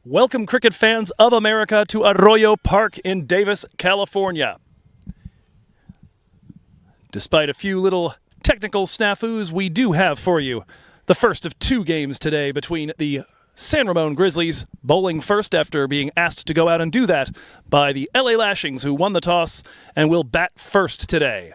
Welcome, cricket fans of America, to Arroyo Park in Davis, California. Despite a few little technical snafus, we do have for you the first of two games today between the San Ramon Grizzlies, bowling first after being asked to go out and do that by the LA Lashings, who won the toss and will bat first today.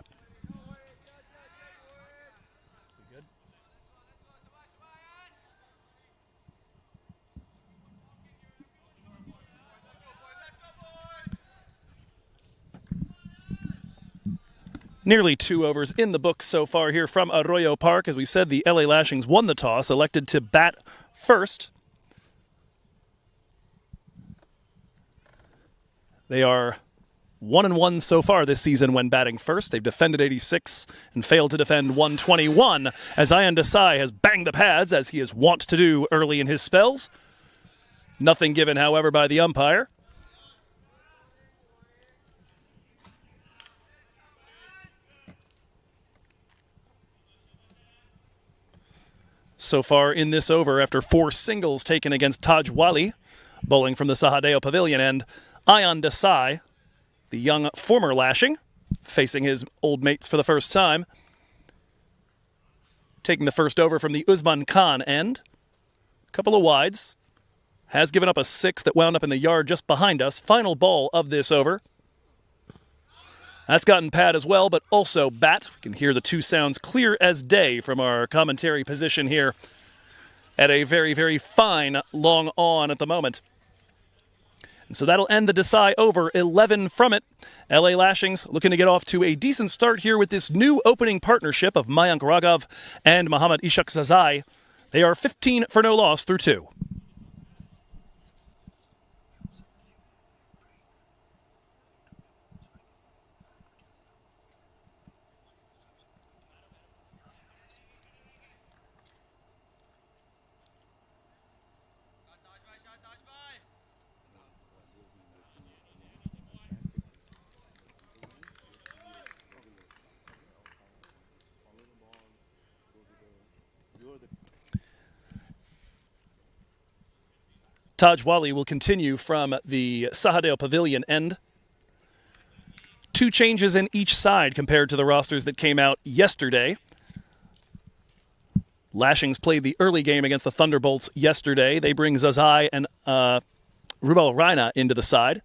Nearly 2 overs in the books so far here from Arroyo Park. As we said, the LA Lashings won the toss, elected to bat first. They are 1-1 so far this season when batting first. They've defended 86 and failed to defend 121, as Desai has banged the pads, as he is wont to do early in his spells. Nothing given, however, by the umpire. So far in this over, after 4 singles taken against Tadjwali, bowling from the Sahadeo Pavilion end, Desai, the young former Lashing, facing his old mates for the first time, taking the first over from the Usman Khan end. Couple of wides. Has given up a 6 that wound up in the yard just behind us. Final ball of this over. That's gotten pad as well, but also bat. We can hear the two sounds clear as day from our commentary position here at a very, very fine long on at the moment. And so that'll end the Desai over, 11 from it. LA Lashings looking to get off to a decent start here with this new opening partnership of Mayank Raghav and Mohammad Ishaq Zazai. They are 15 for no loss through 2. Tadjwali will continue from the Sahadeo Pavilion end. 2 changes in each side compared to the rosters that came out yesterday. Lashings played the early game against the Thunderbolts yesterday. They bring Zazai and Rubal Raina into the side.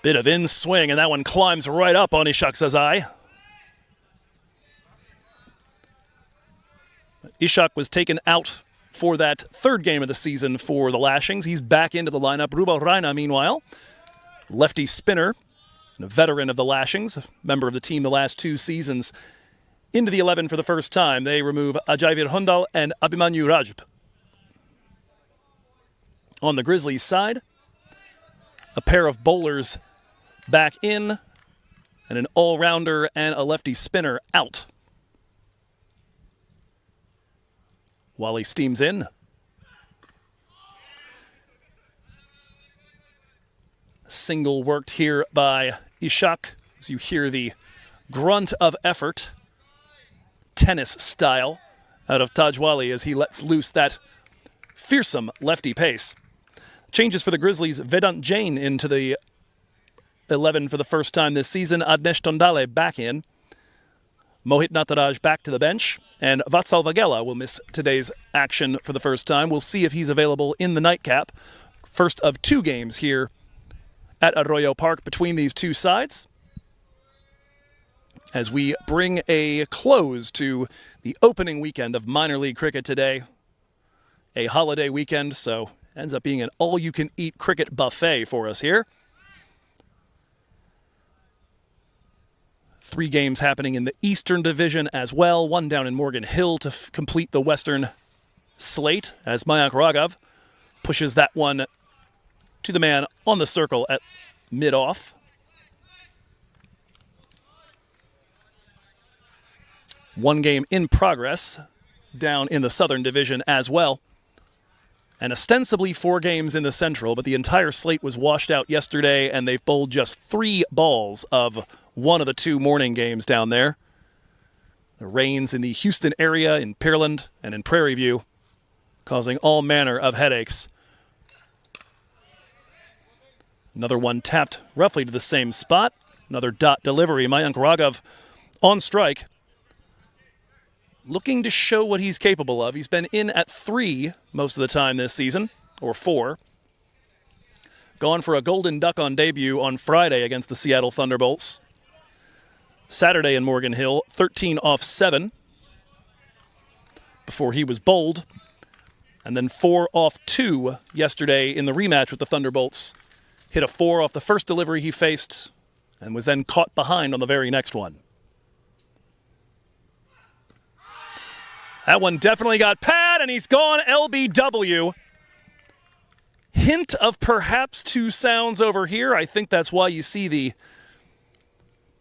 Bit of in-swing, and that one climbs right up on Ishaq Zazai. Ishaq was taken out for that third game of the season for the Lashings. He's back into the lineup. Rubal Raina, meanwhile, lefty spinner, and a veteran of the Lashings, a member of the team the last 2 seasons, into the 11 for the first time. They remove Ajayvir Hundal and Abhimanyu Rajp. On the Grizzlies side, a pair of bowlers back in, and an all-rounder and a lefty spinner out. Wally steams in. Single worked here by Ishaq, as you hear the grunt of effort, tennis style, out of Tadjwali as he lets loose that fearsome lefty pace. Changes for the Grizzlies, Vedant Jain into the 11 for the first time this season. Adnesh Tandale back in. Mohit Nataraj back to the bench, and Vatsal Vagela will miss today's action for the first time. We'll see if he's available in the nightcap. First of 2 games here at Arroyo Park between these two sides, as we bring a close to the opening weekend of minor league cricket today. A holiday weekend, so ends up being an all-you-can-eat cricket buffet for us here. 3 games happening in the Eastern Division as well. 1 down in Morgan Hill to complete the Western slate, as Mayank Raghav pushes that one to the man on the circle at mid-off. One game in progress down in the Southern Division as well. And ostensibly 4 games in the Central, but the entire slate was washed out yesterday, and they've bowled just 3 balls of one of the 2 morning games down there. The rains in the Houston area, in Pearland and in Prairie View, causing all manner of headaches. Another one tapped roughly to the same spot. Another dot delivery. Mayank Raghav on strike, looking to show what he's capable of. He's been in at 3 most of the time this season, or 4. Gone for a golden duck on debut on Friday against the Seattle Thunderbolts. Saturday in Morgan Hill, 13 off 7 before he was bowled. And then 4 off 2 yesterday in the rematch with the Thunderbolts. Hit a 4 off the first delivery he faced and was then caught behind on the very next one. That one definitely got pad, and he's gone LBW. Hint of perhaps 2 sounds over here. I think that's why you see the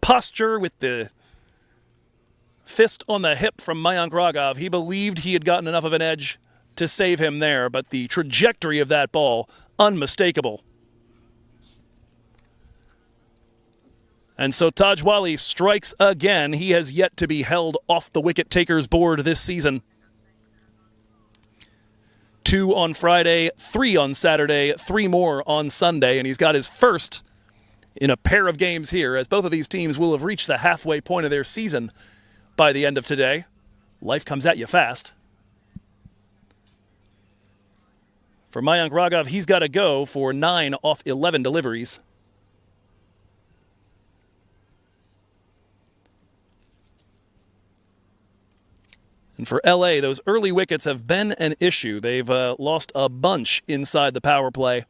posture with the fist on the hip from Mayank Raghav. He believed he had gotten enough of an edge to save him there, but the trajectory of that ball, unmistakable. And so Tajwali strikes again. He has yet to be held off the wicket taker's board this season. 2 on Friday, 3 on Saturday, 3 more on Sunday, and he's got his first in a pair of games here, as both of these teams will have reached the halfway point of their season by the end of today. Life comes at you fast. For Mayank Raghav, he's got to go for 9 off 11 deliveries. And for LA, those early wickets have been an issue. They've lost a bunch inside the power play.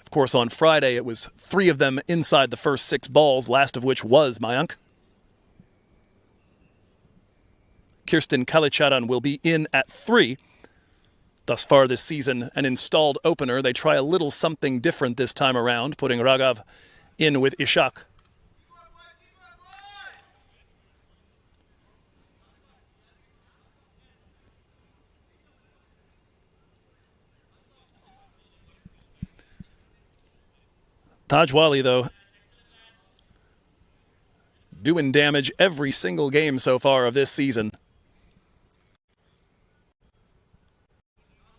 Of course, on Friday, it was 3 of them inside the first 6 balls, last of which was Mayank. Kirsten Kalicharan will be in at 3. Thus far this season, an installed opener. They try a little something different this time around, putting Raghav in with Ishak. Tajwali, though, doing damage every single game so far of this season.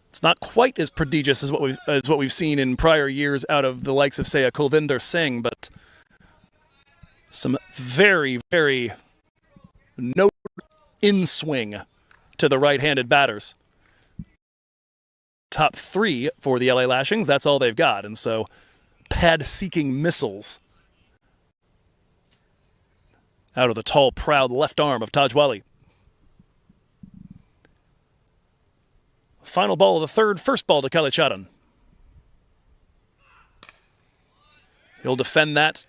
It's not quite as prodigious as what we've seen in prior years out of the likes of, say, a Kulvinder Singh, but some very, very notable in-swing to the right-handed batters. Top 3 for the LA Lashings, that's all they've got, and so pad-seeking missiles out of the tall, proud left arm of Tajwali. Final ball of the third, first ball to Kalicharan. He'll defend that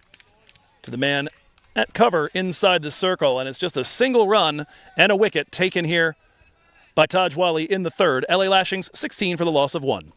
to the man at cover inside the circle, and it's just a single run and a wicket taken here by Tajwali in the third. LA Lashings 16 for the loss of 1.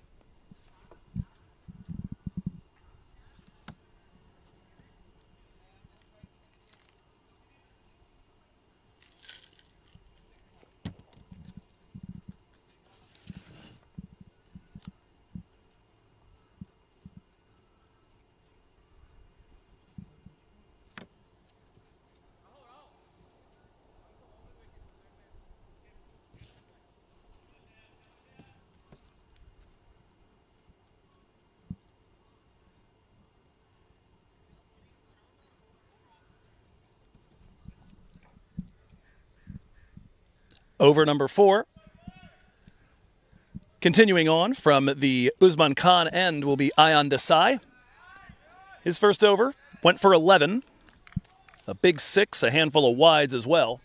Over number 4. Continuing on from the Usman Khan end will be Ayan Desai. His first over went for 11. A big 6, a handful of wides as well.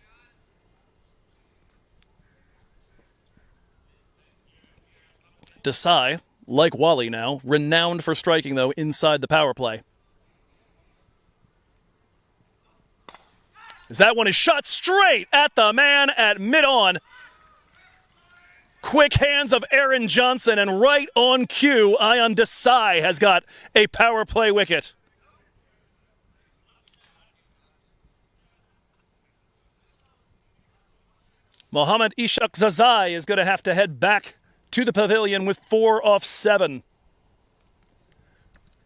Desai, like Wally now, renowned for striking, though, inside the power play. As that one is shot straight at the man at mid-on. Quick hands of Aaron Johnson, and right on cue, Ayan Desai has got a power play wicket. Mohammad Ishaq Zazai is going to have to head back to the pavilion with 4 off 7.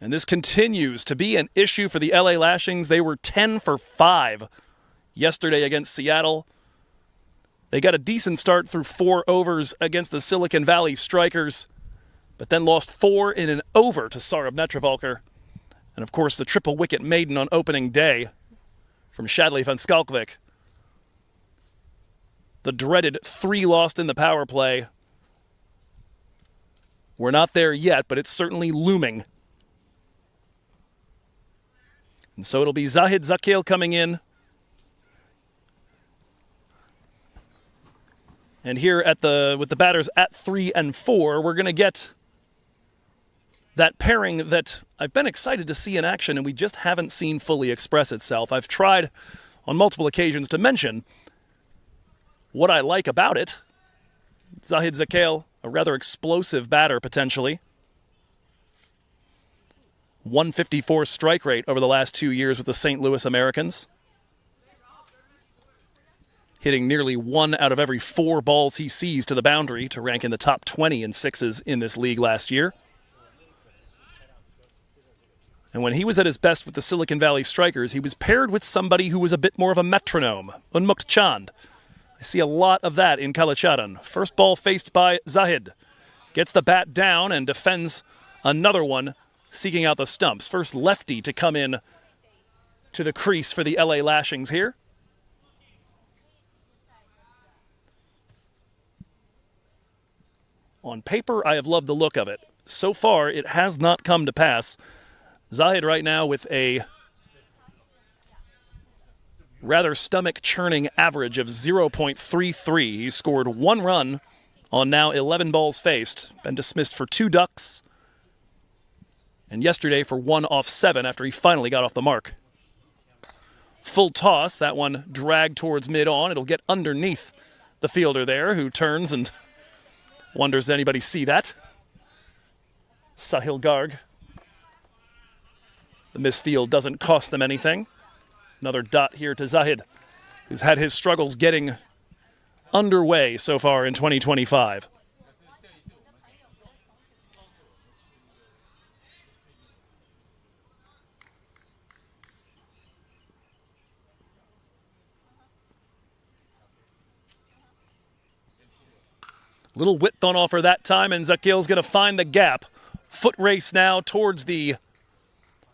And this continues to be an issue for the LA Lashings. They were 10 for 5 yesterday against Seattle. They got a decent start through 4 overs against the Silicon Valley Strikers, but then lost 4 in an over to Sarab Netravalkar. And of course, the triple wicket maiden on opening day from Shadley van Skalkvik. The dreaded 3 lost in the power play. We're not there yet, but it's certainly looming. And so it'll be Zahid Zakil coming in. And here with the batters at 3 and 4, we're going to get that pairing that I've been excited to see in action and we just haven't seen fully express itself. I've tried on multiple occasions to mention what I like about it. Zahid Zakil, a rather explosive batter potentially. 154 strike rate over the last 2 years with the St. Louis Americans. Hitting nearly 1 out of every 4 balls he sees to the boundary to rank in the top 20 in sixes in this league last year. And when he was at his best with the Silicon Valley Strikers, he was paired with somebody who was a bit more of a metronome, Unmukt Chand. I see a lot of that in Kalacharan. First ball faced by Zahid. Gets the bat down and defends another one, seeking out the stumps. First lefty to come in to the crease for the LA Lashings here. On paper, I have loved the look of it. So far, it has not come to pass. Zahid right now with a rather stomach-churning average of 0.33. He scored 1 run on now 11 balls faced. Been dismissed for 2 ducks. And yesterday for 1 off 7 after he finally got off the mark. Full toss. That one dragged towards mid-on. It'll get underneath the fielder there, who turns and wonders, does anybody see that? Sahil Garg. The misfield doesn't cost them anything. Another dot here to Zahid, who's had his struggles getting underway so far in 2025. Little width on offer that time, and Zakil's going to find the gap. Foot race now towards the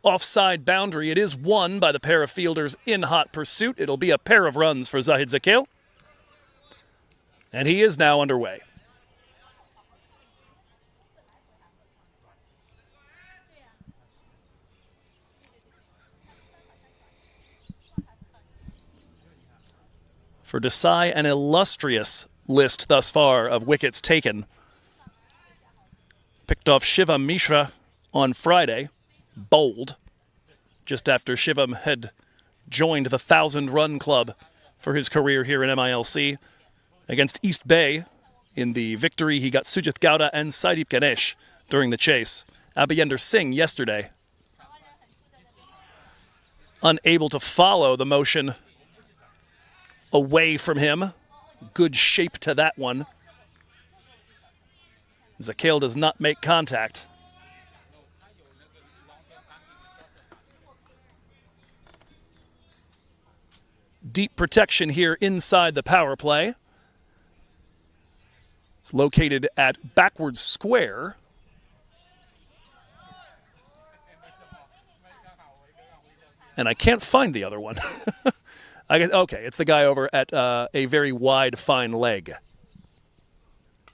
offside boundary. It is won by the pair of fielders in hot pursuit. It'll be a pair of runs for Zahid Zakil. And he is now underway. For Desai, an illustrious list thus far of wickets taken. Picked off Shivam Mishra on Friday. Bowled just after Shivam had joined the 1,000-run club for his career here in MILC. Against East Bay in the victory, he got Sujit Gowda and Saideep Ganesh during the chase. Abhiyender Singh yesterday, unable to follow the motion away from him. Good shape to that one. Zakil does not make contact. Deep protection here inside the power play. It's located at backward square. And I can't find the other one. I guess, okay, it's the guy over at a very wide, fine leg.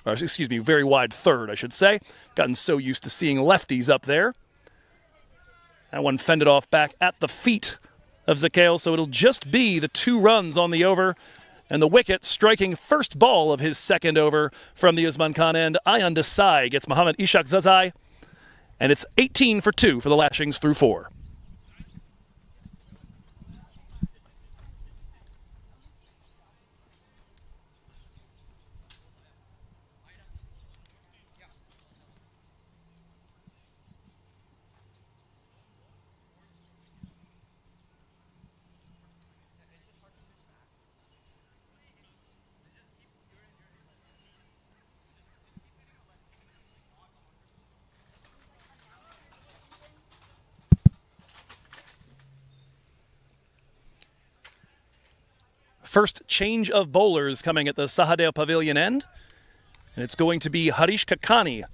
Or, excuse me, very wide third, I should say. Gotten so used to seeing lefties up there. That one fended off back at the feet of Zakil, so it'll just be the 2 runs on the over. And the wicket striking first ball of his second over from the Usman Khan end. Ayan Desai gets Muhammad Ishaq Zazai. And it's 18 for 2 for the Lashings through 4. first change of bowlers coming at the Sahadeo Pavilion end. And it's going to be Harish Kakani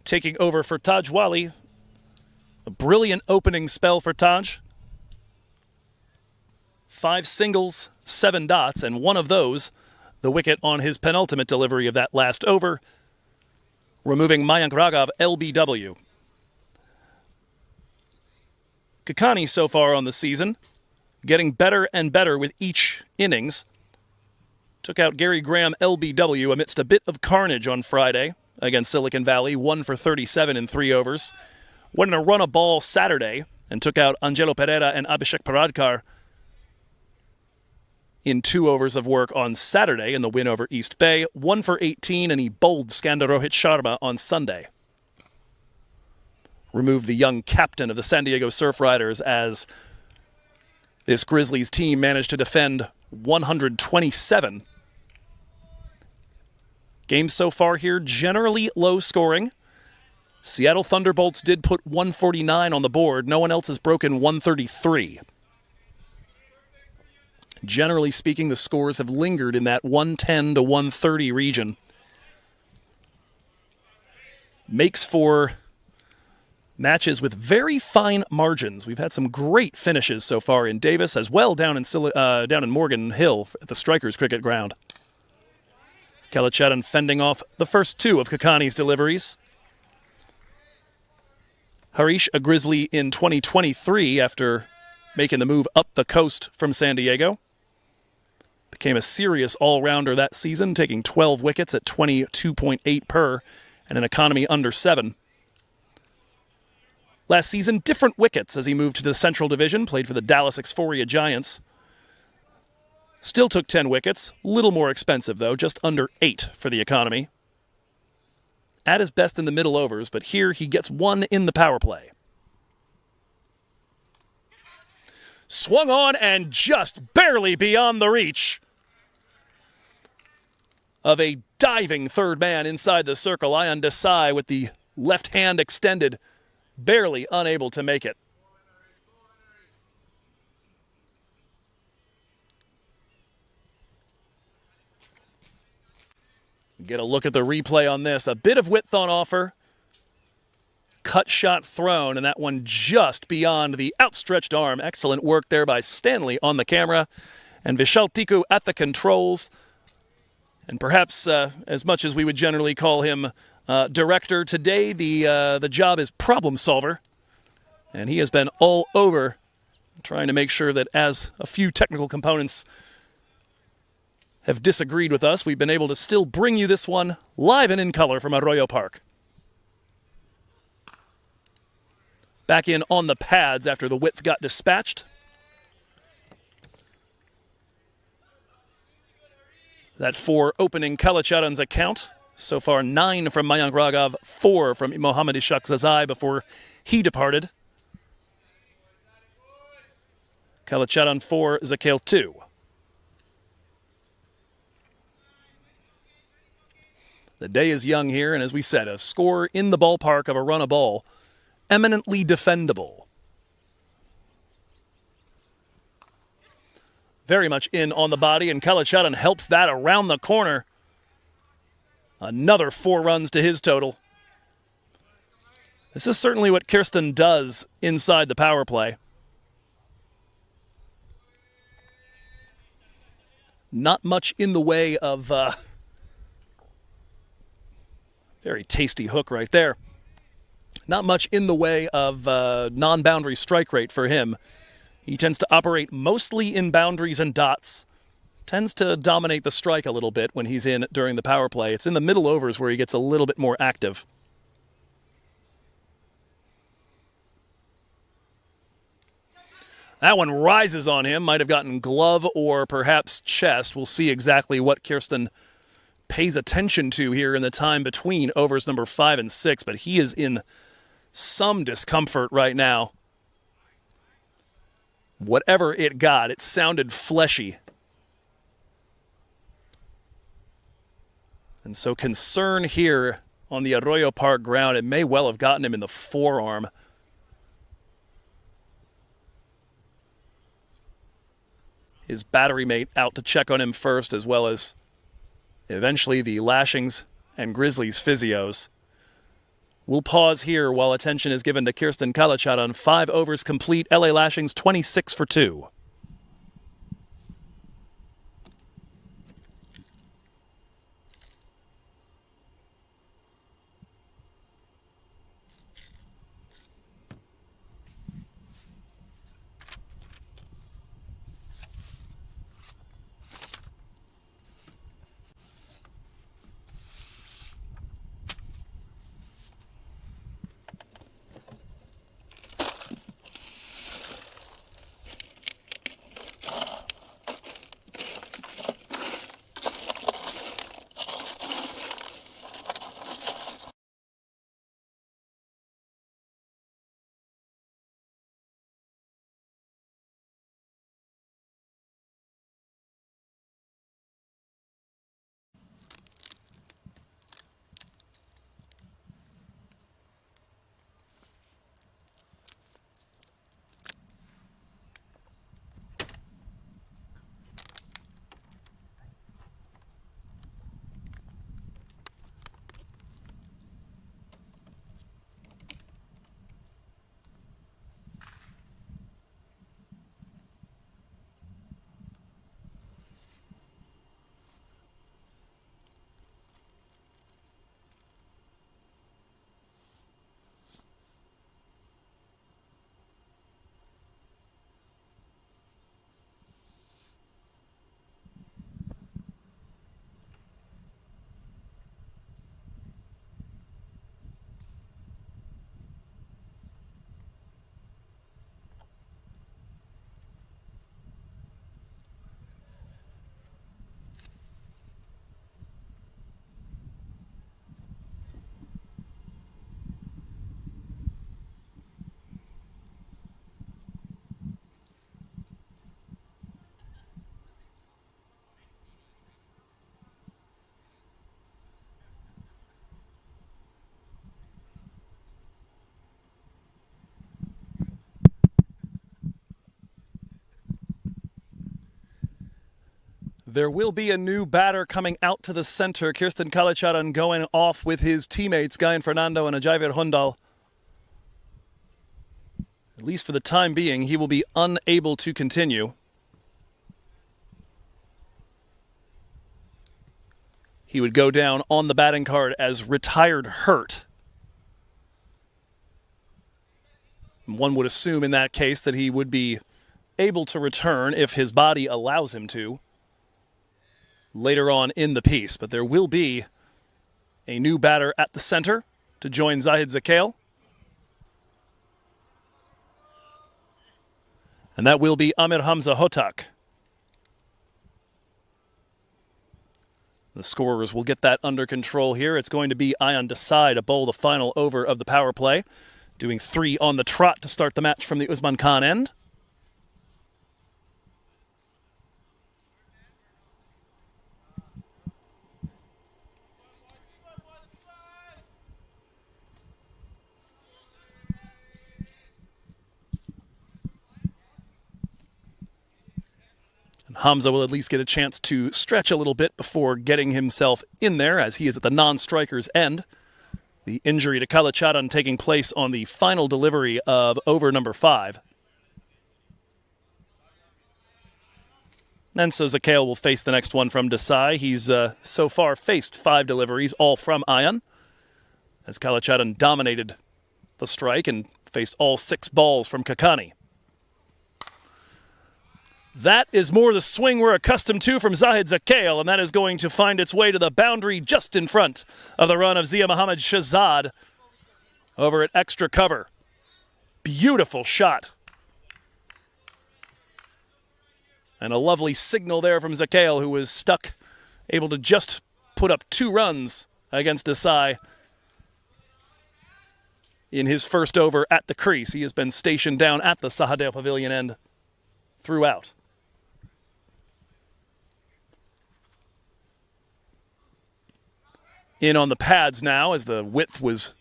taking over for Tadjwali. A brilliant opening spell for Taj. 5 singles, 7 dots, and one of those, the wicket on his penultimate delivery of that last over, removing Mayank Raghav LBW. Kakani so far on the season, getting better and better with each innings. Took out Gary Graham LBW amidst a bit of carnage on Friday against Silicon Valley, 1 for 37 in 3 overs. Went in a run a ball Saturday and took out Angelo Pereira and Abhishek Paradkar in 2 overs of work on Saturday in the win over East Bay. 1 for 18, and he bowled Skandarohit Sharma on Sunday. Removed the young captain of the San Diego Surf Riders as this Grizzlies team managed to defend 127. Games so far here generally low scoring. Seattle Thunderbolts did put 149 on the board. No one else has broken 133. Generally speaking, the scores have lingered in that 110 to 130 region. Makes for matches with very fine margins. We've had some great finishes so far in Davis, as well down in Morgan Hill at the Strikers Cricket Ground. Kalachadan fending off the first 2 of Kakani's deliveries. Harish, a Grizzly in 2023 after making the move up the coast from San Diego. Became a serious all-rounder that season, taking 12 wickets at 22.8 per and an economy under 7. Last season, different wickets as he moved to the Central Division, played for the Dallas Exphoria Giants. Still took 10 wickets, little more expensive though, just under 8 for the economy. At his best in the middle overs, but here he gets 1 in the power play. Swung on and just barely beyond the reach of a diving third man inside the circle. Ayan Desai with the left hand extended, barely unable to make it. Get a look at the replay on this. A bit of width on offer. Cut shot thrown, and that one just beyond the outstretched arm. Excellent work there by Stanley on the camera. And Vishal Tiku at the controls. And perhaps, as much as we would generally call him director, today the job is problem solver. And he has been all over trying to make sure that as a few technical components have disagreed with us, we've been able to still bring you this one live and in color from Arroyo Park. Back in on the pads after the width got dispatched. That for opening Kalachadan's account. So far 9 from Mayank Raghav, 4 from Mohammad Ishaq Zazai before he departed. Kalachadan 4, Zakil 2. The day is young here, and as we said, a score in the ballpark of a run a ball, eminently defendable. Very much in on the body, and Kalachadan helps that around the corner. Another 4 runs to his total. This is certainly what Kirsten does inside the power play. Not much in the way of... very tasty hook right there. Not much in the way of non-boundary strike rate for him. He tends to operate mostly in boundaries and dots. Tends to dominate the strike a little bit when he's in during the power play. It's in the middle overs where he gets a little bit more active. That one rises on him. Might have gotten glove or perhaps chest. We'll see exactly what Kirsten pays attention to here in the time between overs number 5 and 6, but he is in some discomfort right now. Whatever it got, it sounded fleshy. And so concern here on the Arroyo Park ground, it may well have gotten him in the forearm. his battery mate out to check on him first, as well as eventually the Lashings and Grizzlies physios. We'll pause here while attention is given to Kirsten Kalachat on 5 overs complete. LA Lashings 26 for 2. There will be a new batter coming out to the center. Kirsten Kalachat going off with his teammates, Guyan Fernando and Ajayvir Hundal. At least for the time being, he will be unable to continue. He would go down on the batting card as retired hurt. One would assume in that case that he would be able to return if his body allows him to later on in the piece. But there will be a new batter at the center to join Zahid Zakhail. And that will be Amir Hamza Hotak. The scorers will get that under control here. It's going to be Ayan Desai to bowl the final over of the power play, doing 3 on the trot to start the match from the Usman Khan end. And Hamza will at least get a chance to stretch a little bit before getting himself in there, as he is at the non-striker's end. The injury to Kalachat taking place on the final delivery of over number 5. And so Zakhail will face the next one from Desai. He's so far faced 5 deliveries, all from Ayan, as Kalachat dominated the strike and faced all 6 balls from Kakani. That is more the swing we're accustomed to from Zahid Zakhail, and that is going to find its way to the boundary just in front of the run of Zia Mohammed Shazad over at extra cover. Beautiful shot. And a lovely signal there from Zakhail, who was stuck, able to just put up 2 runs against Desai in his first over at the crease. He has been stationed down at the Sahadeo Pavilion end throughout. In on the pads now, as the width was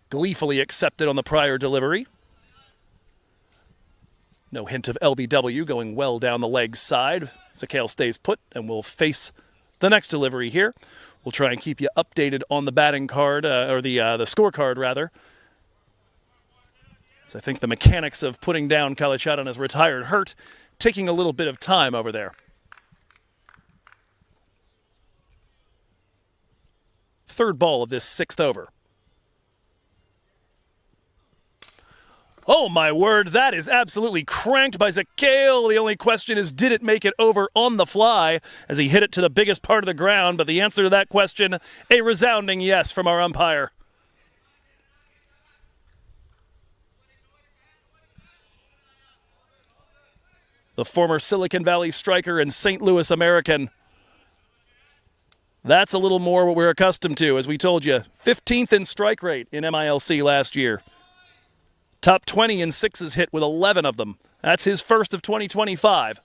gleefully accepted on the prior delivery. No hint of LBW, going well down the leg side. Zale stays put and will face the next delivery here. We'll try and keep you updated on the batting card, or the scorecard rather. As I think the mechanics of putting down Kalichadan as retired hurt, taking a little bit of time over there. Third ball of this sixth over. Oh my word, that is absolutely cranked by Zale. The only question is, did it make it over on the fly as he hit it to the biggest part of the ground? But the answer to that question, a resounding yes from our umpire. The former Silicon Valley striker and St. Louis American. That's a little more what we're accustomed to, as we told you. 15th in strike rate in MILC last year. Top 20 in sixes hit with 11 of them. That's his first of 2025.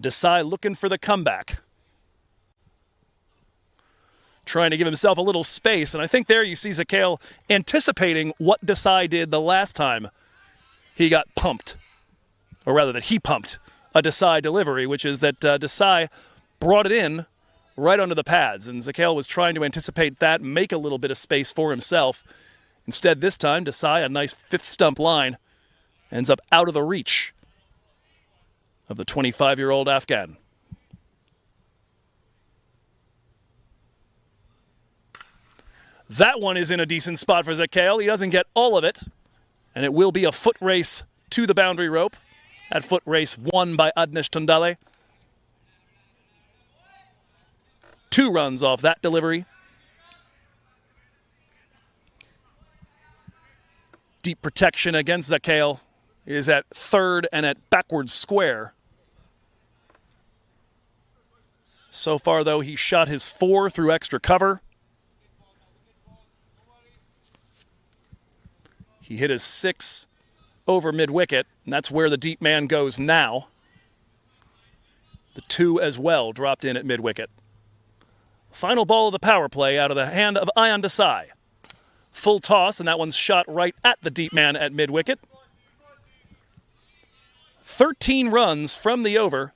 Desai looking for the comeback. Trying to give himself a little space, and I think there you see Zale anticipating what Desai did the last time he got pumped. Or rather that he pumped a Desai delivery, which is that Desai brought it in right onto the pads, and Zale was trying to anticipate that, make a little bit of space for himself. Instead, this time, Desai, a nice fifth stump line, ends up out of the reach of the 25-year-old Afghan. That one is in a decent spot for Zale. He doesn't get all of it, and it will be a foot race to the boundary rope. That foot race won by Adnesh Tandal. 2 runs off that delivery. Deep protection against Zale is at third and at backward square. So far, though, he shot his 4 through extra cover. He hit his 6 over mid-wicket, and that's where the deep man goes now. The 2 as well dropped in at mid-wicket. Final ball of the power play out of the hand of Ayan Desai. Full toss, and that one's shot right at the deep man at mid-wicket. 13 runs from the over.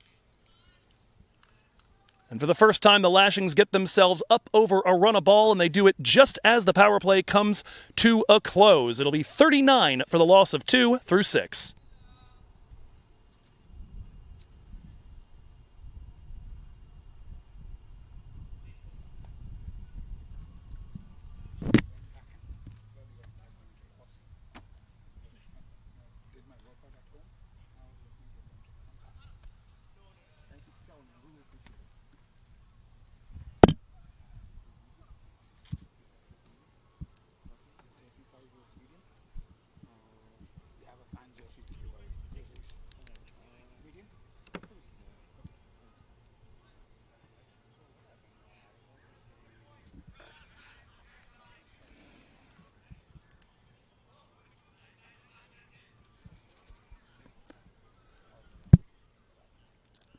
And for the first time, the Lashings get themselves up over a run a ball, and they do it just as the power play comes to a close. It'll be 39 for the loss of 2 through 6.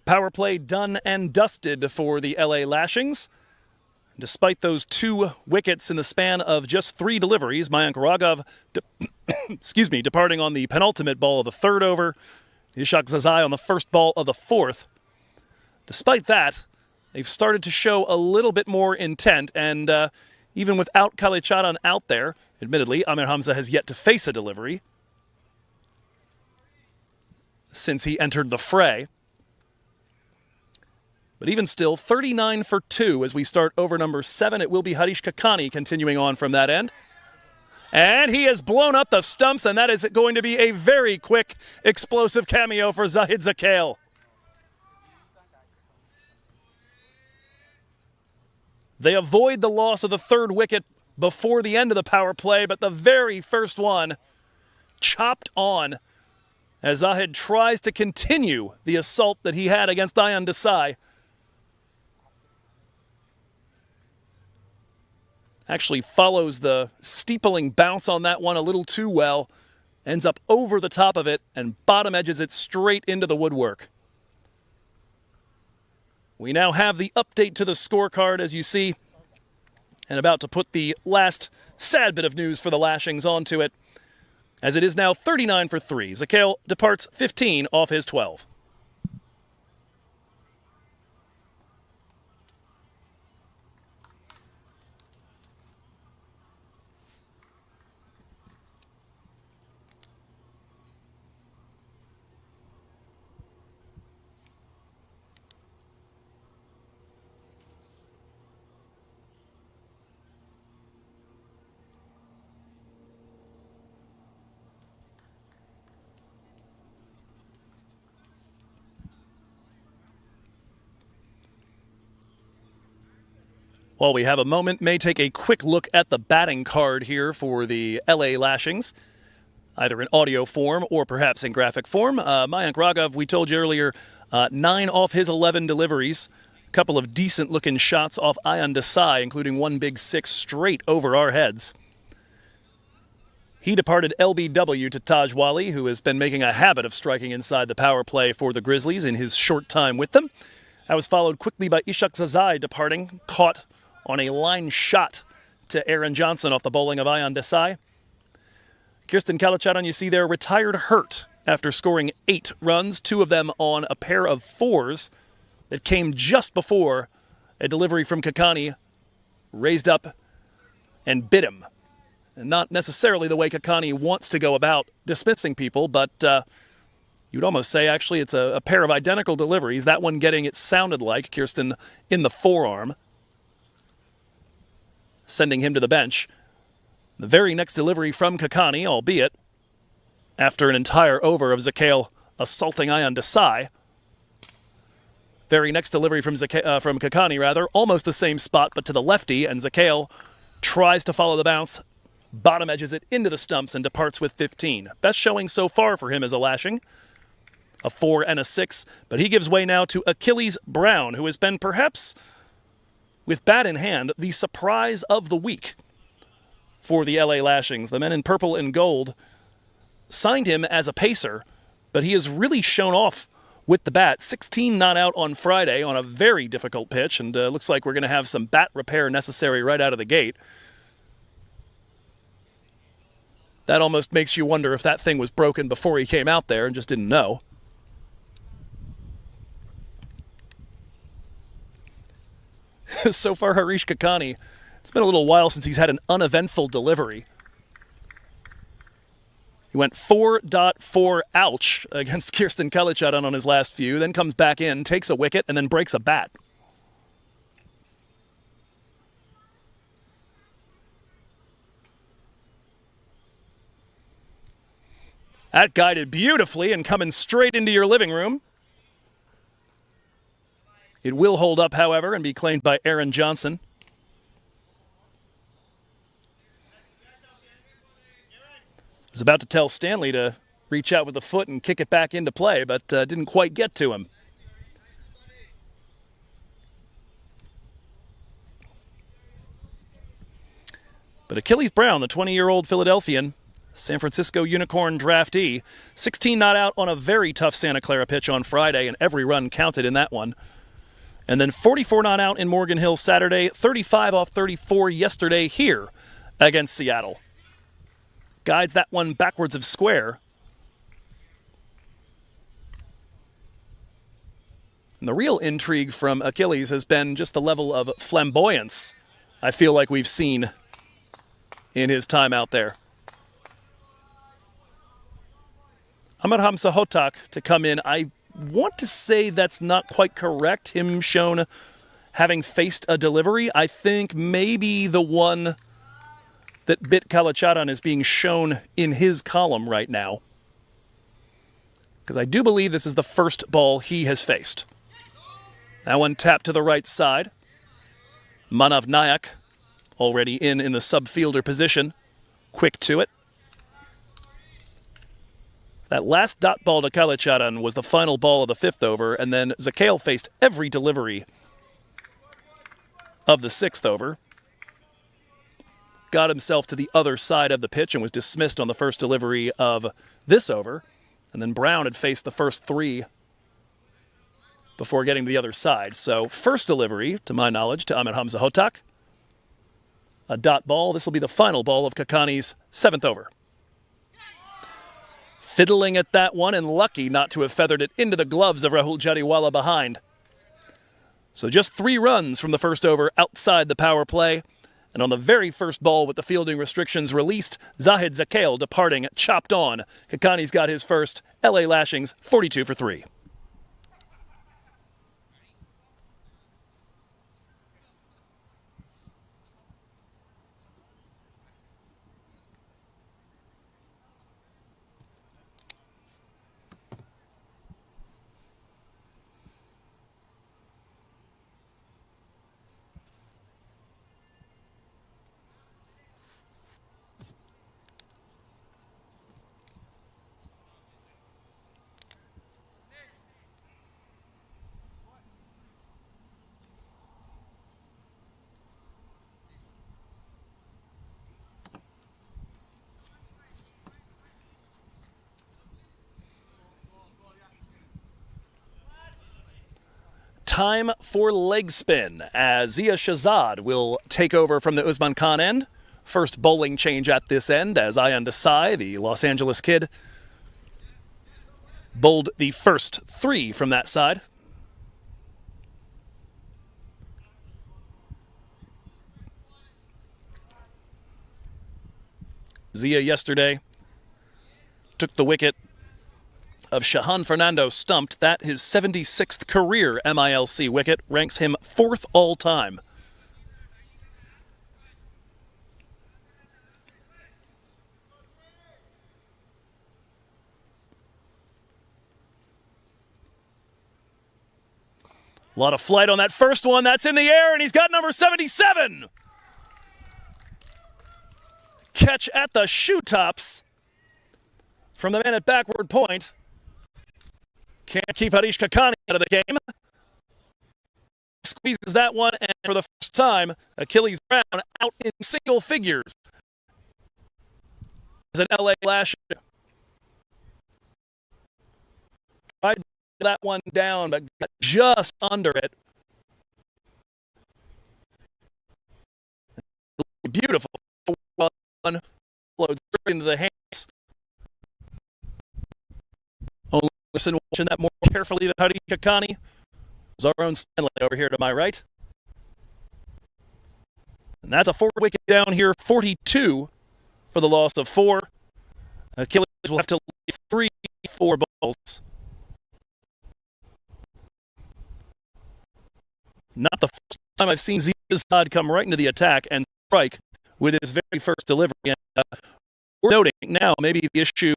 Power play done and dusted for the LA Lashings. Despite those 2 wickets in the span of just 3 deliveries, Mayank Raghav, departing on the penultimate ball of the 3rd over, Ishaq Zazai on the first ball of the 4th. Despite that, they've started to show a little bit more intent, and even without Kalichadan out there, admittedly, Amir Hamza has yet to face a delivery since he entered the fray. But even still, 39 for 2 as we start over number 7. It will be Harish Kakani continuing on from that end. And he has blown up the stumps, and that is going to be a very quick, explosive cameo for Zahid Zale. They avoid the loss of the 3rd wicket before the end of the power play, but the very first one chopped on as Zahid tries to continue the assault that he had against Ayan Desai. Actually follows the steepling bounce on that one a little too well. Ends up over the top of it and bottom edges it straight into the woodwork. We now have the update to the scorecard. As you see, And about to put the last sad bit of news for the Lashings onto it, as it is now 39 for 3. Zale departs 15 off his 12. While we have a moment, may take a quick look at the batting card here for the LA Lashings, either in audio form or perhaps in graphic form. Mayank Raghav, we told you earlier, 9 off his 11 deliveries. A couple of decent-looking shots off Ayan Desai, including one big 6 straight over our heads. He departed LBW to Tandal, who has been making a habit of striking inside the power play for the Grizzlies in his short time with them. That was followed quickly by Zale departing, caught on a line shot to Aaron Johnson off the bowling of Ayan Desai. Kirsten Kalacharan, you see there, retired hurt after scoring 8 runs, 2 of them on a pair of 4s that came just before a delivery from Kakani raised up and bit him. And not necessarily the way Kakani wants to go about dismissing people, but you'd almost say actually it's a pair of identical deliveries. That one getting, it sounded like, Kirsten in the forearm, sending him to the bench. The very next delivery from Kakani, albeit after an entire over of Zale assaulting Ayan Desai. Very next delivery from Kakani, almost the same spot, but to the lefty, and Zale tries to follow the bounce, bottom edges it into the stumps, and departs with 15. Best showing so far for him as a Lashing, a 4 and a 6, but he gives way now to Achilles Brown, who has been perhaps, with bat in hand, the surprise of the week for the LA Lashings. The men in purple and gold signed him as a pacer, but he has really shown off with the bat. 16 not out on Friday on a very difficult pitch, and looks like we're going to have some bat repair necessary right out of the gate. That almost makes you wonder if that thing was broken before he came out there and just didn't know. So far, Harish Kakani, it's been a little while since he's had an uneventful delivery. He went 4.4 ouch against Kirsten Kalacharan on his last few, then comes back in, takes a wicket, and then breaks a bat. That guided beautifully and coming straight into your living room. It will hold up, however, and be claimed by Aaron Johnson. Was about to tell Stanley to reach out with the foot and kick it back into play, but didn't quite get to him. But Achilles Brown, the 20-year-old Philadelphian, San Francisco Unicorn draftee, 16 not out on a very tough Santa Clara pitch on Friday, and every run counted in that one. And then 44 not out in Morgan Hill Saturday, 35 off 34 yesterday here against Seattle. Guides that one backwards of square. And the real intrigue from Achilles has been just the level of flamboyance I feel like we've seen in his time out there. Ahmed Hamza Hotak to come in. I want to say that's not quite correct, him shown having faced a delivery. I think maybe the one that bit Kalacharan is being shown in his column right now, because I do believe this is the first ball he has faced. That one tapped to the right side. Manav Nayak already in the subfielder position, quick to it. That last dot ball to Kalacharan was the final ball of the 5th over, and then Zale faced every delivery of the 6th over. Got himself to the other side of the pitch and was dismissed on the first delivery of this over. And then Brown had faced the first 3 before getting to the other side. So first delivery, to my knowledge, to Ahmed Hamza Hotak. a dot ball. This will be the final ball of Kakani's 7th over. Fiddling at that one and lucky not to have feathered it into the gloves of Rahul Jadiawala behind. So just 3 runs from the first over outside the power play. And on the very first ball with the fielding restrictions released, Zahid Zale departing, chopped on. Kakani's got his first. LA Lashings 42 for 3. Time for leg spin as Zia Shazad will take over from the Usman Khan end. First bowling change at this end as Ayan Desai, the Los Angeles kid, bowled the first 3 from that side. Zia yesterday took the wicket of Shahan Fernando stumped. That his 76th career MILC wicket, ranks him 4th all time. A lot of flight on that first one. That's in the air, and he's got number 77. Catch at the shoe tops from the man at backward point. Can't keep Harish Kakani out of the game. Squeezes that one, and for the first time, Achilles Brown out in single figures as an LA Lashing. Tried to get that one down, but got just under it. Beautiful one. Floats into the hands. Only person watching that more carefully than Harish Kakani is our own Stanley over here to my right. And that's a 4-wicket down here, 42 for the loss of 4. Achilles will have to leave 3 4 balls. Not the first time I've seen Zahid come right into the attack and strike with his very first delivery. And we're noting now maybe the issue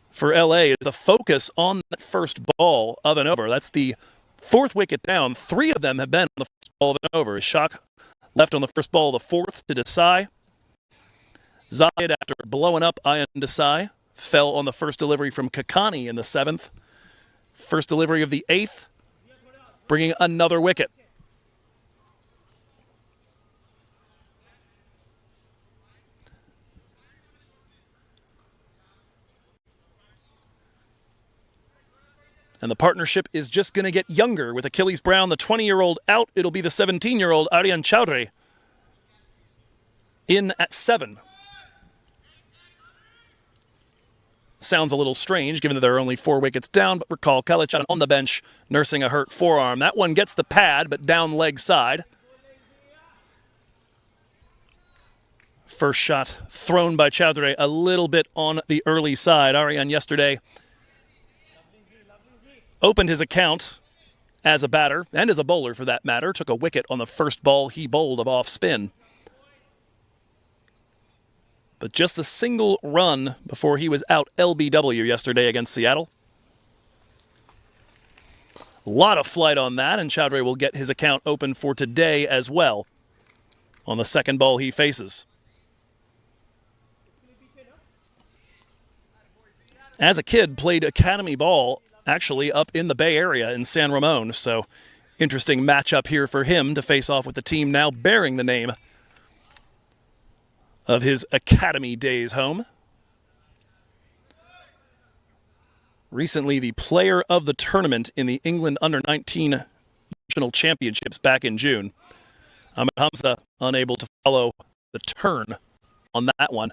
for LA is the focus on that first ball of an over. That's the 4th wicket down. 3 of them have been on the first ball of an over. A shock left on the first ball of the 4th to Desai. Zahid, after blowing up Ayan Desai, fell on the first delivery from Kakani in the 7th. First delivery of the 8th, bringing another wicket. And the partnership is just going to get younger with Achilles Brown, the 20-year-old, out. It'll be the 17-year-old Aryan Chowre in at 7. Sounds a little strange given that there are only 4 wickets down, but recall Kalichan on the bench nursing a hurt forearm. That one gets the pad, but down leg side. First shot thrown by Chowre a little bit on the early side. Aryan yesterday opened his account as a batter, and as a bowler for that matter, took a wicket on the first ball he bowled of off spin. But just the single run before he was out LBW yesterday against Seattle. A lot of flight on that, and Chowre will get his account open for today as well on the second ball he faces. As a kid, played academy ball actually up in the Bay Area in San Ramon, so interesting matchup here for him to face off with the team now bearing the name of his academy days home. Recently the player of the tournament in the England Under-19 National Championships back in June. Ahmed Hamza unable to follow the turn on that one.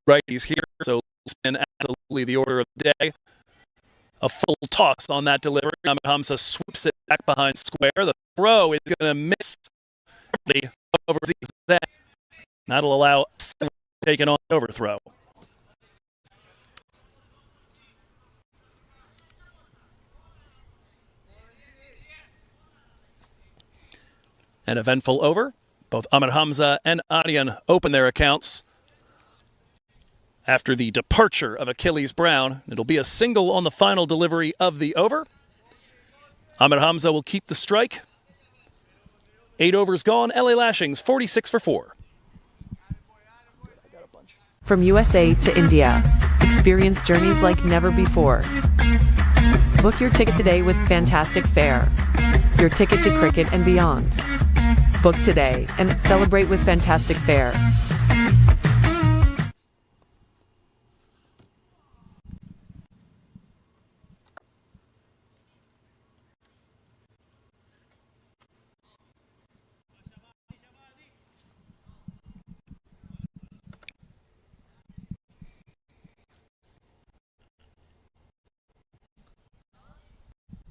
Righties here, so spin absolutely the order of the day. A full toss on that delivery. Ahmed Hamza swoops it back behind square. The throw is going to miss the over Zale. That'll allow seven taken on overthrow. An eventful over. Both Ahmed Hamza and Aryan open their accounts after the departure of Achilles Brown. It'll be a single on the final delivery of the over. Ahmed Hamza will keep the strike. 8 overs gone. LA Lashings 46 for 4. From USA to India, experience journeys like never before. Book your ticket today with Fantastic Fare, your ticket to cricket and beyond. Book today and celebrate with Fantastic Fare.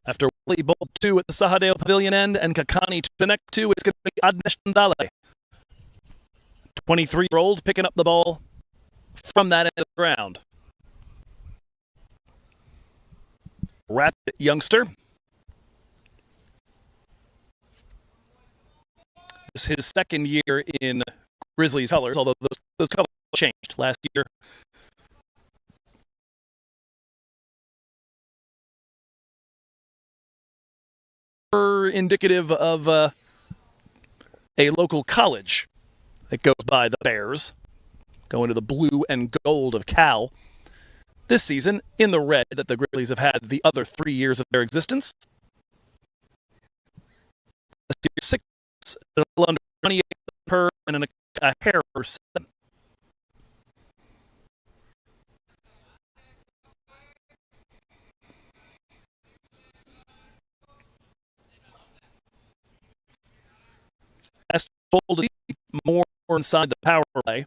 After Wally bowled 2 at the Sahadeo Pavilion end and Kakani to the next 2, it's going to be Tandal. 23-year-old picking up the ball from that end of the ground. Rapid youngster. This is his second year in Grizzlies colors, although those colors changed last year. Indicative of a local college that goes by the Bears, going to the blue and gold of Cal. This season, in the red that the Grizzlies have had the other 3 years of their existence. Last year, 6, a little under 28 per, and a hair per 7. Bowled more inside the power play.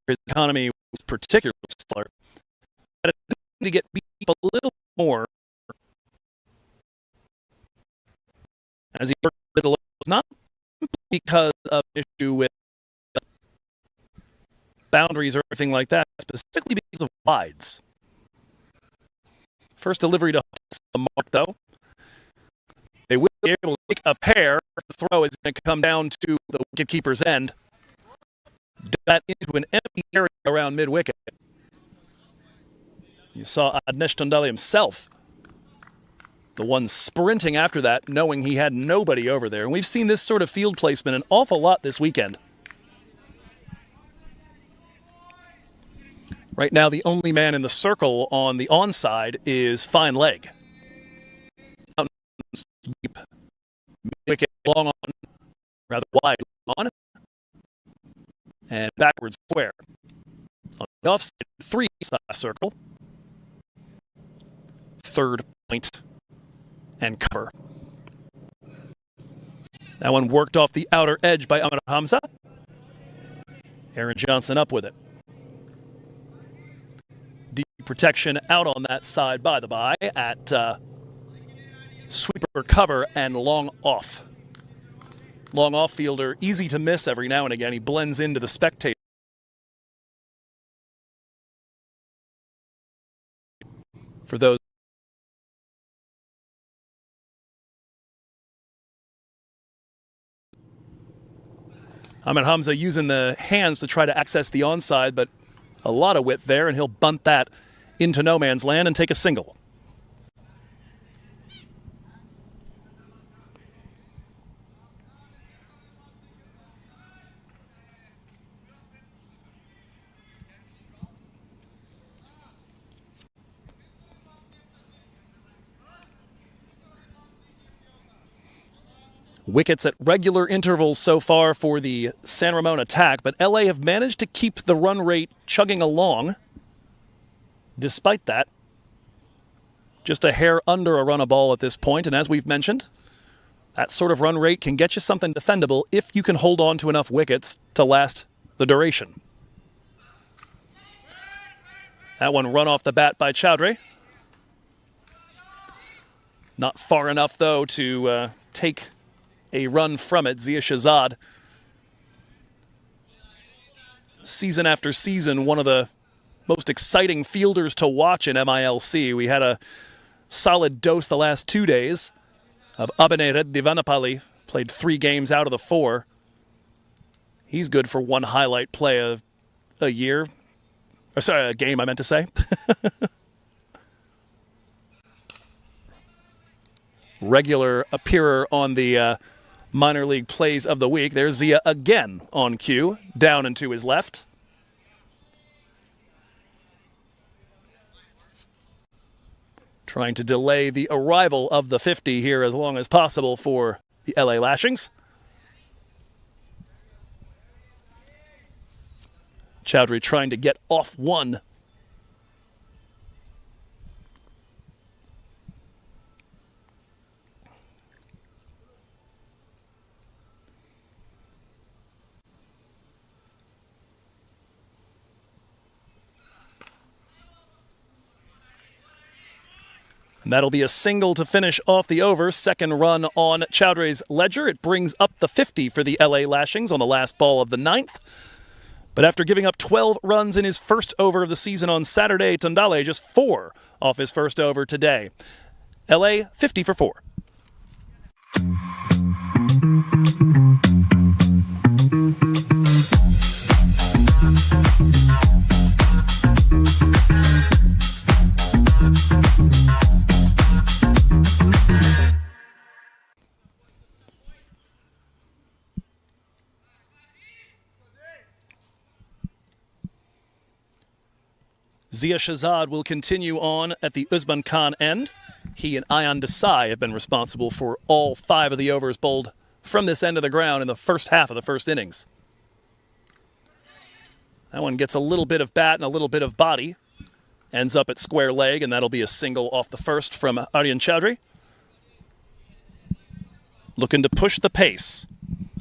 His economy was particularly stellar. Had to get beat up a little more as he worked a little, not because of an issue with boundaries or anything like that, specifically because of wides. First delivery to the mark, though. They will be able to make a pair. The throw is going to come down to the wicketkeeper's end. That into an empty area around mid-wicket. You saw Adnesh Tandal himself, the one sprinting after that, knowing he had nobody over there. And we've seen this sort of field placement an awful lot this weekend. Right now, the only man in the circle on the onside is Fine Leg. Deep wicket, long on, rather wide on, and backwards square. On the offside, 3 side circle, 3rd point, and cover. That one worked off the outer edge by Ahmed Hamza. Aaron Johnson up with it. Deep protection out on that side, by the by, at sweeper cover and long off. Long off fielder, easy to miss every now and again. He blends into the spectator. For those Ahmed Hamza using the hands to try to access the onside, but a lot of width there, and he'll bunt that into no man's land and take a single. Wickets at regular intervals so far for the San Ramon attack, but LA have managed to keep the run rate chugging along. Despite that, just a hair under a run a ball at this point, and as we've mentioned, that sort of run rate can get you something defendable if you can hold on to enough wickets to last the duration. That one run off the bat by Chowre. Not far enough, though, to take a run from it. Zia Shazad, season after season, one of the most exciting fielders to watch in MILC. We had a solid dose the last 2 days of Abhinay Divanapalli. Played 3 games out of the 4. He's good for one highlight play of a year. Or sorry, a game, I meant to say. Regular appearer on the minor league plays of the week. There's Zia again on cue, down and to his left. Trying to delay the arrival of the 50 here as long as possible for the LA Lashings. Chowdhury trying to get off one. And that'll be a single to finish off the over. Second run on Chowdhury's ledger. It brings up the 50 for the LA Lashings on the last ball of the 9th. But after giving up 12 runs in his first over of the season on Saturday, Tandal just 4 off his first over today. LA 50 for 4. Zia Shazad will continue on at the Usman Khan end. He and Ayan Desai have been responsible for all 5 of the overs bowled from this end of the ground in the first half of the first innings. That one gets a little bit of bat and a little bit of body. Ends up at square leg, and that'll be a single off the first from Aryan Chowdhury. Looking to push the pace.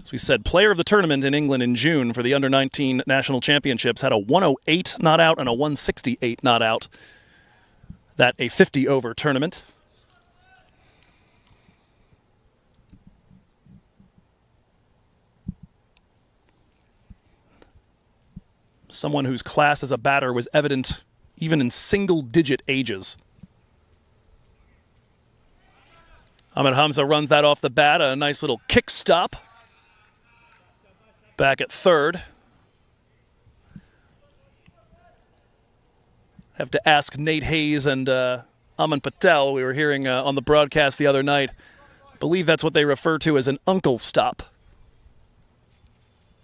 As we said, player of the tournament in England in June for the Under-19 National Championships had a 108 not out and a 168 not out. That a 50-over tournament. Someone whose class as a batter was evident even in single-digit ages. Ahmed Hamza runs that off the bat, a nice little kick stop. Back at third. Have to ask Nate Hayes and Aman Patel. We were hearing on the broadcast the other night. I believe that's what they refer to as an uncle stop.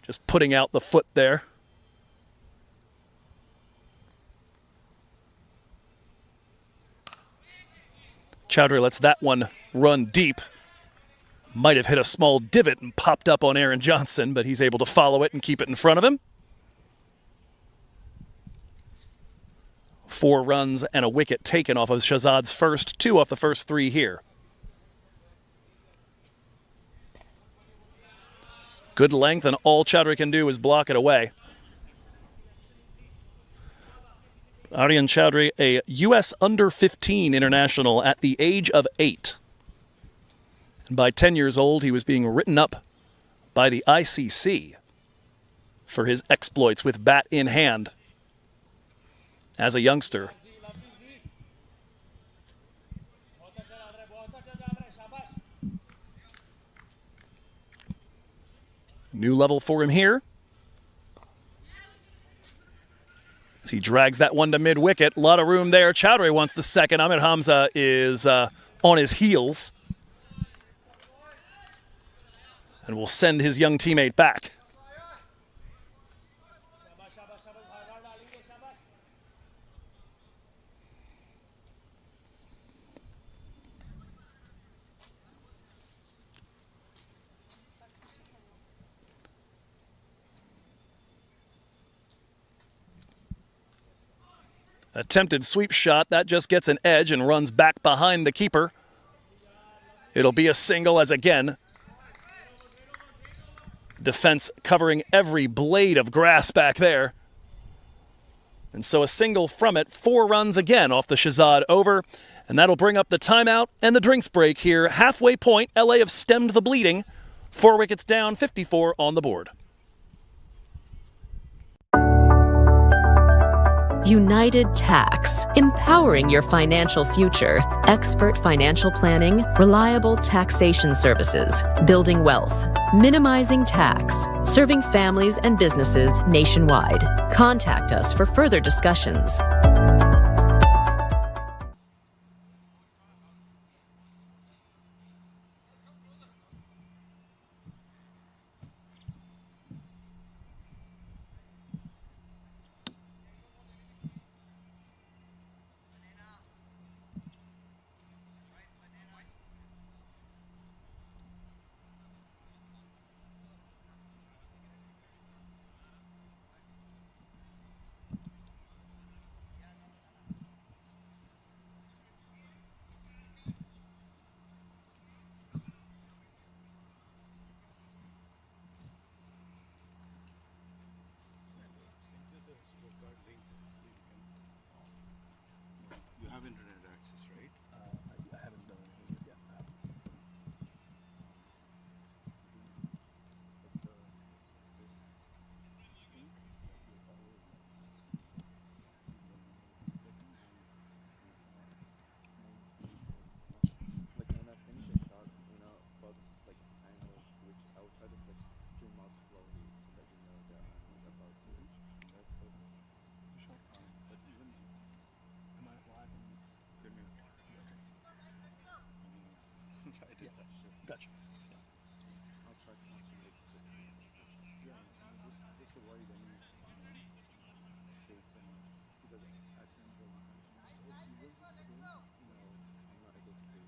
Just putting out the foot there. Chowdhury lets that one run deep. Might have hit a small divot and popped up on Aaron Johnson, but he's able to follow it and keep it in front of him. 4 runs and a wicket taken off of Shazad's first, 2 off the first 3 here. Good length, and all Chowdhury can do is block it away. Aryan Chowdhury, a U.S. under-15 international at the age of 8. And by 10 years old, he was being written up by the ICC for his exploits with bat in hand as a youngster. New level for him here. As he drags that one to mid-wicket. A lot of room there. Chowdhury wants the second. Ahmed Hamza is on his heels. And will send his young teammate back. Attempted sweep shot, that just gets an edge and runs back behind the keeper. It'll be a single as again, defense covering every blade of grass back there. And so a single from it, 4 runs again off the Shazad over, and that'll bring up the timeout and the drinks break here. Halfway point, LA have stemmed the bleeding. 4 wickets down, 54 on the board. United Tax, empowering your financial future. Expert financial planning, reliable taxation services, building wealth, minimizing tax, serving families and businesses nationwide. Contact us for further discussions. You have internet access, right? I haven't done anything yet. Like when I finish a shot, for this like time or switch, I'll try to like zoom out slowly so that you know that I'm about to reach. That's perfect. But even Am I live? give me I did that. Gotcha. I'll try to concentrate. Yeah, just avoid any shapes and because at times when you will be doing, I'm not able to do.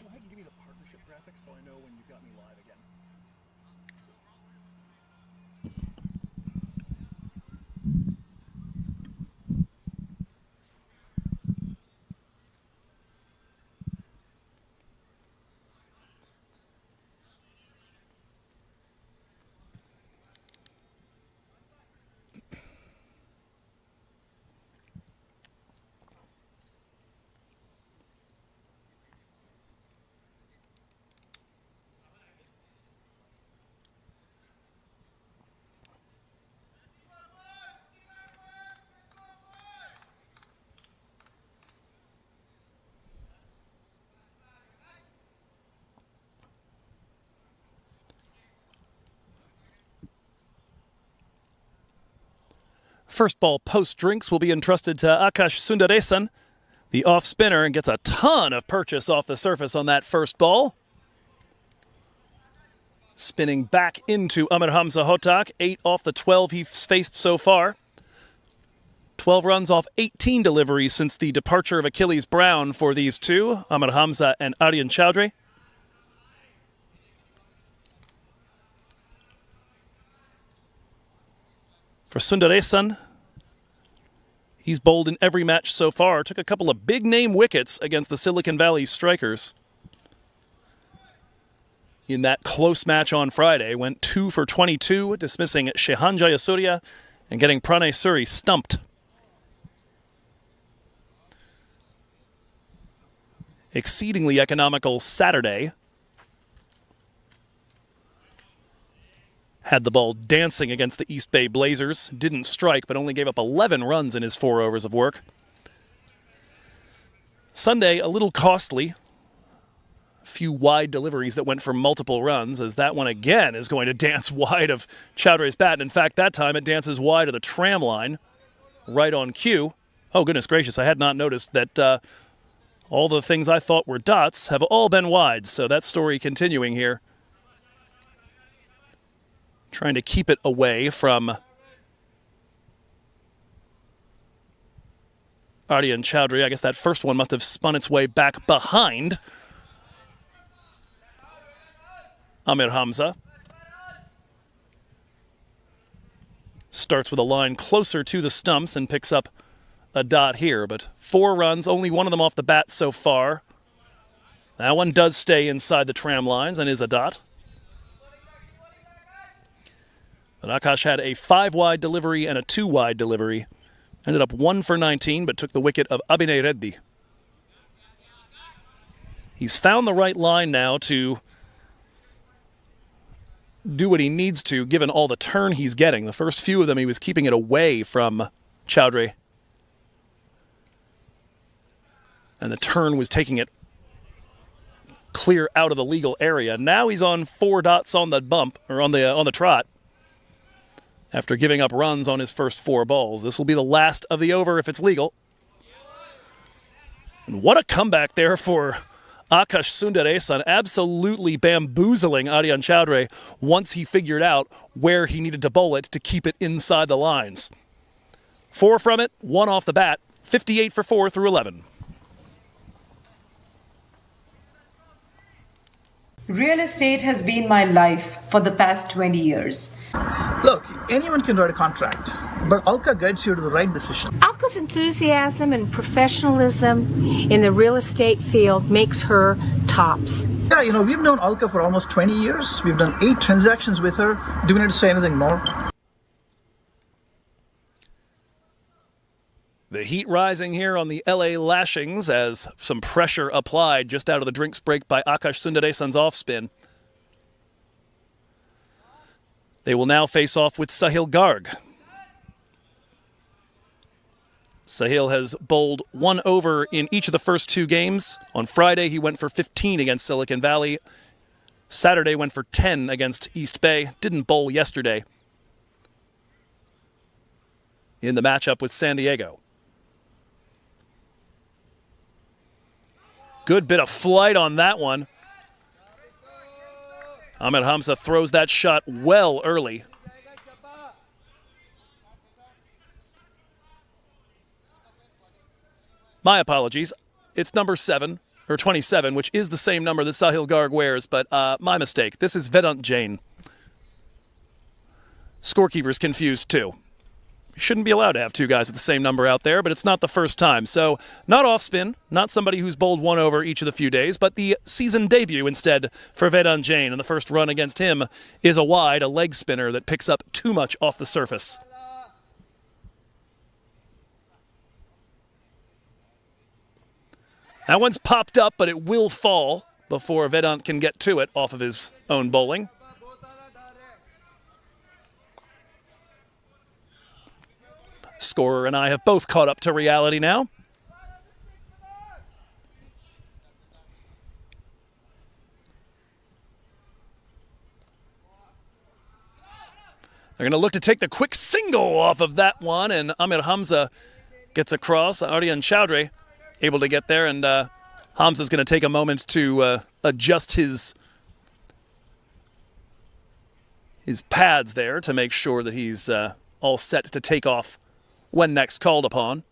Go ahead and give me the partnership graphic so I know when you've got me live again. First ball post drinks will be entrusted to Akash Sundaresan, the off spinner, and gets a ton of purchase off the surface on that first ball. Spinning back into Amir Hamza Hotak, 8 off the 12 he's faced so far. 12 runs off 18 deliveries since the departure of Achilles Brown for these two, Amir Hamza and Aryan Chowre. For Sundaresan, he's bowled in every match so far. Took a couple of big-name wickets against the Silicon Valley Strikers. In that close match on Friday, went 2 for 22, dismissing Shehan Jayasuriya and getting Pranay Suri stumped. Exceedingly economical Saturday. Had the ball dancing against the East Bay Blazers. Didn't strike, but only gave up 11 runs in his 4 overs of work. Sunday, a little costly. few wide deliveries that went for multiple runs, as that one again is going to dance wide of Chowre's bat. And in fact, that time it dances wide of the tram line, right on cue. Oh, goodness gracious, I had not noticed that all the things I thought were dots have all been wides. So that story continuing here. Trying to keep it away from Ardian Chowdhury. I guess that first one must have spun its way back behind Amir Hamza. Starts with a line closer to the stumps and picks up a dot here, but 4 runs, only one of them off the bat so far. That one does stay inside the tram lines and is a dot. But Akash had a 5-wide delivery and a 2-wide delivery. Ended up 1 for 19, but took the wicket of Abhinay Reddy. He's found the right line now to do what he needs to, given all the turn he's getting. The first few of them, he was keeping it away from Chowdhury. And the turn was taking it clear out of the legal area. Now he's on 4 dots on the bump, or on the trot, after giving up runs on his first 4 balls. This will be the last of the over if it's legal. And what a comeback there for Akash Sundaresan, absolutely bamboozling Ardian Chowdhury once he figured out where he needed to bowl it to keep it inside the lines. 4 from it, 1 off the bat, 58 for 4 through 11. Real estate has been my life for the past 20 years. Look, anyone can write a contract, but Alka guides you to the right decision. Alka's enthusiasm and professionalism in the real estate field makes her tops. Yeah, we've known Alka for almost 20 years. We've done 8 transactions with her. Do we need to say anything more? The heat rising here on the LA Lashings as some pressure applied just out of the drinks break by Akash Sundaresan's off spin. They will now face off with Sahil Garg. Sahil has bowled 1 over in each of the first 2 games. On Friday, he went for 15 against Silicon Valley. Saturday went for 10 against East Bay. Didn't bowl yesterday in the matchup with San Diego. Good bit of flight on that one. Ahmed Hamza throws that shot well early. My apologies. It's number 7, or 27, which is the same number that Sahil Garg wears, but my mistake. This is Vedant Jain. Scorekeeper's confused too. You shouldn't be allowed to have 2 guys with the same number out there, but it's not the first time. So, not off spin, not somebody who's bowled 1 over each of the few days, but the season debut instead for Vedant Jain. And the first run against him is a wide, a leg spinner that picks up too much off the surface. That one's popped up, but it will fall before Vedant can get to it off of his own bowling. Scorer and I have both caught up to reality now. They're going to look to take the quick single off of that one, and Amir Hamza gets across. Ardian Chowdhury able to get there, and Hamza's going to take a moment to adjust his pads there to make sure that he's all set to take off when next called upon.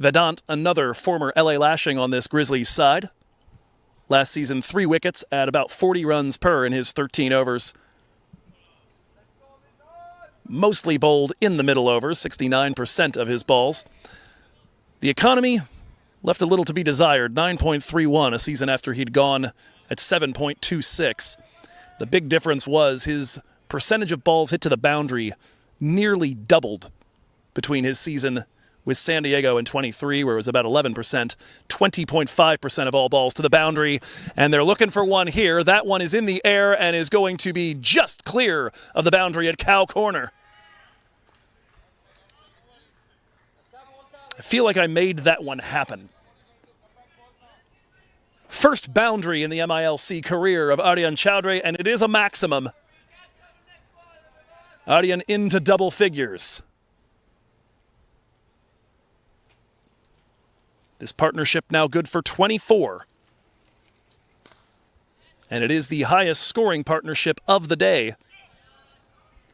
Vedant, another former LA Lashing on this Grizzlies side. Last season, 3 wickets at about 40 runs per in his 13 overs. Mostly bowled in the middle overs, 69% of his balls. The economy left a little to be desired, 9.31 a season after he'd gone at 7.26. The big difference was his percentage of balls hit to the boundary nearly doubled between his season with San Diego in 23, where it was about 11%, 20.5% of all balls to the boundary, and they're looking for one here. That one is in the air and is going to be just clear of the boundary at Cow Corner. I feel like I made that one happen. First boundary in the MILC career of Aryan Chowre, and it is a maximum. Aryan into double figures. This partnership now good for 24. And it is the highest scoring partnership of the day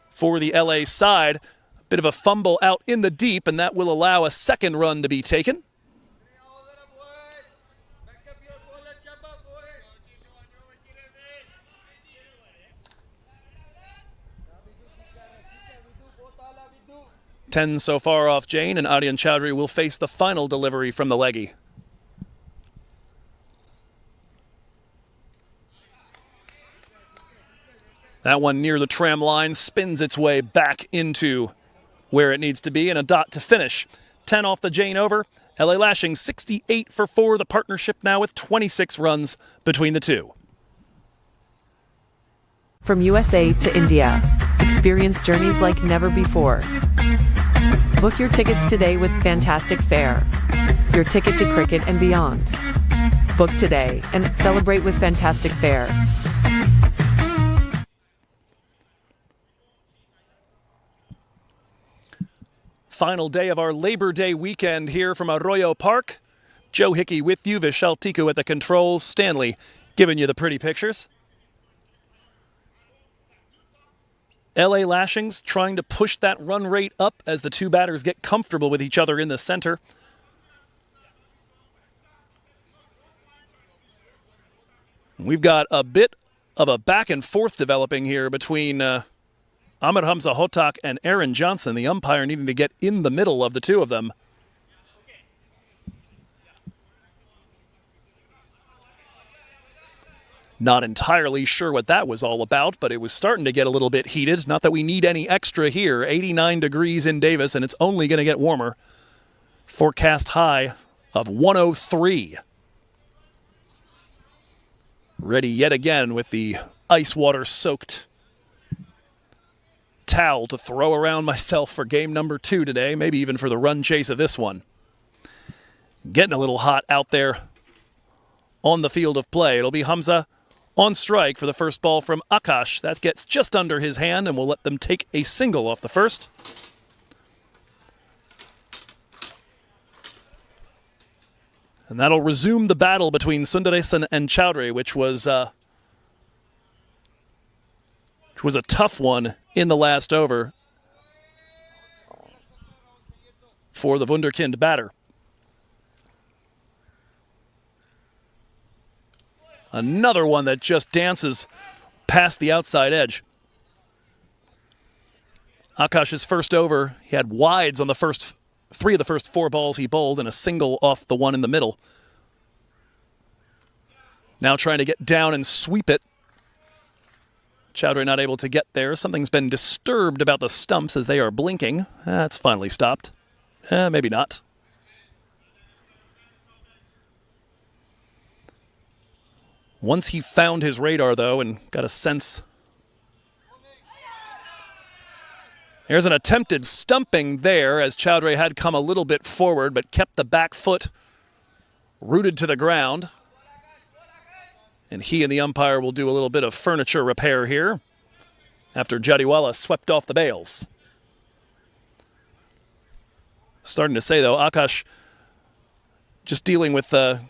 for the LA side. A bit of a fumble out in the deep, and that will allow a second run to be taken. Ten so far off Jane, and Aryan Chowre will face the final delivery from the leggy. That one near the tram line spins its way back into where it needs to be, and a dot to finish. 10 off the Jane over. LA Lashings 68 for 4. The partnership now with 26 runs between the two. From USA to India, experience journeys like never before. Book your tickets today with fantastic fare. Your ticket to cricket and beyond. Book today and celebrate with fantastic fare. Final day of our Labor Day weekend here from Arroyo Park. Joe Hickey with you, Vishal Tiku at the controls, Stanley giving you the pretty pictures. LA Lashings trying to push that run rate up as the two batters get comfortable with each other in the center. We've got a bit of a back and forth developing here between Amir Hamza Hotak and Aaron Johnson, the umpire needing to get in the middle of the two of them. Not entirely sure what that was all about, but it was starting to get a little bit heated. Not that we need any extra here. 89 degrees in Davis, and it's only going to get warmer. Forecast high of 103. Ready yet again with the ice water soaked towel to throw around myself for game number 2 today, maybe even for the run chase of this one. Getting a little hot out there on the field of play. It'll be Hamza on strike for the first ball from Akash. That gets just under his hand, and we'll let them take a single off the first. And that'll resume the battle between Sundaresan and Chowre, which was a tough one in the last over for the Wunderkind batter. Another one that just dances past the outside edge. Akash's first over, he had wides on the first 3 of the first 4 balls he bowled and a single off the one in the middle. Now trying to get down and sweep it. Chowre not able to get there. Something's been disturbed about the stumps as they are blinking. That's finally stopped. Maybe not. Once he found his radar, though, and got a sense. There's an attempted stumping there as Chowre had come a little bit forward but kept the back foot rooted to the ground. And he and the umpire will do a little bit of furniture repair here after Jadiawala swept off the bails. Starting to say, though, Akash just dealing with the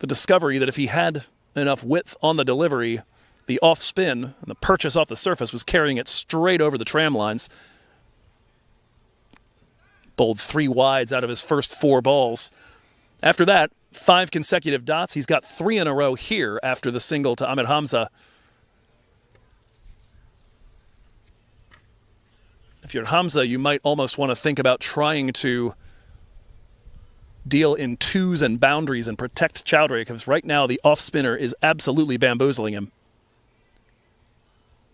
discovery that if he had enough width on the delivery, the off spin and the purchase off the surface was carrying it straight over the tram lines. Bowled 3 wides out of his first 4 balls. After that, 5 consecutive dots. He's got 3 in a row here after the single to Amir Hamza. If you're Hamza, you might almost want to think about trying to deal in 2s and boundaries and protect Chowre, because right now the off spinner is absolutely bamboozling him.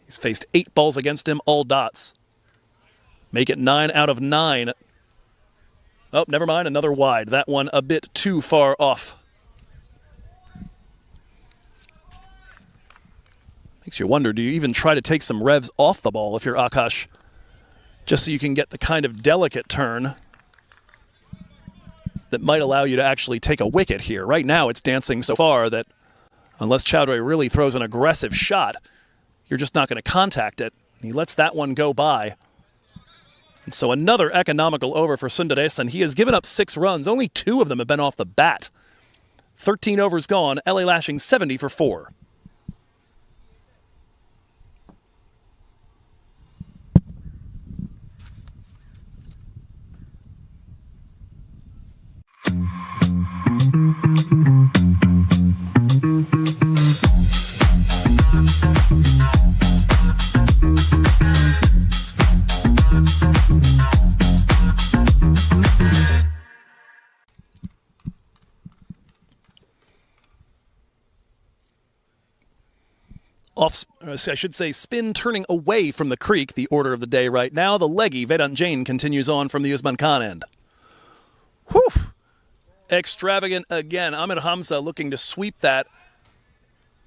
He's faced 8 balls against him, all dots. Make it 9 out of 9. Oh, never mind, another wide. That one a bit too far off. Makes you wonder, do you even try to take some revs off the ball if you're Akash, just so you can get the kind of delicate turn that might allow you to actually take a wicket here? Right now it's dancing so far that Unless Chowre really throws an aggressive shot, you're just not going to contact it. He lets that one go by. And so another economical over for Sundaresan. He has given up 6 runs. Only 2 of them have been off the bat. 13 overs gone. LA Lashings 70 for 4. I should say, spin turning away from the creek, the order of the day right now. The leggy Vedant Jain continues on from the Usman Khan end. Whew! Extravagant again. Ahmed Hamza looking to sweep that.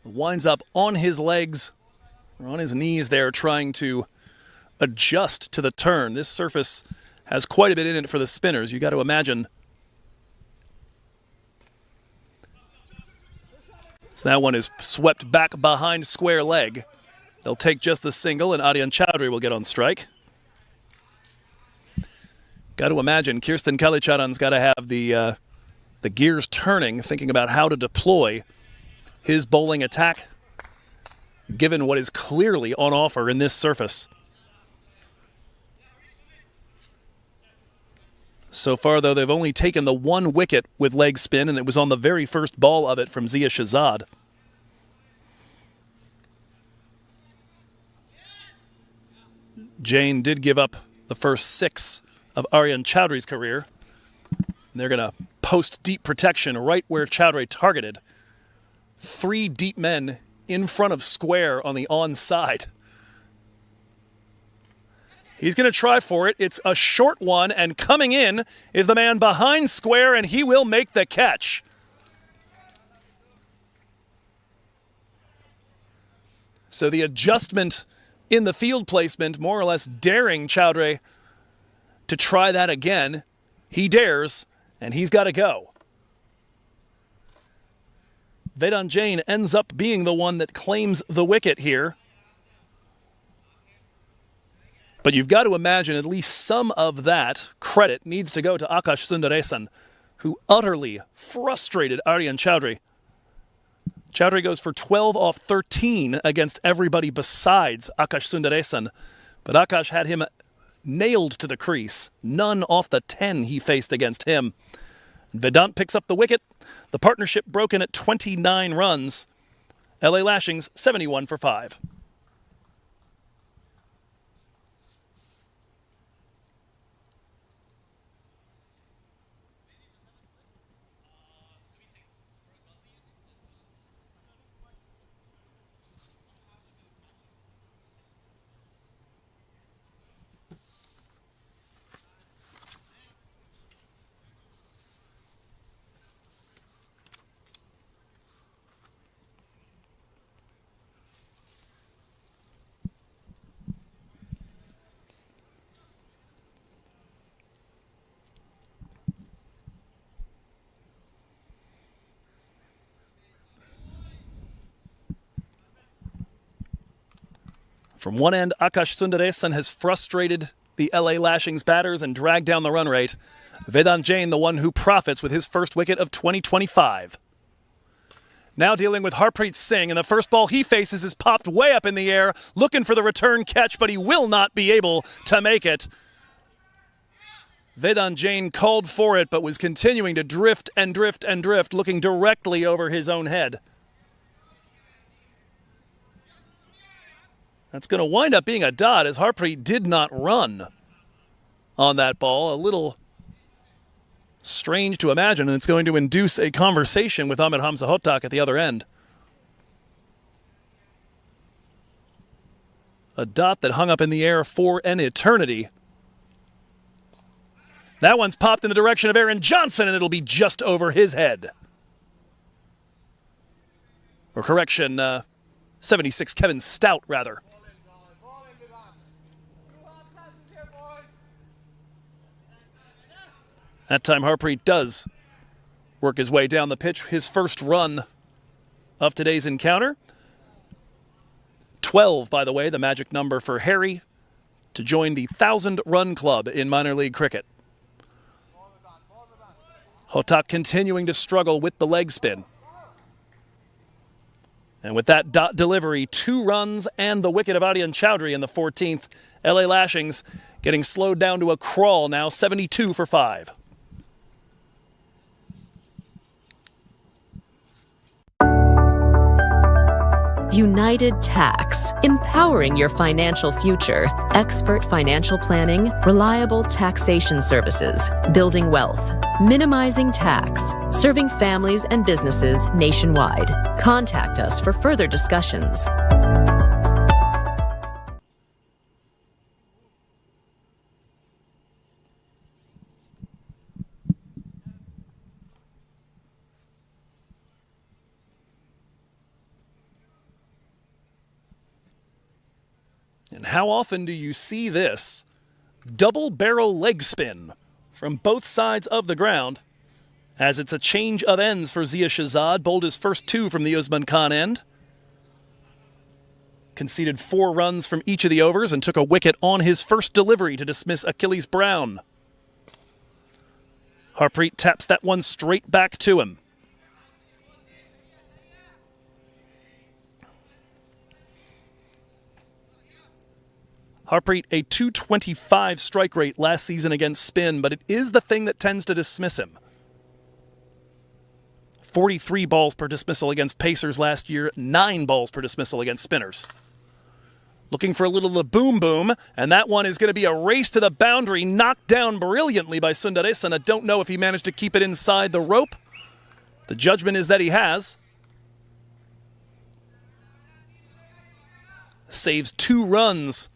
Winds up on his legs, or on his knees there, trying to adjust to the turn. This surface has quite a bit in it for the spinners. You got to imagine. So that one is swept back behind square leg. They'll take just the single, and Aryan Chowdhury will get on strike. Got to imagine Kirsten Kalicharan's got to have the gears turning, thinking about how to deploy his bowling attack, given what is clearly on offer in this surface. So far, though, they've only taken the 1 wicket with leg spin, and it was on the very first ball of it from Zia Shazad. Jain did give up the first 6 of Aryan Chowdhury's career. They're going to post deep protection right where Chowre targeted. 3 deep men in front of square on the onside. He's going to try for it. It's a short one, and coming in is the man behind square, and he will make the catch. So the adjustment in the field placement, more or less daring Chowdhury to try that again. He dares, and he's got to go. Vedant Jain ends up being the one that claims the wicket here. But you've got to imagine at least some of that credit needs to go to Akash Sundaresan, who utterly frustrated Aryan Chowdhury. Chowdhury goes for 12 off 13 against everybody besides Akash Sundaresan. But Akash had him nailed to the crease. None off the 10 he faced against him. Vedant picks up the wicket. The partnership broken at 29 runs. LA Lashings 71 for 5. From one end, Akash Sundaresan has frustrated the LA Lashings batters and dragged down the run rate. Vedant Jain, the one who profits with his first wicket of 2025. Now dealing with Harpreet Singh, and the first ball he faces is popped way up in the air, looking for the return catch, but he will not be able to make it. Vedant Jain called for it, but was continuing to drift and drift and drift, looking directly over his own head. That's going to wind up being a dot, as Harpreet did not run on that ball. A little strange to imagine, and it's going to induce a conversation with Ahmed Hamza Hotak at the other end. A dot that hung up in the air for an eternity. That one's popped in the direction of Aaron Johnson, and it'll be just over his head. Or correction, 76 Kevin Stout, rather. That time Harpreet does work his way down the pitch. His first run of today's encounter. 12, by the way, the magic number for Harry to join the 1,000-run club in minor league cricket. Hotak continuing to struggle with the leg spin. And with that dot delivery, 2 runs and the wicket of Aryan Chowdhury in the 14th. LA Lashings getting slowed down to a crawl now, 72 for 5. United Tax, empowering your financial future. Expert financial planning, reliable taxation services, building wealth, minimizing tax, serving families and businesses nationwide. Contact us for further discussions. And how often do you see this double barrel leg spin from both sides of the ground, as it's a change of ends for Zia Shazad, bowled his first 2 from the Usman Khan end. Conceded 4 runs from each of the overs and took a wicket on his first delivery to dismiss Achilles Brown. Harpreet taps that one straight back to him. Harpreet, a 225 strike rate last season against spin, but it is the thing that tends to dismiss him. 43 balls per dismissal against pacers last year, 9 balls per dismissal against spinners. Looking for a little of the boom, and that one is going to be a race to the boundary, knocked down brilliantly by Sundaresan. I don't know if he managed to keep it inside the rope. The judgment is that he has. Saves 2 runs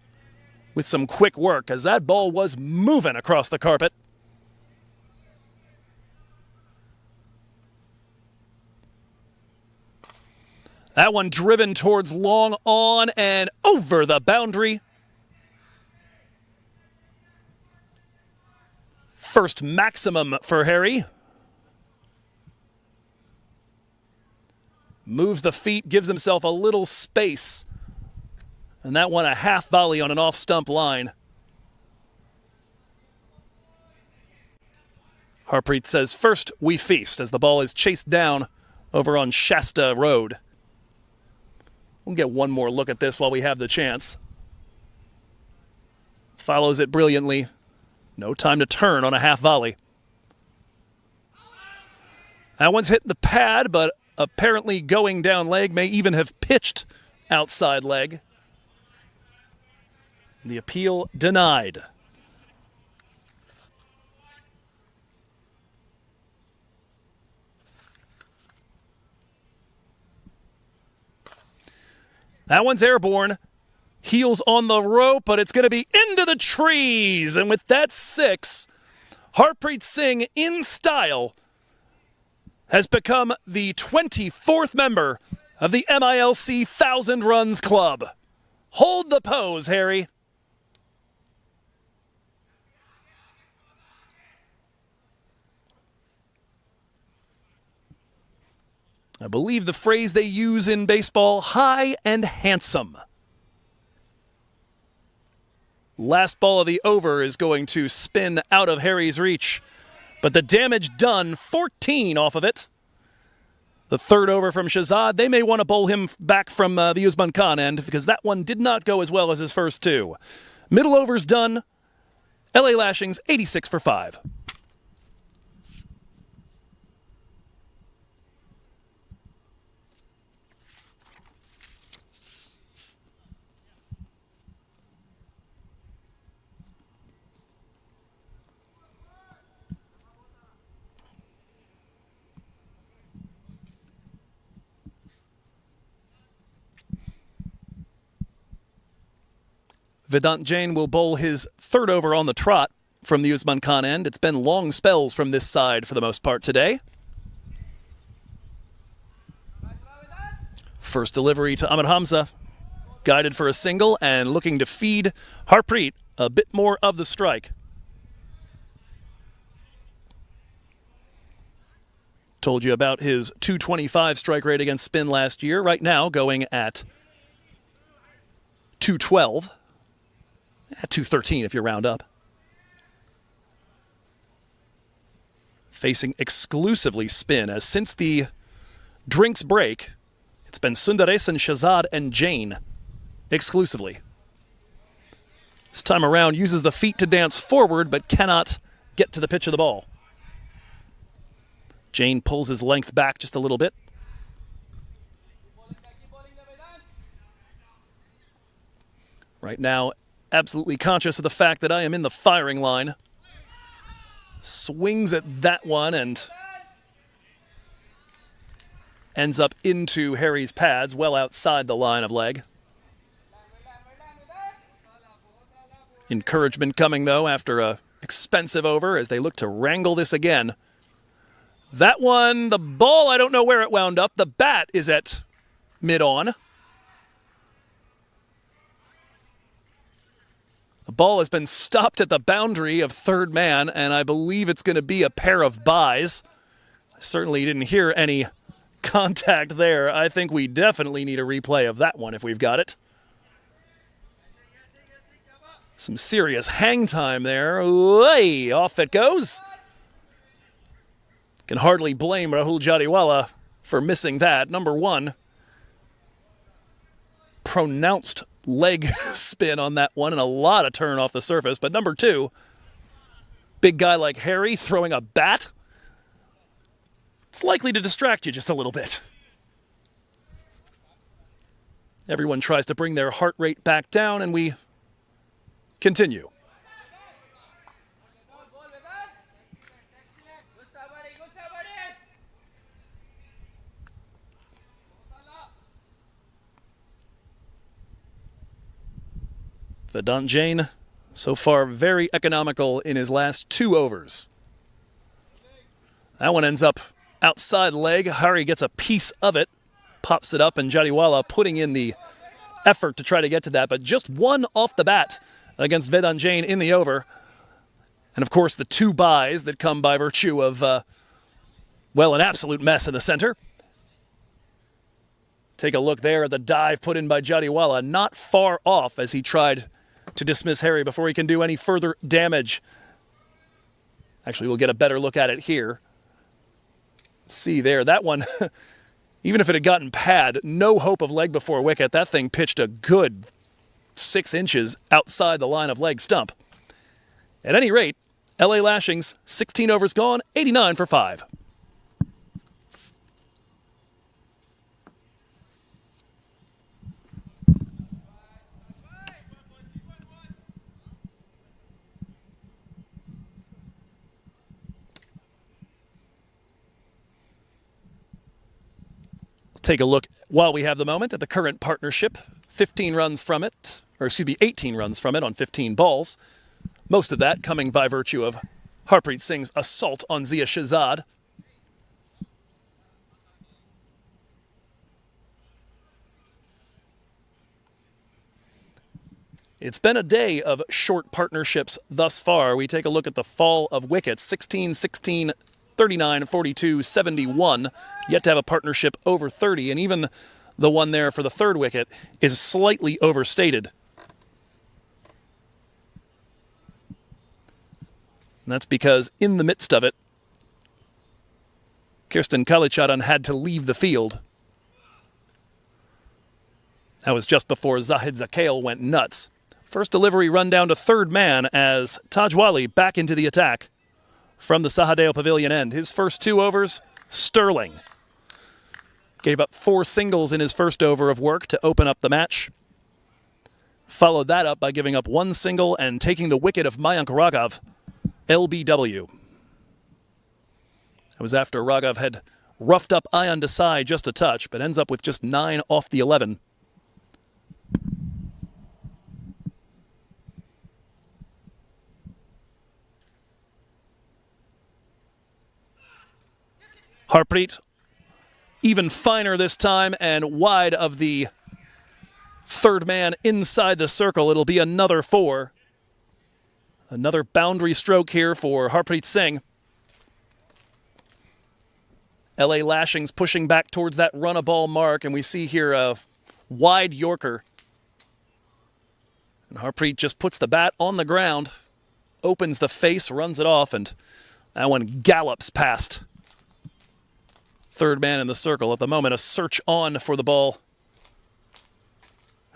with some quick work, as that ball was moving across the carpet. That one driven towards long on and over the boundary. First maximum for Harry. Moves the feet, gives himself a little space. And that one a half volley on an off-stump line. Harpreet says, first we feast, as the ball is chased down over on Shasta Road. We'll get one more look at this while we have the chance. Follows it brilliantly. No time to turn on a half volley. That one's hitting the pad, but apparently going down leg, may even have pitched outside leg. The appeal denied. That one's airborne. Heels on the rope, but it's going to be into the trees. And with that 6, Harpreet Singh, in style, has become the 24th member of the MILC 1,000 Runs Club. Hold the pose, Harry. I believe the phrase they use in baseball, high and handsome. Last ball of the over is going to spin out of Harry's reach, but the damage done, 14 off of it. The third over from Shazad, they may want to bowl him back from the Usman Khan end, because that one did not go as well as his first 2. Middle overs done. LA Lashings, 86 for 5. Vedant Jain will bowl his third over on the trot from the Usman Khan end. It's been long spells from this side for the most part today. First delivery to Ahmed Hamza, guided for a single and looking to feed Harpreet a bit more of the strike. Told you about his 225 strike rate against spin last year. Right now going at 212. At 213 if you round up. Facing exclusively spin, as since the drinks break, it's been Sundaresan, Shazad, and Jane exclusively. This time around uses the feet to dance forward, but cannot get to the pitch of the ball. Jane pulls his length back just a little bit. Right now, absolutely conscious of the fact that I am in the firing line. Swings at that one and ends up into Harry's pads, well outside the line of leg. Encouragement coming, though, after a expensive over as they look to wrangle this again. That one, the ball, I don't know where it wound up. The bat is at mid-on. The ball has been stopped at the boundary of third man, and I believe it's going to be a pair of byes. I certainly didn't hear any contact there. I think we definitely need a replay of that one if we've got it. Some serious hang time there. Way off it goes. Can hardly blame Rahul Jadiawala for missing that. Number one, pronounced leg spin on that one and a lot of turn off the surface. But number two, big guy like Harry throwing a bat, it's likely to distract you just a little bit. Everyone tries to bring their heart rate back down, and we continue. Vedant Jain, so far very economical in his last 2 overs. That one ends up outside leg. Hari gets a piece of it, pops it up, and Jadiawala putting in the effort to try to get to that, but just one off the bat against Vedant Jain in the over. And of course the 2 byes that come by virtue of, an absolute mess in the center. Take a look there at the dive put in by Jadiawala, not far off as he tried to dismiss Harry before he can do any further damage. Actually, we'll get a better look at it here. See there, that one, even if it had gotten pad, no hope of leg before wicket. That thing pitched a good 6 inches outside the line of leg stump. At any rate, LA Lashings, 16 overs gone, 89 for 5. Take a look, while we have the moment, at the current partnership. 18 runs from it on 15 balls. Most of that coming by virtue of Harpreet Singh's assault on Zia Shazad. It's been a day of short partnerships thus far. We take a look at the fall of wickets. 16, 16, 39, 42, 71. Yet to have a partnership over 30, and even the one there for the third wicket is slightly overstated. And that's because in the midst of it, Kirsten Kalicharan had to leave the field. That was just before Zahid Zakhail went nuts. First delivery run down to third man as Tadjwali back into the attack from the Sahadeo Pavilion end. His first 2 overs, sterling. Gave up 4 singles in his first over of work to open up the match. Followed that up by giving up 1 single and taking the wicket of Mayank Raghav, LBW. That was after Raghav had roughed up Ayan Desai just a touch, but ends up with just 9 off the 11. Harpreet, even finer this time and wide of the third man inside the circle. It'll be another 4. Another boundary stroke here for Harpreet Singh. LA Lashings pushing back towards that run-a-ball mark, and we see here a wide Yorker. And Harpreet just puts the bat on the ground, opens the face, runs it off, and that one gallops past. Third man in the circle. At the moment, a search on for the ball.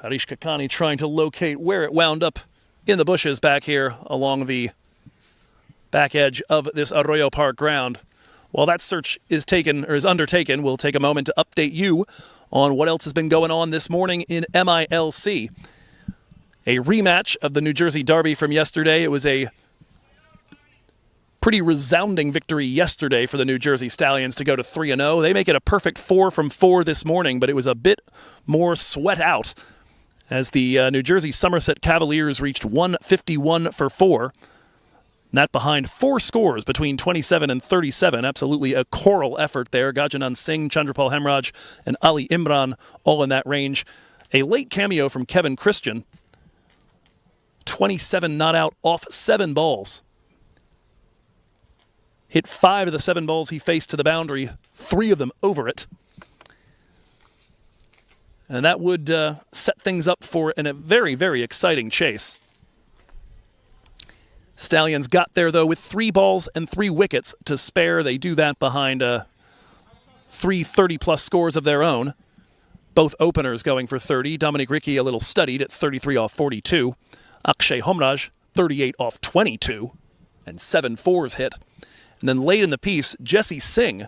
Harish Kakani trying to locate where it wound up in the bushes back here along the back edge of this Arroyo Park ground. While that search is undertaken, we'll take a moment to update you on what else has been going on this morning in MILC. A rematch of the New Jersey Derby from yesterday. It was a pretty resounding victory yesterday for the New Jersey Stallions to go to 3-0. They make it a perfect 4 from 4 this morning, but it was a bit more sweat out as the New Jersey Somerset Cavaliers reached 151 for 4. That behind 4 scores between 27 and 37. Absolutely a choral effort there. Gajanan Singh, Chandrapal Hemraj, and Ali Imran all in that range. A late cameo from Kevin Christian. 27 not out off 7 balls. Hit 5 of the 7 balls he faced to the boundary, 3 of them over it. And that would set things up for a very, very exciting chase. Stallions got there, though, with 3 balls and 3 wickets to spare. They do that behind 3 30-plus scores of their own. Both openers going for 30. Dominic Ricky a little studied at 33 off 42. Akshay Homraj, 38 off 22. And 7 fours hit. And then late in the piece, Jesse Singh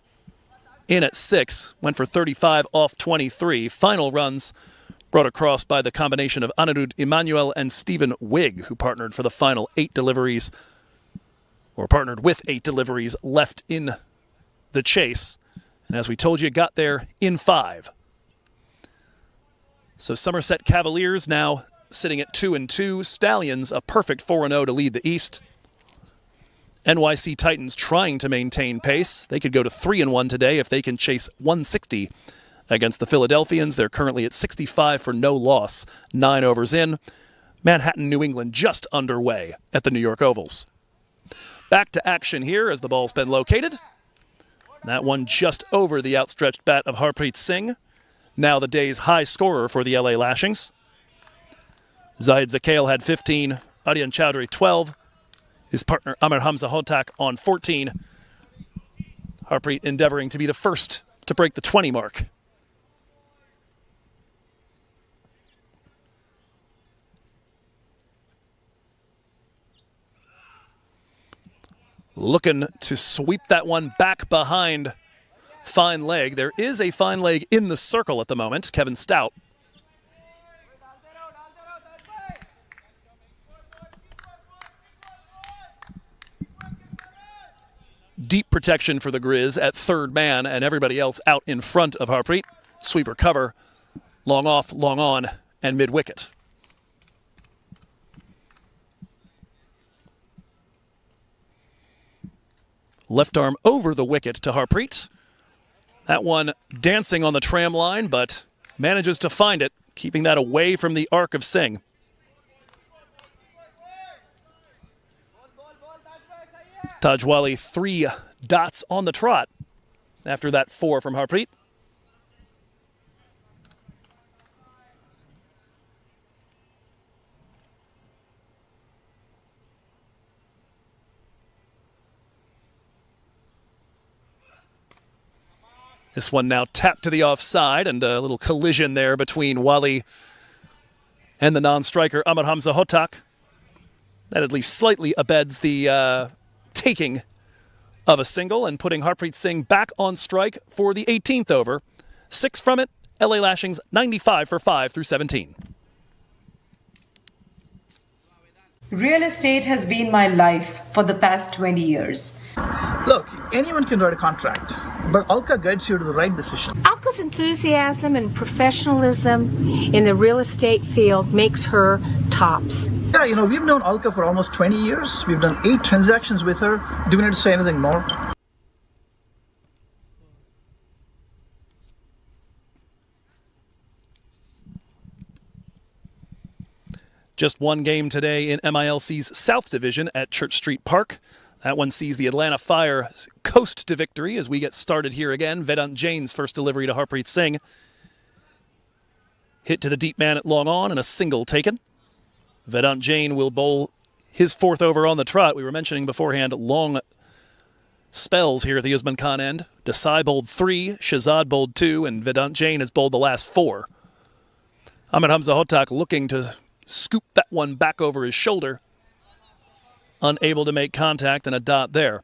in at 6, went for 35 off 23. Final runs brought across by the combination of Anirudh Emmanuel and Stephen Wigg, who partnered for the final 8 deliveries, or partnered with 8 deliveries left in the chase. And as we told you, got there in 5. So Somerset Cavaliers now sitting at 2-2. Stallions a perfect 4-0 to lead the East. NYC Titans trying to maintain pace. They could go to 3-1 today if they can chase 160 against the Philadelphians. They're currently at 65 for no loss, 9 overs in. Manhattan, New England just underway at the New York Ovals. Back to action here as the ball's been located. That one just over the outstretched bat of Harpreet Singh. Now the day's high scorer for the LA Lashings. Zahid Zakhail had 15, Aryan Chowdhury 12. His partner Amir Hamza Hotak on 14. Harpreet endeavoring to be the first to break the 20 mark. Looking to sweep that one back behind fine leg. There is a fine leg in the circle at the moment, Kevin Stout. Deep protection for the Grizz at third man and everybody else out in front of Harpreet. Sweeper cover, long off, long on, and mid-wicket. Left arm over the wicket to Harpreet. That one dancing on the tram line, but manages to find it, keeping that away from the arc of Singh. Tajwali 3 dots on the trot after that 4 from Harpreet. This one now tapped to the offside, and a little collision there between Wali and the non-striker Amir Hamza Hotak. That at least slightly abets the taking of a single and putting Harpreet Singh back on strike for the 18th over. 6 from it, LA Lashings 95 for 5 through 17. Real estate has been my life for the past 20 years. Look, anyone can write a contract, but Alka guides you to the right decision. Alka's enthusiasm and professionalism in the real estate field makes her tops. Yeah, we've known Alka for almost 20 years. We've done 8 transactions with her. Do we need to say anything more? Just one game today in MILC's South Division at Church Street Park. That one sees the Atlanta Fire coast to victory as we get started here again. Vedant Jain's first delivery to Harpreet Singh. Hit to the deep man at long on and a single taken. Vedant Jain will bowl his fourth over on the trot. We were mentioning beforehand long spells here at the Usman Khan end. Desai bowled 3, Shazad bowled 2, and Vedant Jain has bowled the last 4. Ahmed Hamza Hotak looking to scoop that one back over his shoulder. Unable to make contact and a dot there.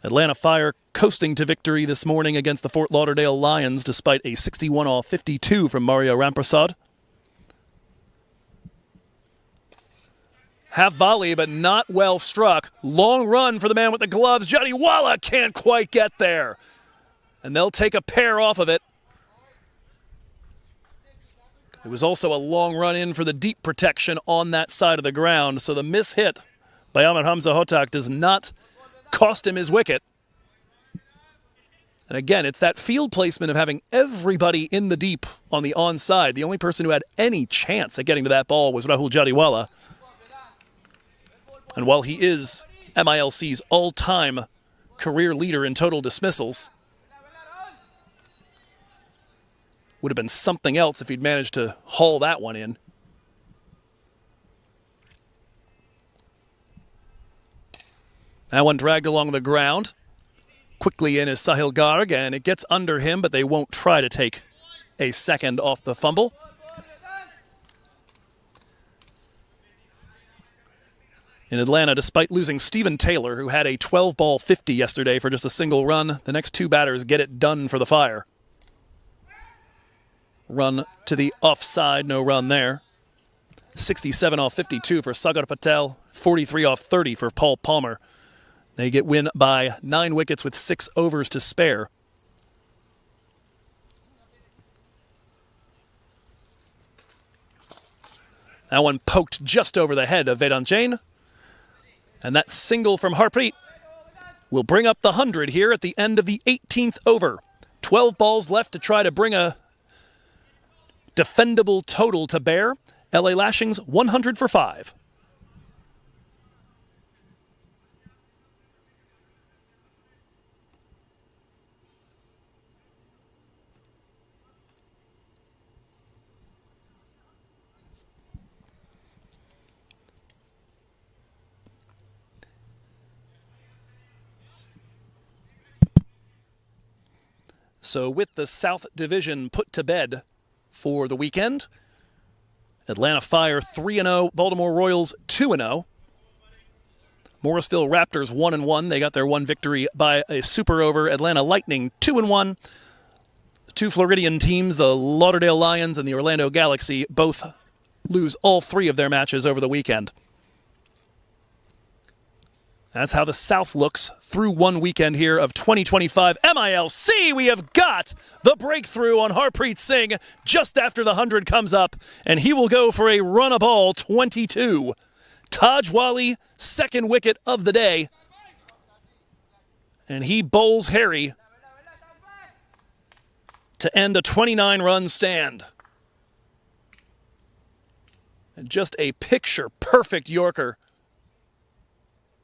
Atlanta Fire coasting to victory this morning against the Fort Lauderdale Lions despite a 61-52 from Mario Ramprasad. Half volley, but not well struck. Long run for the man with the gloves. Jadiawala can't quite get there. And they'll take a pair off of it. It was also a long run in for the deep protection on that side of the ground, so the mishit by Ahmed Hamza Hotak does not cost him his wicket. And again, it's that field placement of having everybody in the deep on the onside. The only person who had any chance at getting to that ball was Rahul Jadiawala. And while he is MILC's all-time career leader in total dismissals, would have been something else if he'd managed to haul that one in. That one dragged along the ground. Quickly in is Sahil Garg, and it gets under him, but they won't try to take a second off the fumble. In Atlanta, despite losing Stephen Taylor, who had a 12-ball 50 yesterday for just a single run, the next two batters get it done for the Fire. Run to the offside, no run there. 67 off 52 for Sagar Patel, 43 off 30 for Paul Palmer. They get win by 9 wickets with 6 overs to spare. That one poked just over the head of Vedant Jain. And that single from Harpreet will bring up the 100 here at the end of the 18th over. 12 balls left to try to bring a defendable total to bear. LA Lashings 100 for 5. So with the South Division put to bed for the weekend, Atlanta Fire 3-0, Baltimore Royals 2-0. Morrisville Raptors 1-1. They got their one victory by a super over. Atlanta Lightning 2-1. The two Floridian teams, the Lauderdale Lions and the Orlando Galaxy, both lose all 3 of their matches over the weekend. That's how the South looks through one weekend here of 2025 MILC. We have got the breakthrough on Harpreet Singh just after the 100 comes up, and he will go for a run-a-ball 22. Tajwali, second wicket of the day, and he bowls Harry to end a 29-run stand. And just a picture-perfect Yorker,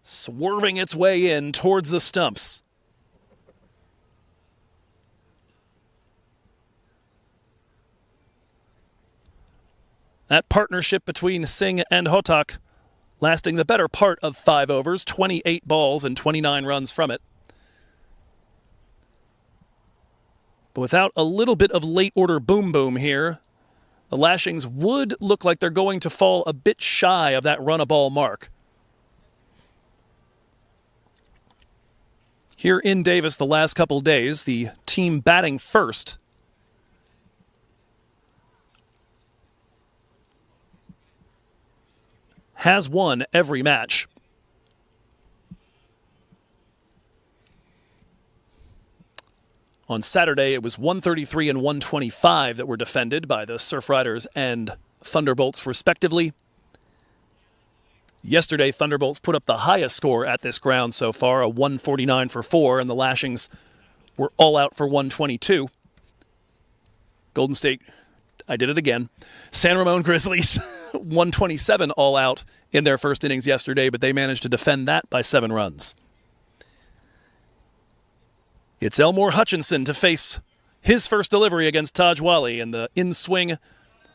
swerving its way in towards the stumps. That partnership between Singh and Hotak lasting the better part of 5 overs, 28 balls and 29 runs from it. But without a little bit of late order boom here, the Lashings would look like they're going to fall a bit shy of that run-a-ball mark. Here in Davis the last couple days, the team batting first has won every match. On Saturday, it was 133 and 125 that were defended by the Surf Riders and Thunderbolts, respectively. Yesterday, Thunderbolts put up the highest score at this ground so far, a 149 for 4, and the Lashings were all out for 122. Golden State, I did it again. San Ramon Grizzlies 127 all out in their first innings yesterday, but they managed to defend that by 7 runs. It's Elmore Hutchinson to face his first delivery against Tajwali, and the in-swing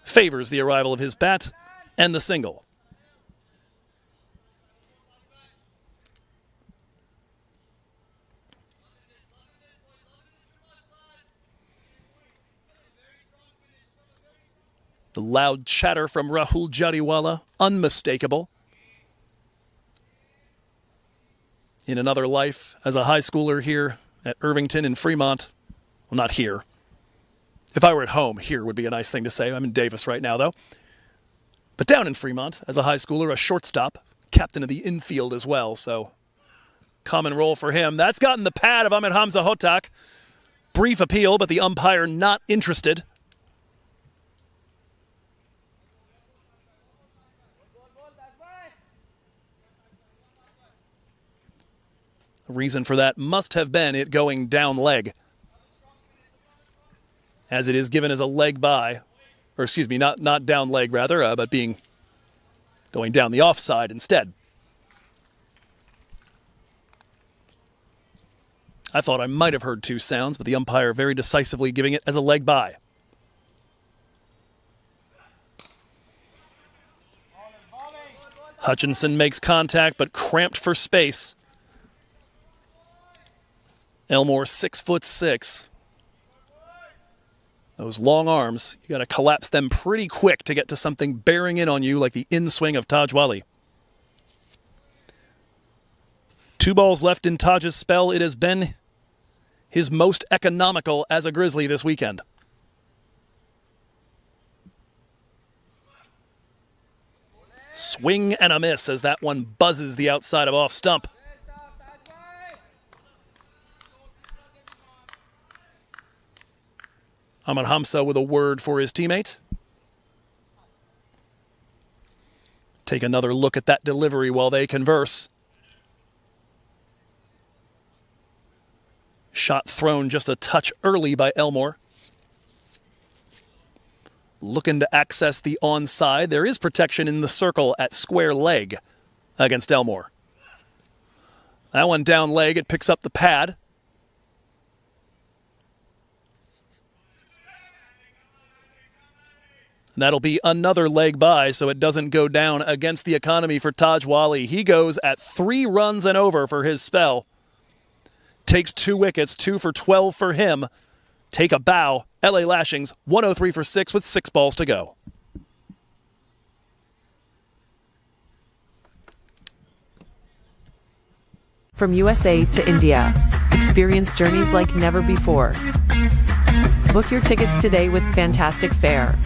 favors the arrival of his bat and the single. The loud chatter from Rahul Jadiawala, unmistakable. In another life, as a high schooler here at Irvington in Fremont, well, not here. If I were at home, here would be a nice thing to say. I'm in Davis right now, though. But down in Fremont, as a high schooler, a shortstop, captain of the infield as well, so common role for him. That's gotten the pad of Ahmed Hamza Hotak. Brief appeal, but the umpire not interested. The reason for that must have been it going down leg, as it is given as a leg by, or excuse me, not down leg rather, but going down the offside instead. I thought I might have heard 2 sounds, but the umpire very decisively giving it as a leg by. Hutchinson makes contact, but cramped for space. Elmore 6'6". Those long arms, you got to collapse them pretty quick to get to something bearing in on you like the in-swing of Tajwali. 2 balls left in Taj's spell. It has been his most economical as a Grizzly this weekend. Swing and a miss as that one buzzes the outside of off stump. Ahmed Hamza with a word for his teammate. Take another look at that delivery while they converse. Shot thrown just a touch early by Elmore. Looking to access the onside. There is protection in the circle at square leg against Elmore. That one down leg, it picks up the pad. And that'll be another leg by, so it doesn't go down against the economy for Tajwali. He goes at 3 runs and over for his spell. Takes 2 wickets, 2 for 12 for him. Take a bow. LA Lashings, 103 for 6 with 6 balls to go. From USA to India, experience journeys like never before. Book your tickets today with fantastic fare.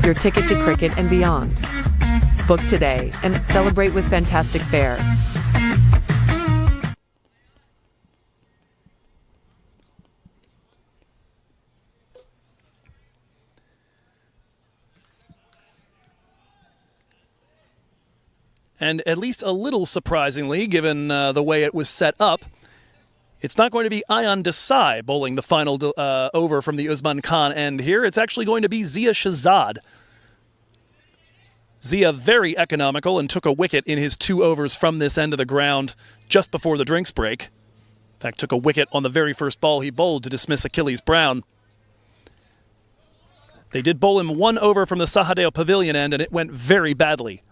Your ticket to cricket and beyond. Book today and celebrate with fantastic fare. And at least a little surprisingly, given the way it was set up, it's not going to be Ayan Desai bowling the final over from the Usman Khan end here. It's actually going to be Zia Shazad. Zia very economical and took a wicket in his 2 overs from this end of the ground just before the drinks break. In fact, took a wicket on the very first ball he bowled to dismiss Achilles Brown. They did bowl him 1 over from the Sahadeo Pavilion end, and it went very badly.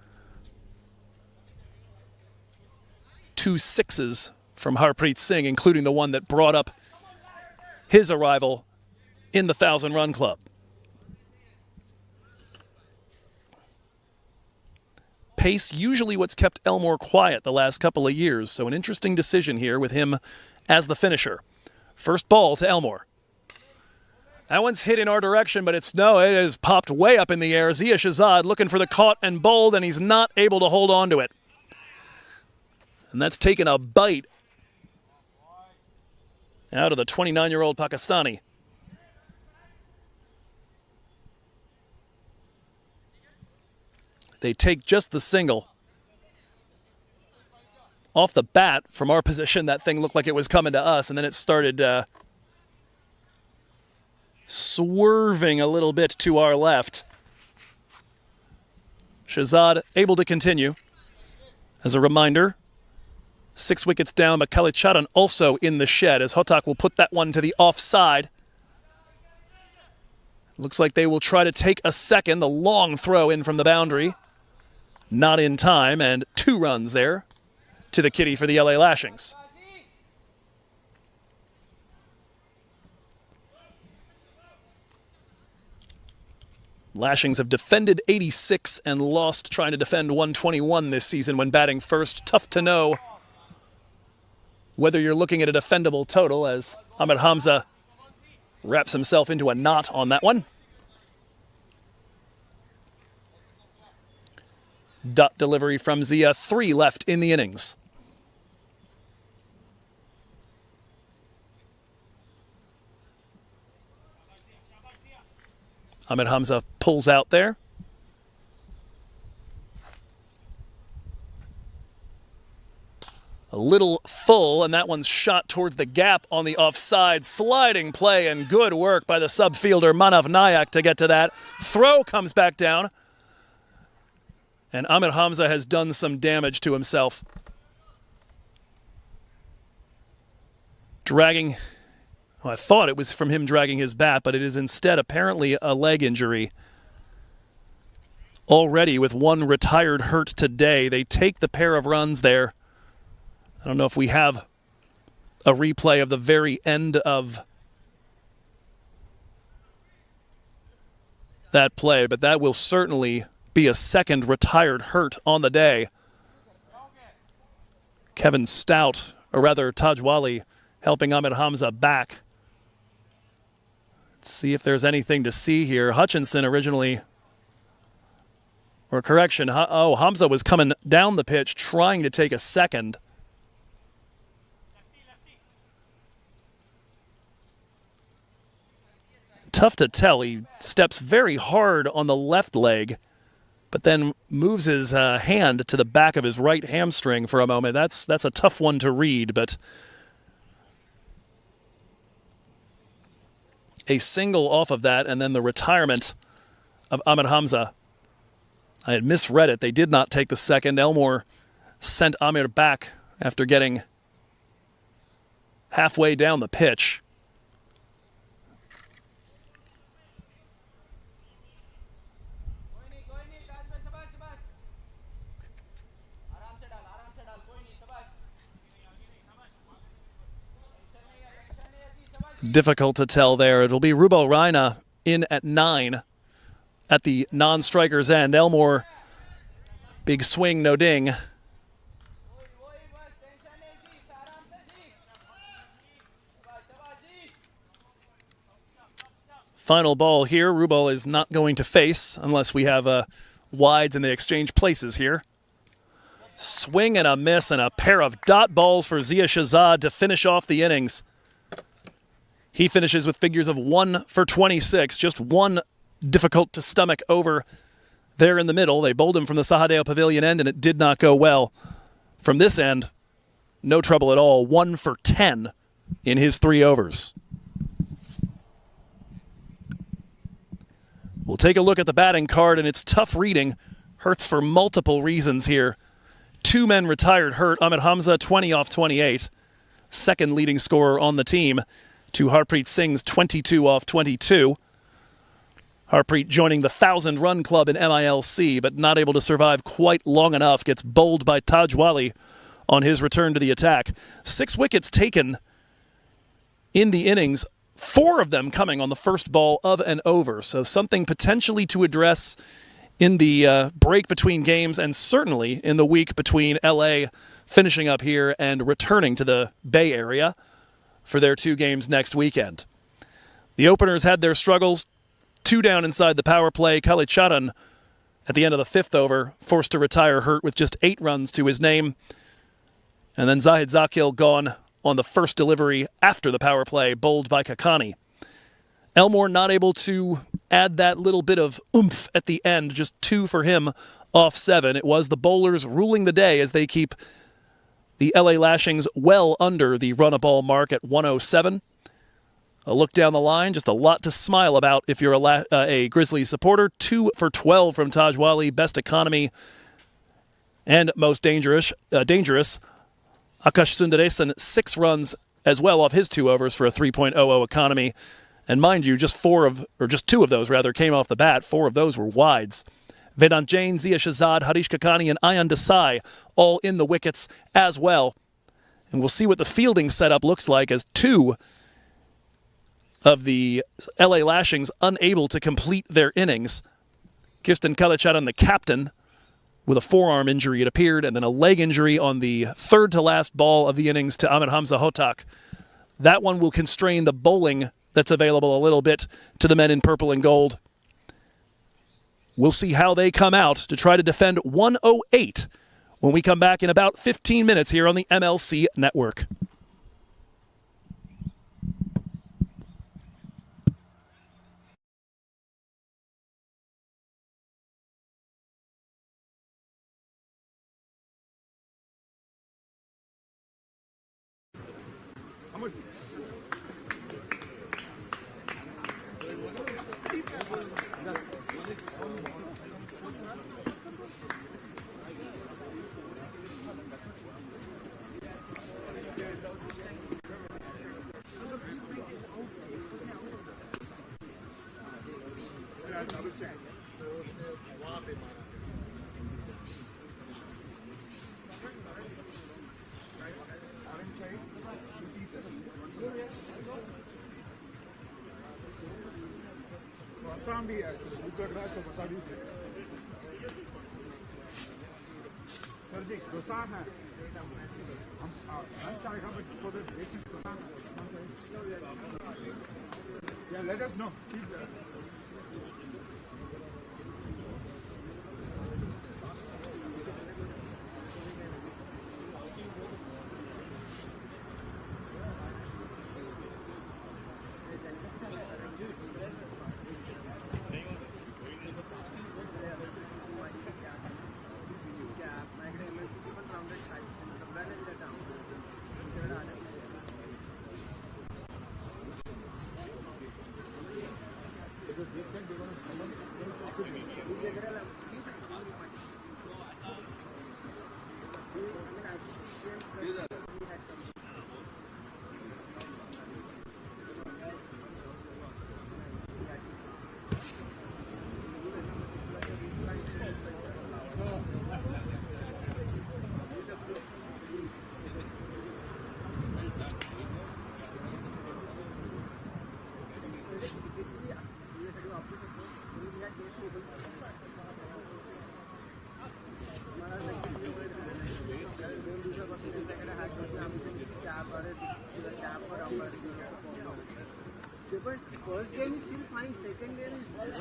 2 sixes from Harpreet Singh, including the one that brought up his arrival in the 1,000-run club. Pace usually what's kept Elmore quiet the last couple of years, so an interesting decision here with him as the finisher. First ball to Elmore. That one's hit in our direction, but it has popped way up in the air. Zia Shazad looking for the caught and bowled, and he's not able to hold on to it. And that's taken a bite out of the 29-year-old Pakistani. They take just the single. Off the bat, from our position, that thing looked like it was coming to us, and then it started swerving a little bit to our left. Shazad able to continue. As a reminder, 6 wickets down, but Kalicharan also in the shed as Hotak will put that one to the offside. Looks like they will try to take a second. The long throw in from the boundary. Not in time, and 2 runs there to the kitty for the LA Lashings. Lashings have defended 86 and lost trying to defend 121 this season when batting first. Tough to know whether you're looking at a defendable total as Ahmed Hamza wraps himself into a knot on that one. Dot delivery from Zia, 3 left in the innings. Ahmed Hamza pulls out there. A little full, and that one's shot towards the gap on the offside. Sliding play and good work by the subfielder Manav Nayak to get to that. Throw comes back down. And Ahmed Hamza has done some damage to himself. Dragging, well, I thought it was from him dragging his bat, but it is instead apparently a leg injury. Already with 1 retired hurt today, they take the pair of runs there. I don't know if we have a replay of the very end of that play, but that will certainly be a second retired hurt on the day. Kevin Stout, or rather Tajwali, helping Ahmed Hamza back. Let's see if there's anything to see here. Hutchinson originally, or correction, Hamza was coming down the pitch trying to take a second. Tough to tell. He steps very hard on the left leg, but then moves his hand to the back of his right hamstring for a moment. That's a tough one to read, but a single off of that, and then the retirement of Ahmed Hamza. I had misread it. They did not take the second. Elmore sent Amir back after getting halfway down the pitch. Difficult to tell there. It'll be Rubal Raina in at 9 at the non-striker's end. Elmore, big swing, no ding. Final ball here. Rubal is not going to face unless we have wides and they exchange places here. Swing and a miss and a pair of dot balls for Zia Shazad to finish off the innings. He finishes with figures of 1 for 26, just one difficult to stomach over there in the middle. They bowled him from the Sahadeo Pavilion end, and it did not go well. From this end, no trouble at all. 1 for 10 in his 3 overs. We'll take a look at the batting card, and it's tough reading. Hurts for multiple reasons here. 2 men retired hurt. Ahmed Hamza, 20 off 28. Second leading scorer on the team, to Harpreet Singh's 22 off 22. Harpreet joining the 1,000-run club in MILC, but not able to survive quite long enough. Gets bowled by Tajwali on his return to the attack. 6 wickets taken in the innings, 4 of them coming on the first ball of an over. So something potentially to address in the break between games, and certainly in the week between LA finishing up here and returning to the Bay Area for their 2 games next weekend. The openers had their struggles. 2 down inside the power play. Kalicharan, at the end of the 5th over, forced to retire hurt with just 8 runs to his name. And then Zahid Zakil gone on the first delivery after the power play, bowled by Kakani. Elmore not able to add that little bit of oomph at the end, just 2 for him off 7. It was the bowlers ruling the day as they keep the LA Lashings well under the run-a-ball mark at 107. A look down the line, just a lot to smile about if you're a Grizzlies supporter. 2 for 12 from Tajwali, best economy and most dangerous. Akash Sundaresan, 6 runs as well off his 2 overs for a 3.00 economy. And mind you, just 2 of those rather came off the bat. 4 of those were wides. Vedant Jain, Zia Shazad, Harish Kakani, and Ayan Desai all in the wickets as well. And we'll see what the fielding setup looks like as 2 of the LA Lashings unable to complete their innings. Kirsten Kalacharan, the captain, with a forearm injury, it appeared, and then a leg injury on the third to last ball of the innings to Ahmed Hamza Hotak. That one will constrain the bowling that's available a little bit to the men in purple and gold. We'll see how they come out to try to defend 108 when we come back in about 15 minutes here on the MLC Network. Assam भी है wicket रहा तो बता दीजिए sir जी दोसान है हम lunch आएगा but for the basic Dosanjh या let us know But first game is still fine, second game is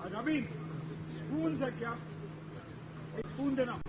Naveen, spoons है क्या? एक spoon देना.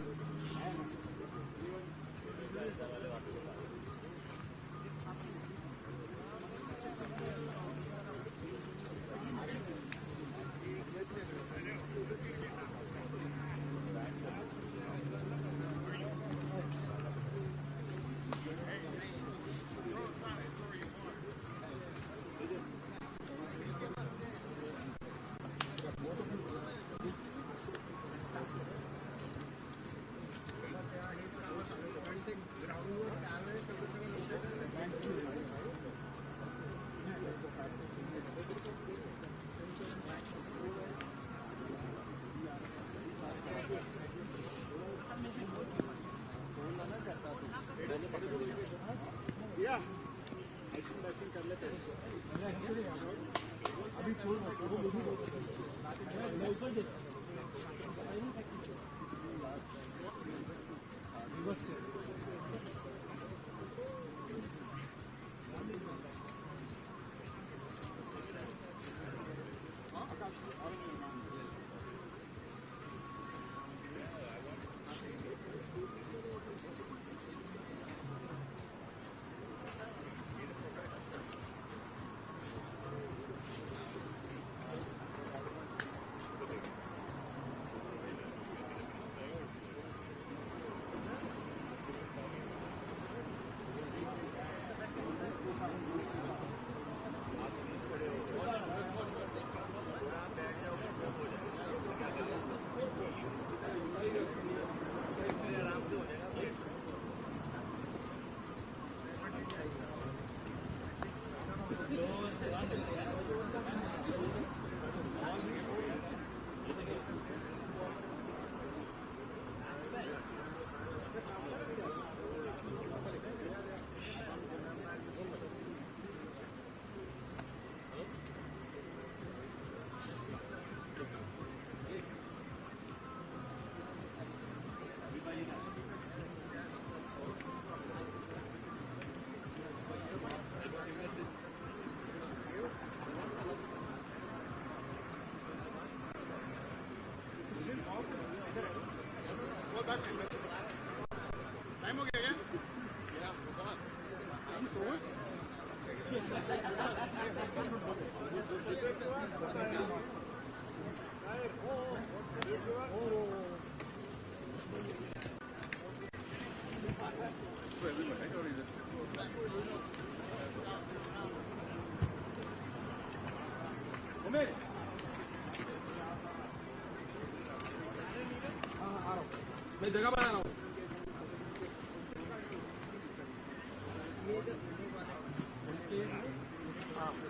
मैं जगह बना रहा हूँ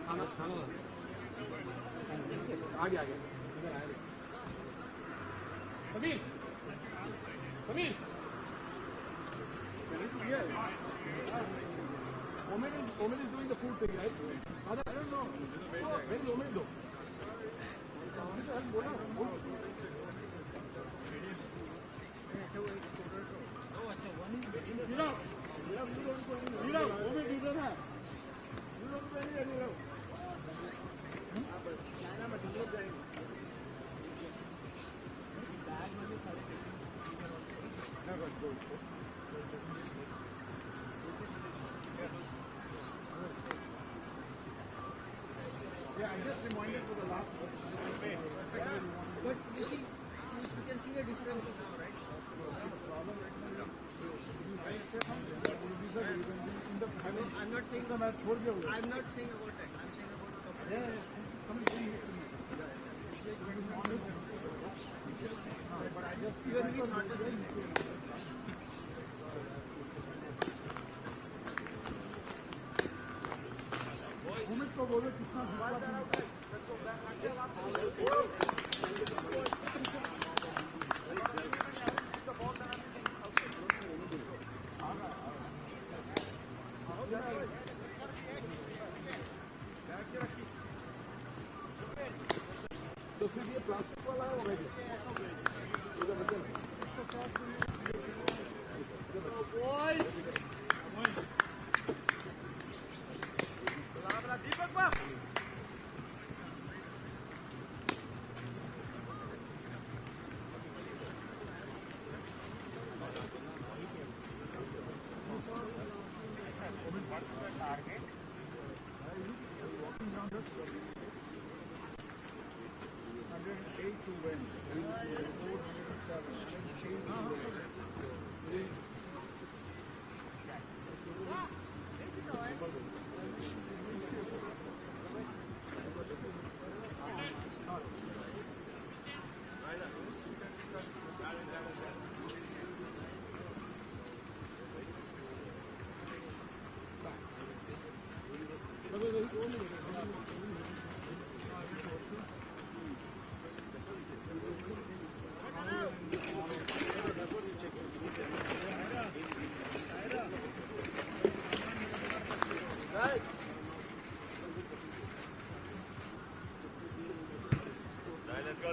खाना खाना आगे आगे इधर आए Sameer Sameer Omen is doing the food thing, right? I don't know. Where is Omen though? Yeah, I just reminded for the last one. But you see, you can see the differences now, right? I'm not saying about that. I'm saying about the topic. Yeah, but I just even if it's not the same. को बोलो कितना तो फिर ये plastic वाला है वो दीपक बा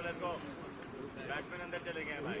let's go. Batsman अंदर चले गए भाई.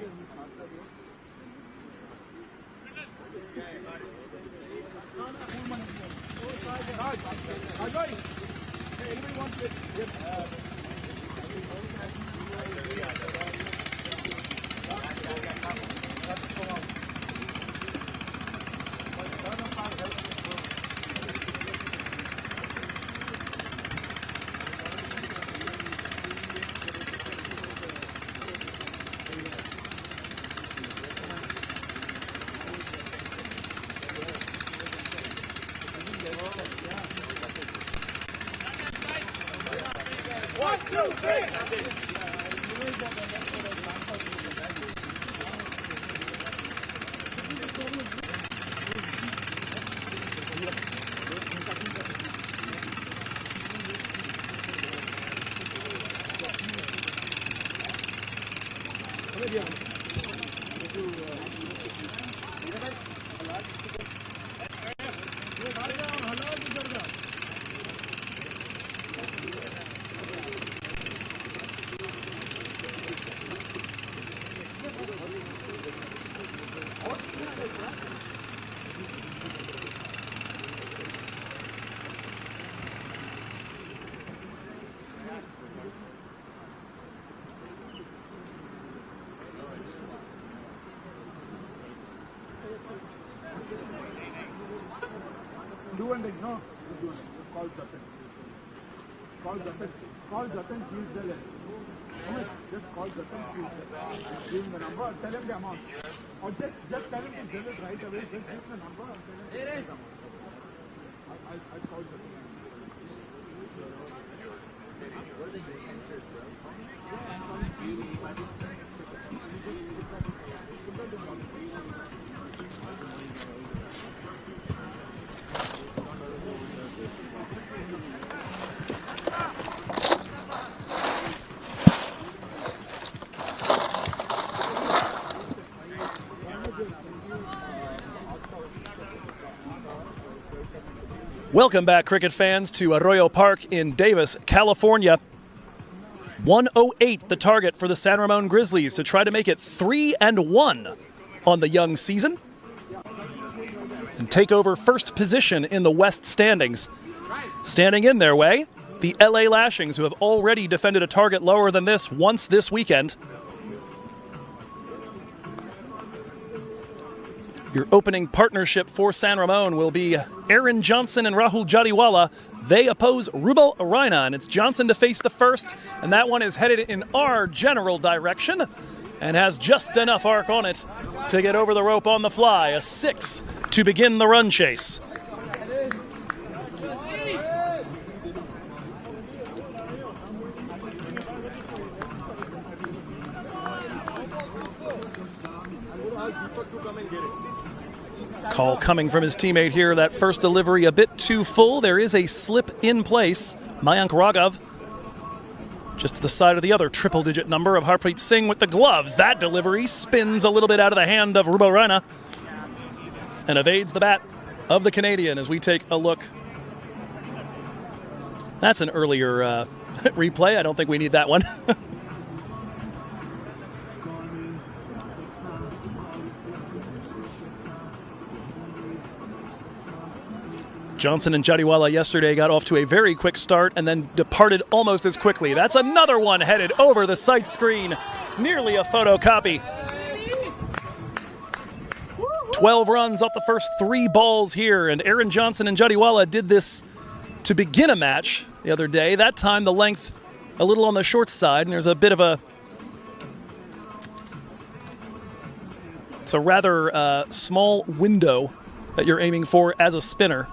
Do and no. Call Jatan. Call Jatan. Call Jatan. Please Zale. Just call Jatan. Please. Give him the number. Tell him the amount. Or just tell him to Zale it right away. Just give the number and tell him the amount. I'll call Jatan. Welcome back, cricket fans, to Arroyo Park in Davis, California. 108 the target for the San Ramon Grizzlies to try to make it 3-1 on the young season and take over first position in the West standings. Standing in their way, the LA Lashings, who have already defended a target lower than this once this weekend. Your opening partnership for San Ramon will be Aaron Johnson and Rahul Jadiawala. They oppose Rubal Raina, and it's Johnson to face the first, and that one is headed in our general direction and has just enough arc on it to get over the rope on the fly. A 6 to begin the run chase. Call coming from his teammate here. That first delivery a bit too full. There is a slip in place. Mayank Raghav just to the side of the other triple-digit number of Harpreet Singh with the gloves. That delivery spins a little bit out of the hand of Rubal Raina and evades the bat of the Canadian as we take a look. That's an earlier replay. I don't think we need that one. Johnson and Jadiawala yesterday got off to a very quick start and then departed almost as quickly. That's another one headed over the sight screen. Nearly a photocopy. 12 runs off the first 3 balls here, and Aaron Johnson and Jadiawala did this to begin a match the other day. That time the length a little on the short side, and there's a bit of a... It's a rather small window that you're aiming for as a spinner.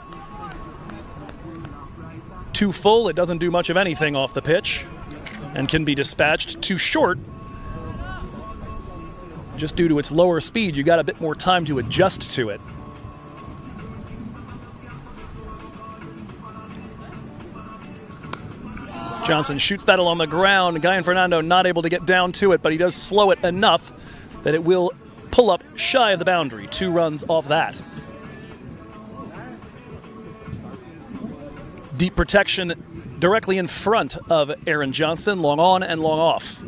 Too full, it doesn't do much of anything off the pitch and can be dispatched. Too short, just due to its lower speed, you got a bit more time to adjust to it. Johnson shoots that along the ground. Guy and Fernando not able to get down to it, but he does slow it enough that it will pull up shy of the boundary. 2 runs off that. Deep protection directly in front of Aaron Johnson, long on and long off.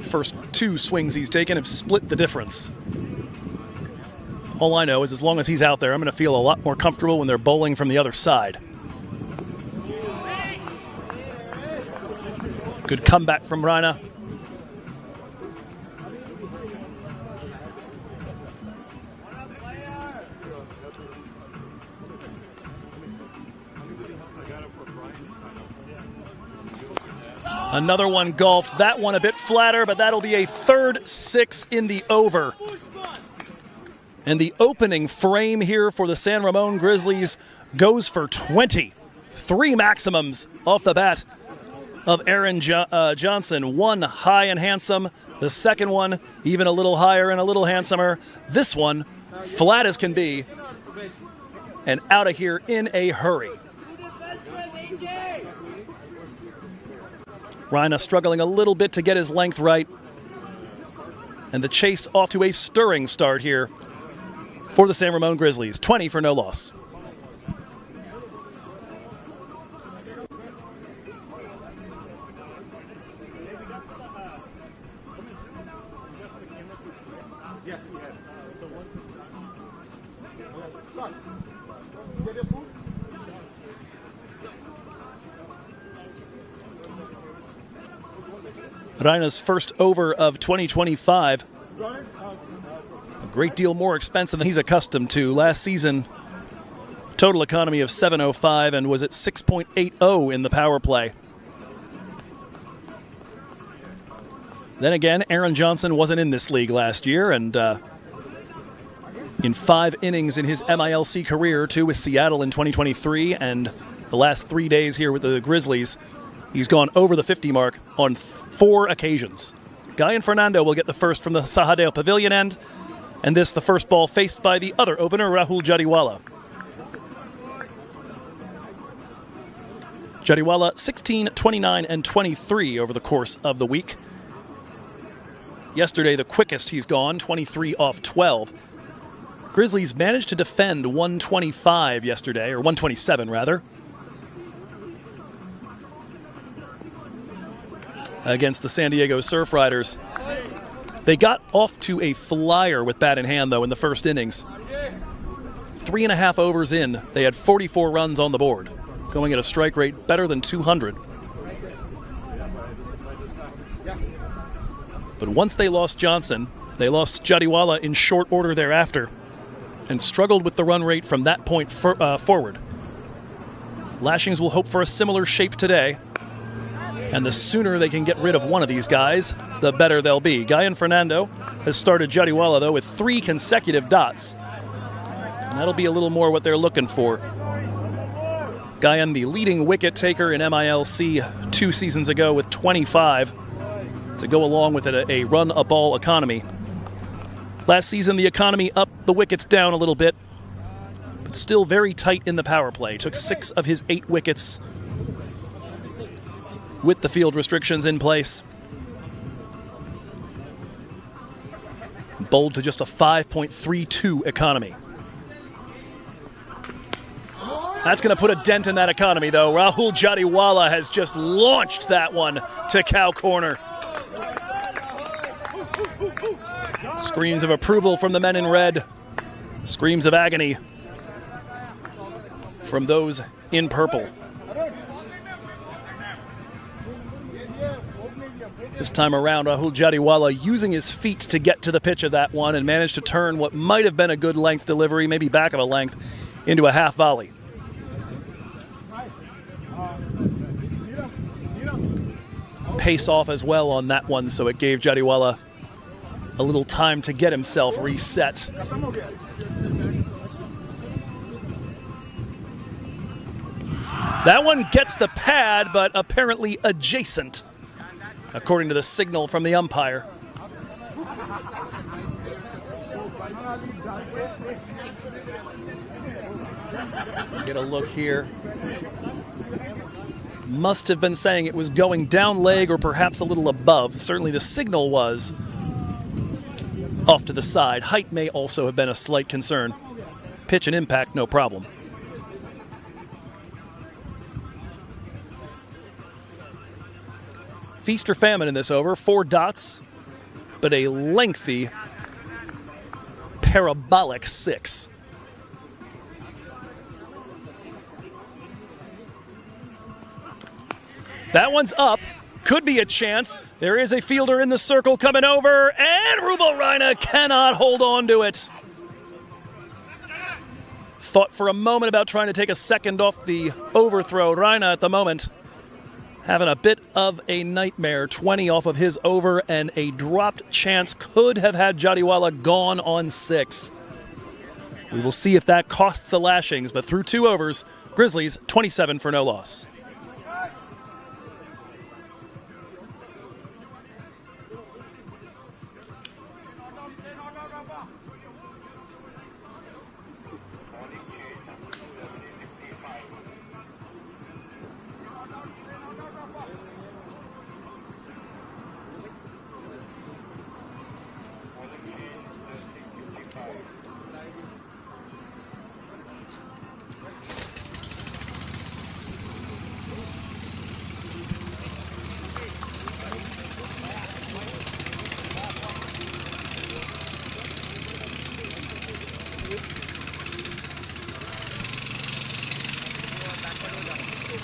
First 2 swings he's taken have split the difference. All I know is as long as he's out there, I'm going to feel a lot more comfortable when they're bowling from the other side. Good comeback from Raina. Another one golfed, that one a bit flatter, but that'll be a third 6 in the over. And the opening frame here for the San Ramon Grizzlies goes for 20. 3 maximums off the bat of Aaron Johnson. One high and handsome, the second one even a little higher and a little handsomer. This one flat as can be and out of here in a hurry. Raina struggling a little bit to get his length right. And the chase off to a stirring start here for the San Ramon Grizzlies. 20 for no loss. Raina's first over of 2025. A great deal more expensive than he's accustomed to. Last season, total economy of 705 and was at 6.80 in the power play. Then again, Aaron Johnson wasn't in this league last year, and in 5 innings in his MILC career, 2 with Seattle in 2023, and the last 3 days here with the Grizzlies, he's gone over the 50 mark on 4 occasions. Guy and Fernando will get the first from the Sahadeo Pavilion end, and this the first ball faced by the other opener, Rahul Jadiawala. Jadiawala 16, 29, and 23 over the course of the week. Yesterday, the quickest he's gone, 23 off 12. Grizzlies managed to defend 125 yesterday, or 127 rather, against the San Diego Surf Riders. They got off to a flyer with bat in hand, though, in the first innings. 3.5 overs in, they had 44 runs on the board, going at a strike rate better than 200. But once they lost Johnson, they lost Jadiawala in short order thereafter and struggled with the run rate from that point forward. Lashings will hope for a similar shape today, and the sooner they can get rid of one of these guys, the better they'll be. Guy and Fernando has started Jadiawala, though, with 3 consecutive dots. And that'll be a little more what they're looking for. Guyan, the leading wicket taker in MILC 2 seasons ago with 25, to go along with a run-a-ball economy. Last season, the economy up, the wickets down a little bit, but still very tight in the power play. Took 6 of his 8 wickets with the field restrictions in place. Bowled to just a 5.32 economy. That's going to put a dent in that economy, though. Rahul Jadiawala has just launched that one to cow corner. Screams of approval from the men in red. Screams of agony from those in purple. This time around, Rahul Jadiawala using his feet to get to the pitch of that one and managed to turn what might have been a good length delivery, maybe back of a length, into a half volley. Pace off as well on that one, so it gave Jadiawala a little time to get himself reset. That one gets the pad, but apparently adjacent, according to the signal from the umpire. Get a look here. Must have been saying it was going down leg or perhaps a little above. Certainly the signal was off to the side. Height may also have been a slight concern. Pitch and impact, no problem. Feast or famine in this over. 4 dots, but a lengthy parabolic 6. That one's up. Could be a chance. There is a fielder in the circle coming over, and Rubal Rana cannot hold on to it. Thought for a moment about trying to take a second off the overthrow. Rana at the moment having a bit of a nightmare. 20 off of his over, and a dropped chance could have had Jadiawala gone on 6. We will see if that costs the Lashings, but through 2 overs, Grizzlies 27 for no loss.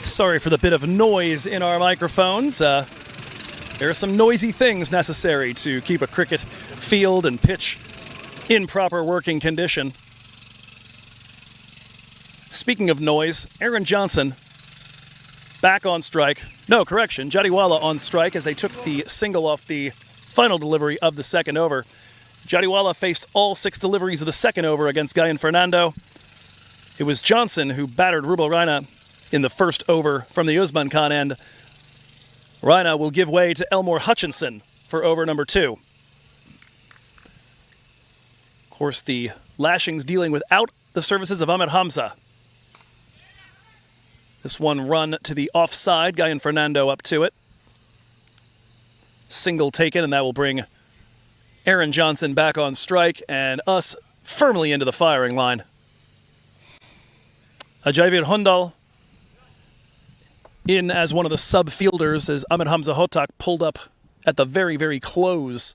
Sorry for the bit of noise in our microphones. There are some noisy things necessary to keep a cricket field and pitch in proper working condition. Speaking of noise, Aaron Johnson back on strike. No, correction, Jadiawala on strike as they took the single off the final delivery of the second over. Jadiawala faced all 6 deliveries of the second over against Guyan Fernando. It was Johnson who battered Rubal Rana in the first over from the Usman Khan end. Rana will give way to Elmore Hutchinson for over number 2. Of course, the Lashings dealing without the services of Ahmed Hamza. This one run to the offside. Guyan Fernando up to it. Single taken, and that will bring Aaron Johnson back on strike and us firmly into the firing line. Ajayveer Hundal in as one of the sub-fielders as Ahmed Hamza Hotak pulled up at the very, very close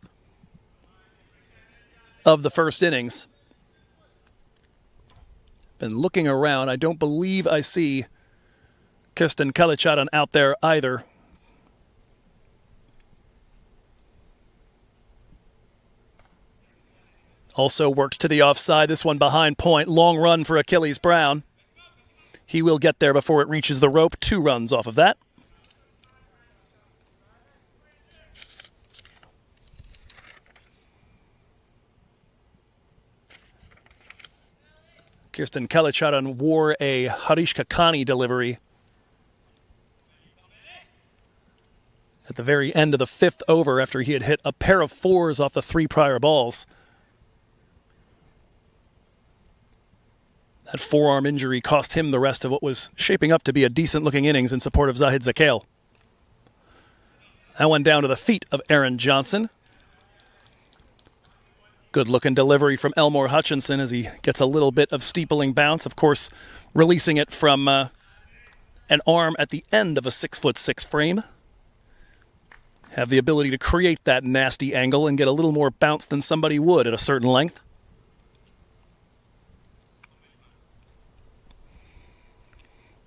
of the first innings. Been looking around. I don't believe I see Kirsten Kalichadan out there either. Also worked to the offside. This one behind point. Long run for Achilles Brown. He will get there before it reaches the rope. 2 runs off of that. Kirsten Kalichadan wore a Harish Kakani delivery at the very end of the 5th over after he had hit a pair of 4s off the 3 prior balls. That forearm injury cost him the rest of what was shaping up to be a decent-looking innings in support of Zahid Zakhail. That one down to the feet of Aaron Johnson. Good-looking delivery from Elmore Hutchinson as he gets a little bit of steepling bounce. Of course, releasing it from an arm at the end of a 6'6" frame. Have the ability to create that nasty angle and get a little more bounce than somebody would at a certain length.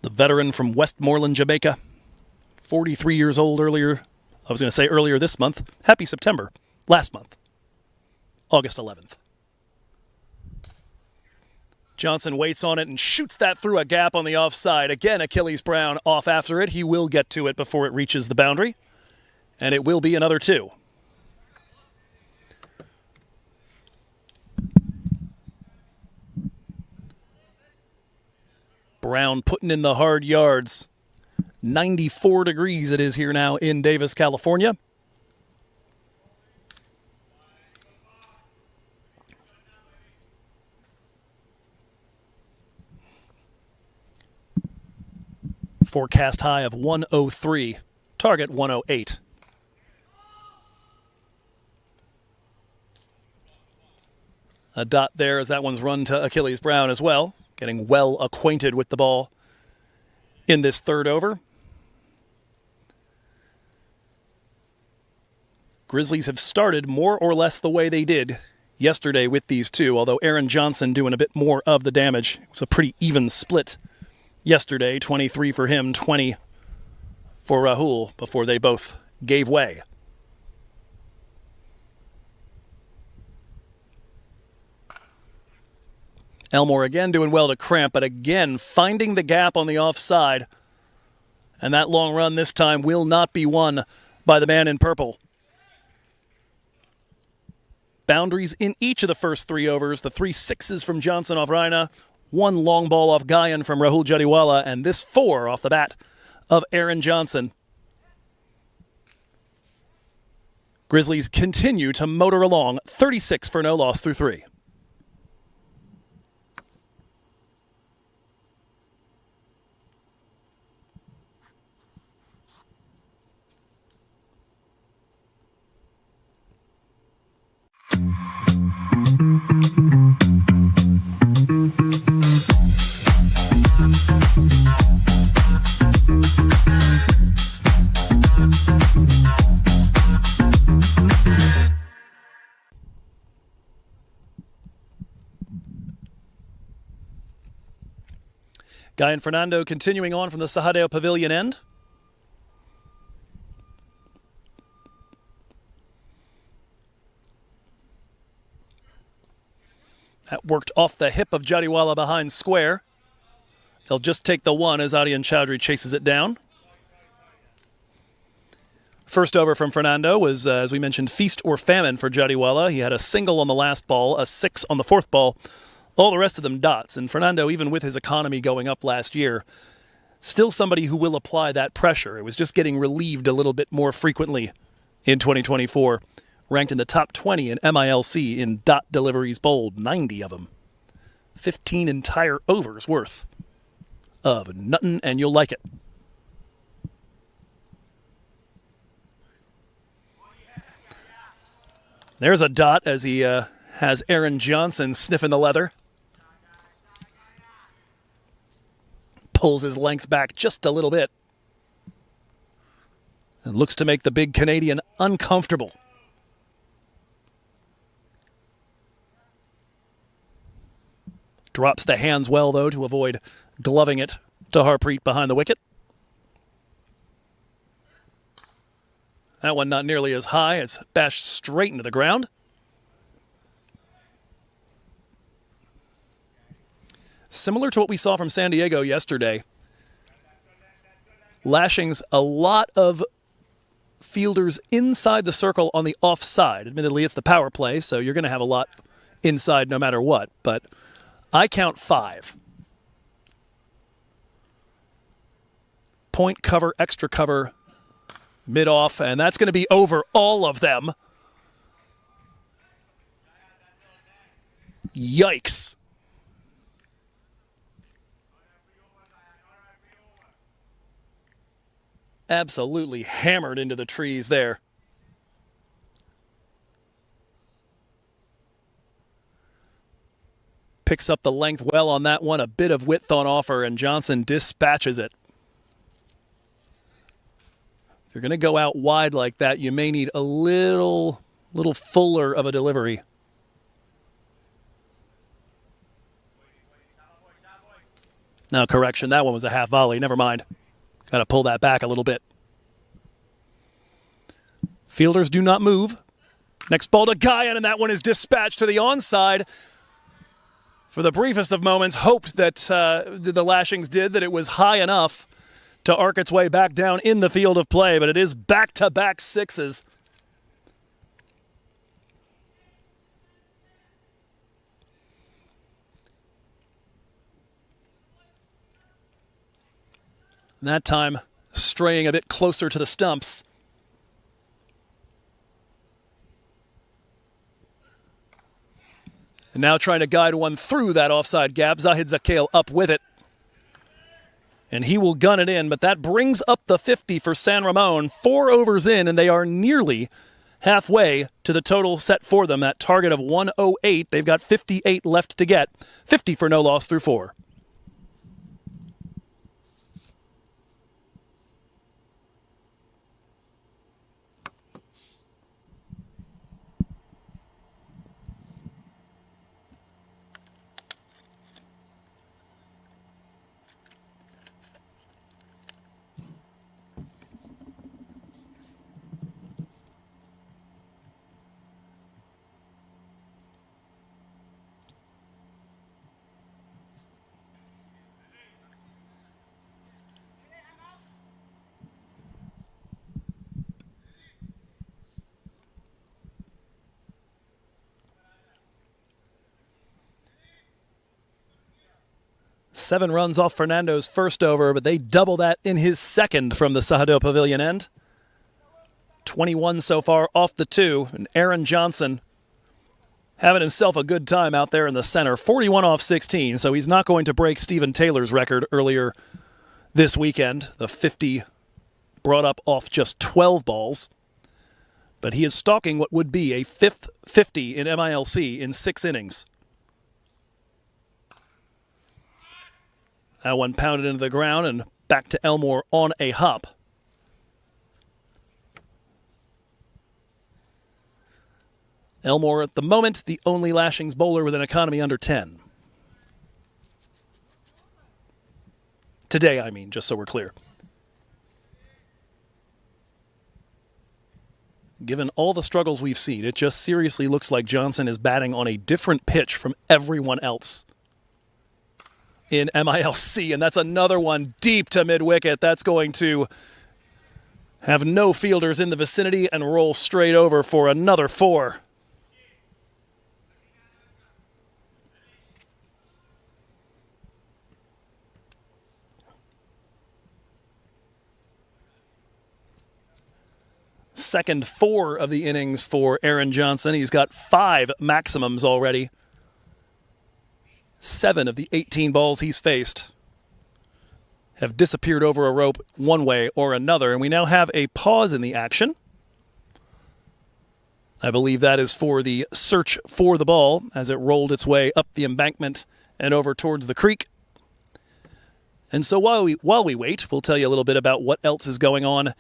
The veteran from Westmoreland, Jamaica, 43 years old earlier this month. Happy September, last month, August 11th. Johnson waits on it and shoots that through a gap on the offside. Again, Achilles Brown off after it. He will get to it before it reaches the boundary, and it will be another 2. Brown putting in the hard yards. 94 degrees it is here now in Davis, California. Forecast high of 103. Target 108. A dot there as that one's run to Achilles Brown as well. Getting well acquainted with the ball in this 3rd over. Grizzlies have started more or less the way they did yesterday with these two, although Aaron Johnson doing a bit more of the damage. It was a pretty even split yesterday, 23 for him, 20 for Rahul, before they both gave way. Elmore again doing well to cramp, but again finding the gap on the offside. And that long run this time will not be won by the man in purple. Boundaries in each of the first 3 overs. The 3 sixes from Johnson off Raina, 1 long ball off Guyan from Rahul Jadiawala, and this 4 off the bat of Aaron Johnson. Grizzlies continue to motor along, 36 for no loss through 3. Guy and Fernando continuing on from the Sahadeo Pavilion end. That worked off the hip of Jadiawala behind square. They'll just take the 1 as Adian Chowdhury chases it down. First over from Fernando was, as we mentioned, feast or famine for Jadiawala. He had a single on the last ball, a 6 on the 4th ball. All the rest of them dots. And Fernando, even with his economy going up last year, still somebody who will apply that pressure. It was just getting relieved a little bit more frequently in 2024. Ranked in the top 20 in MILC in dot deliveries bowled, 90 of them. 15 entire overs worth of nuttin', and you'll like it. There's a dot as he has Aaron Johnson sniffing the leather. Pulls his length back just a little bit. And looks to make the big Canadian uncomfortable. Drops the hands well, though, to avoid gloving it to Harpreet behind the wicket. That one not nearly as high. It's bashed straight into the ground. Similar to what we saw from San Diego yesterday. Lashings, a lot of fielders inside the circle on the offside. Admittedly, it's the power play, so you're going to have a lot inside no matter what. But I count 5. Point cover, extra cover, mid-off, and that's going to be over all of them. Yikes. Absolutely hammered into the trees there. Picks up the length well on that one, a bit of width on offer, and Johnson dispatches it. If you're going to go out wide like that, you may need a little fuller of a delivery. No, correction, that one was a half volley. Never mind. Got to pull that back a little bit. Fielders do not move. Next ball to Guyan, and that one is dispatched to the onside. For the briefest of moments, hoped that the Lashings did, that it was high enough to arc its way back down in the field of play, but it is back-to-back 6s. And that time, straying a bit closer to the stumps. And now trying to guide one through that offside gap. Zahid Zakhail up with it. And he will gun it in, but that brings up the 50 for San Ramon. 4 overs in, and they are nearly halfway to the total set for them. That target of 108. They've got 58 left to get. 50 for no loss through 4. 7 runs off Fernando's first over, but they double that in his second from the Sahado Pavilion end. 21 so far off the 2, and Aaron Johnson having himself a good time out there in the center. 41 off 16, so he's not going to break Stephen Taylor's record earlier this weekend. The 50 brought up off just 12 balls. But he is stalking what would be a 5th 50 in MILC in 6 innings. That one pounded into the ground and back to Elmore on a hop. Elmore at the moment, the only Lashings bowler with an economy under 10. Today, I mean, just so we're clear. Given all the struggles we've seen, it just seriously looks like Johnson is batting on a different pitch from everyone else in MILC, and that's another one deep to mid-wicket. That's going to have no fielders in the vicinity and roll straight over for another 4. Second 4 of the innings for Aaron Johnson. He's got 5 maximums already. 7 of the 18 balls he's faced have disappeared over a rope one way or another, and we now have a pause in the action. I believe that is for the search for the ball as it rolled its way up the embankment and over towards the creek. And so while we wait, we'll tell you a little bit about what else is going on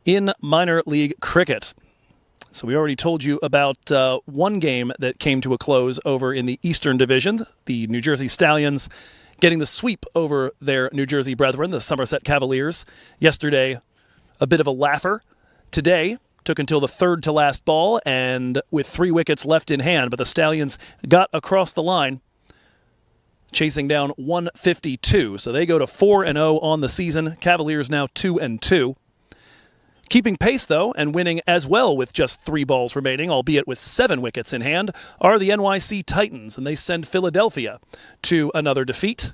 in minor league cricket. So we already told you about one game that came to a close over in the Eastern Division. The New Jersey Stallions getting the sweep over their New Jersey brethren, the Somerset Cavaliers. Yesterday, a bit of a laugher. Today, took until the 3rd to last ball, and with 3 wickets left in hand, but the Stallions got across the line, chasing down 152. So they go to 4-0 on the season. Cavaliers now 2-2. Keeping pace, though, and winning as well with just 3 balls remaining, albeit with 7 wickets in hand, are the NYC Titans, and they send Philadelphia to another defeat.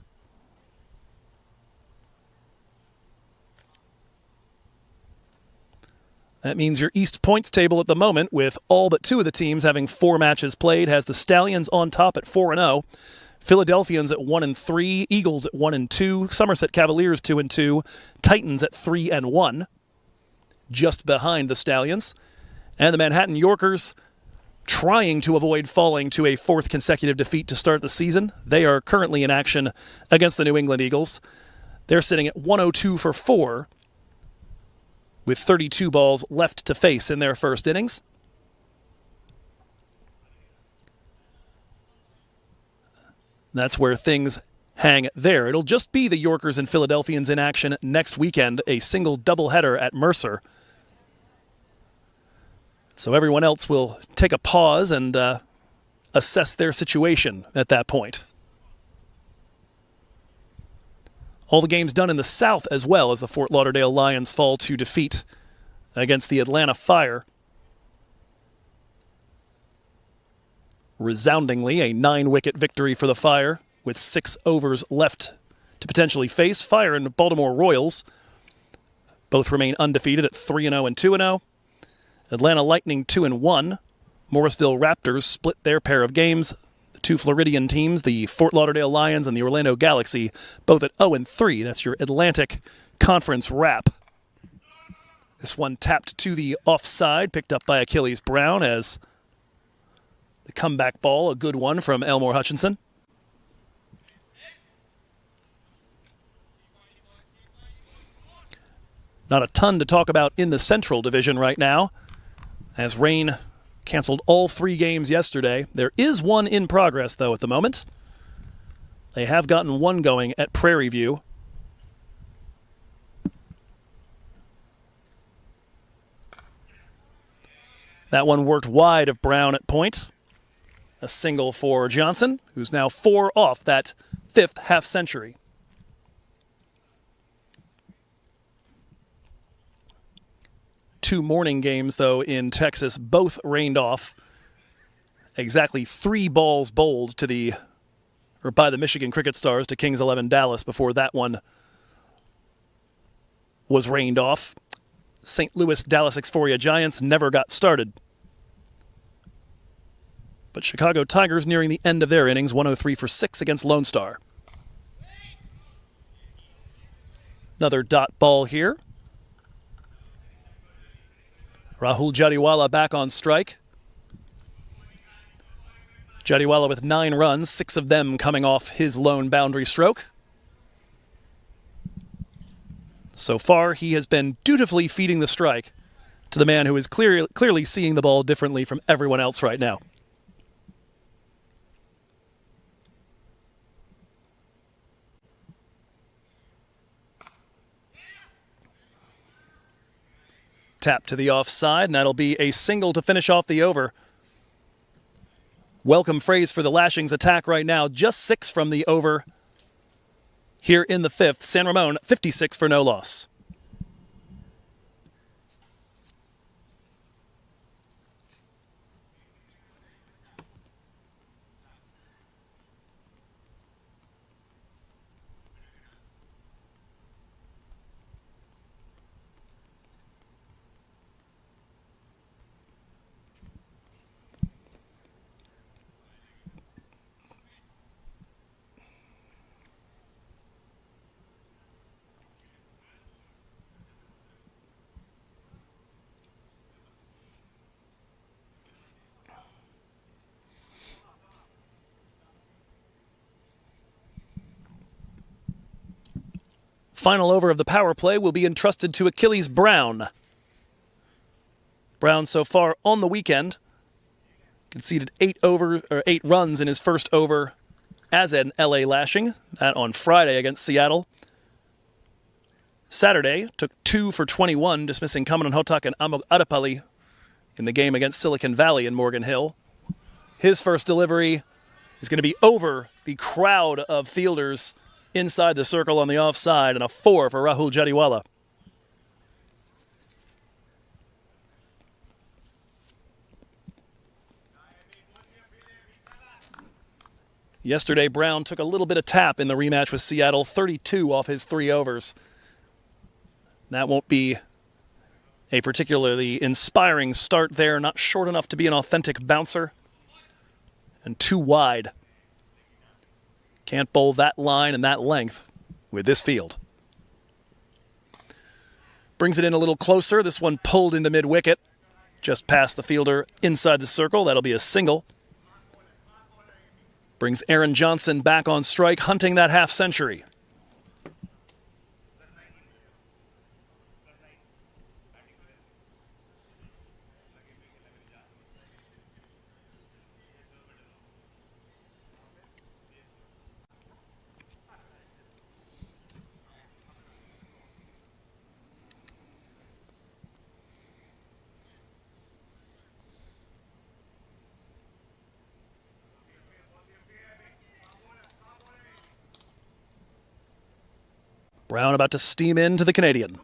That means your East points table at the moment, with all but 2 of the teams having 4 matches played, has the Stallions on top at 4-0. Philadelphians at 1-3, Eagles at 1-2, Somerset Cavaliers 2-2, Titans at 3-1. Just behind the Stallions. And the Manhattan Yorkers trying to avoid falling to a 4th consecutive defeat to start the season. They are currently in action against the New England Eagles. They're sitting at 102 for 4 with 32 balls left to face in their first innings. That's where things hang there. It'll just be the Yorkers and Philadelphians in action next weekend, a single doubleheader at Mercer. So everyone else will take a pause and assess their situation at that point. All the games done in the South as well, as the Fort Lauderdale Lions fall to defeat against the Atlanta Fire. Resoundingly, a 9-wicket victory for the Fire, with 6 overs left to potentially face. Fire and Baltimore Royals both remain undefeated at 3-0 and 2-0. Atlanta Lightning 2-1. Morrisville Raptors split their pair of games. The 2 Floridian teams, the Fort Lauderdale Lions and the Orlando Galaxy, both at 0-3. That's your Atlantic Conference wrap. This one tapped to the offside, picked up by Achilles Brown as the comeback ball, a good one from Elmore Hutchinson. Not a ton to talk about in the Central Division right now, as rain canceled all 3 games yesterday. There is one in progress, though, at the moment. They have gotten one going at Prairie View. That one worked wide of Brown at point. A single for Johnson, who's now 4 off that 5th half-century. Two morning games, though, in Texas, both rained off. Exactly 3 balls bowled to the or by the Michigan Cricket Stars to Kings 11 Dallas before that one was rained off. St. Louis Dallas Exploria Giants never got started. But Chicago Tigers nearing the end of their innings, 103 for 6 against Lone Star. Another dot ball here. Rahul Jadiawala back on strike. Jadiawala with 9 runs, 6 of them coming off his lone boundary stroke. So far, he has been dutifully feeding the strike to the man who is clearly seeing the ball differently from everyone else right now. Tap to the offside, and that'll be a single to finish off the over. Welcome phrase for the Lashings attack right now. Just 6 from the over here in the 5th. San Ramon, 56 for no loss. Final over of the power play will be entrusted to Achilles Brown. Brown so far on the weekend conceded 8 runs in his first over as an LA Lashing. That on Friday against Seattle. Saturday took 2 for 21, dismissing Kamaran Hotak and Adapalli in the game against Silicon Valley in Morgan Hill. His first delivery is going to be over the crowd of fielders inside the circle on the offside, and a 4 for Rahul Jadiawala. Yesterday, Brown took a little bit of tap in the rematch with Seattle, 32 off his 3 overs. That won't be a particularly inspiring start there, not short enough to be an authentic bouncer, and too wide. Can't bowl that line and that length with this field. Brings it in a little closer. This one pulled into mid-wicket, just past the fielder inside the circle. That'll be a single. Brings Aaron Johnson back on strike, hunting that half-century. Brown about to steam into the Canadian.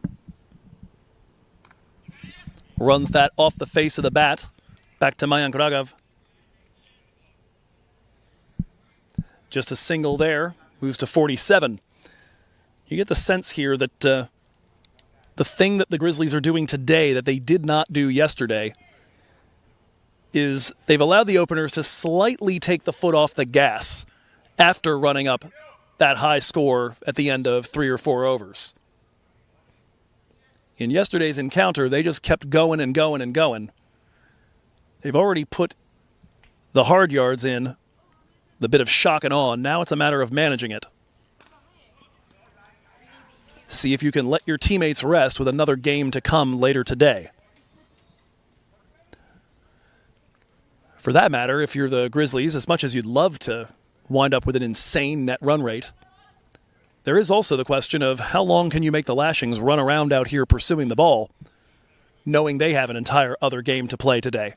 Runs that off the face of the bat. Back to Mayank Raghav. Just a single there. Moves to 47. You get the sense here that the thing that the Grizzlies are doing today that they did not do yesterday is they've allowed the openers to slightly take the foot off the gas after running up that high score at the end of 3 or 4 overs. In yesterday's encounter, they just kept going and going and going. They've already put the hard yards in, the bit of shock and awe. Now it's a matter of managing it. See if you can let your teammates rest with another game to come later today. For that matter, if you're the Grizzlies, as much as you'd love to wind up with an insane net run rate, there is also the question of how long can you make the Lashings run around out here pursuing the ball, knowing they have an entire other game to play today.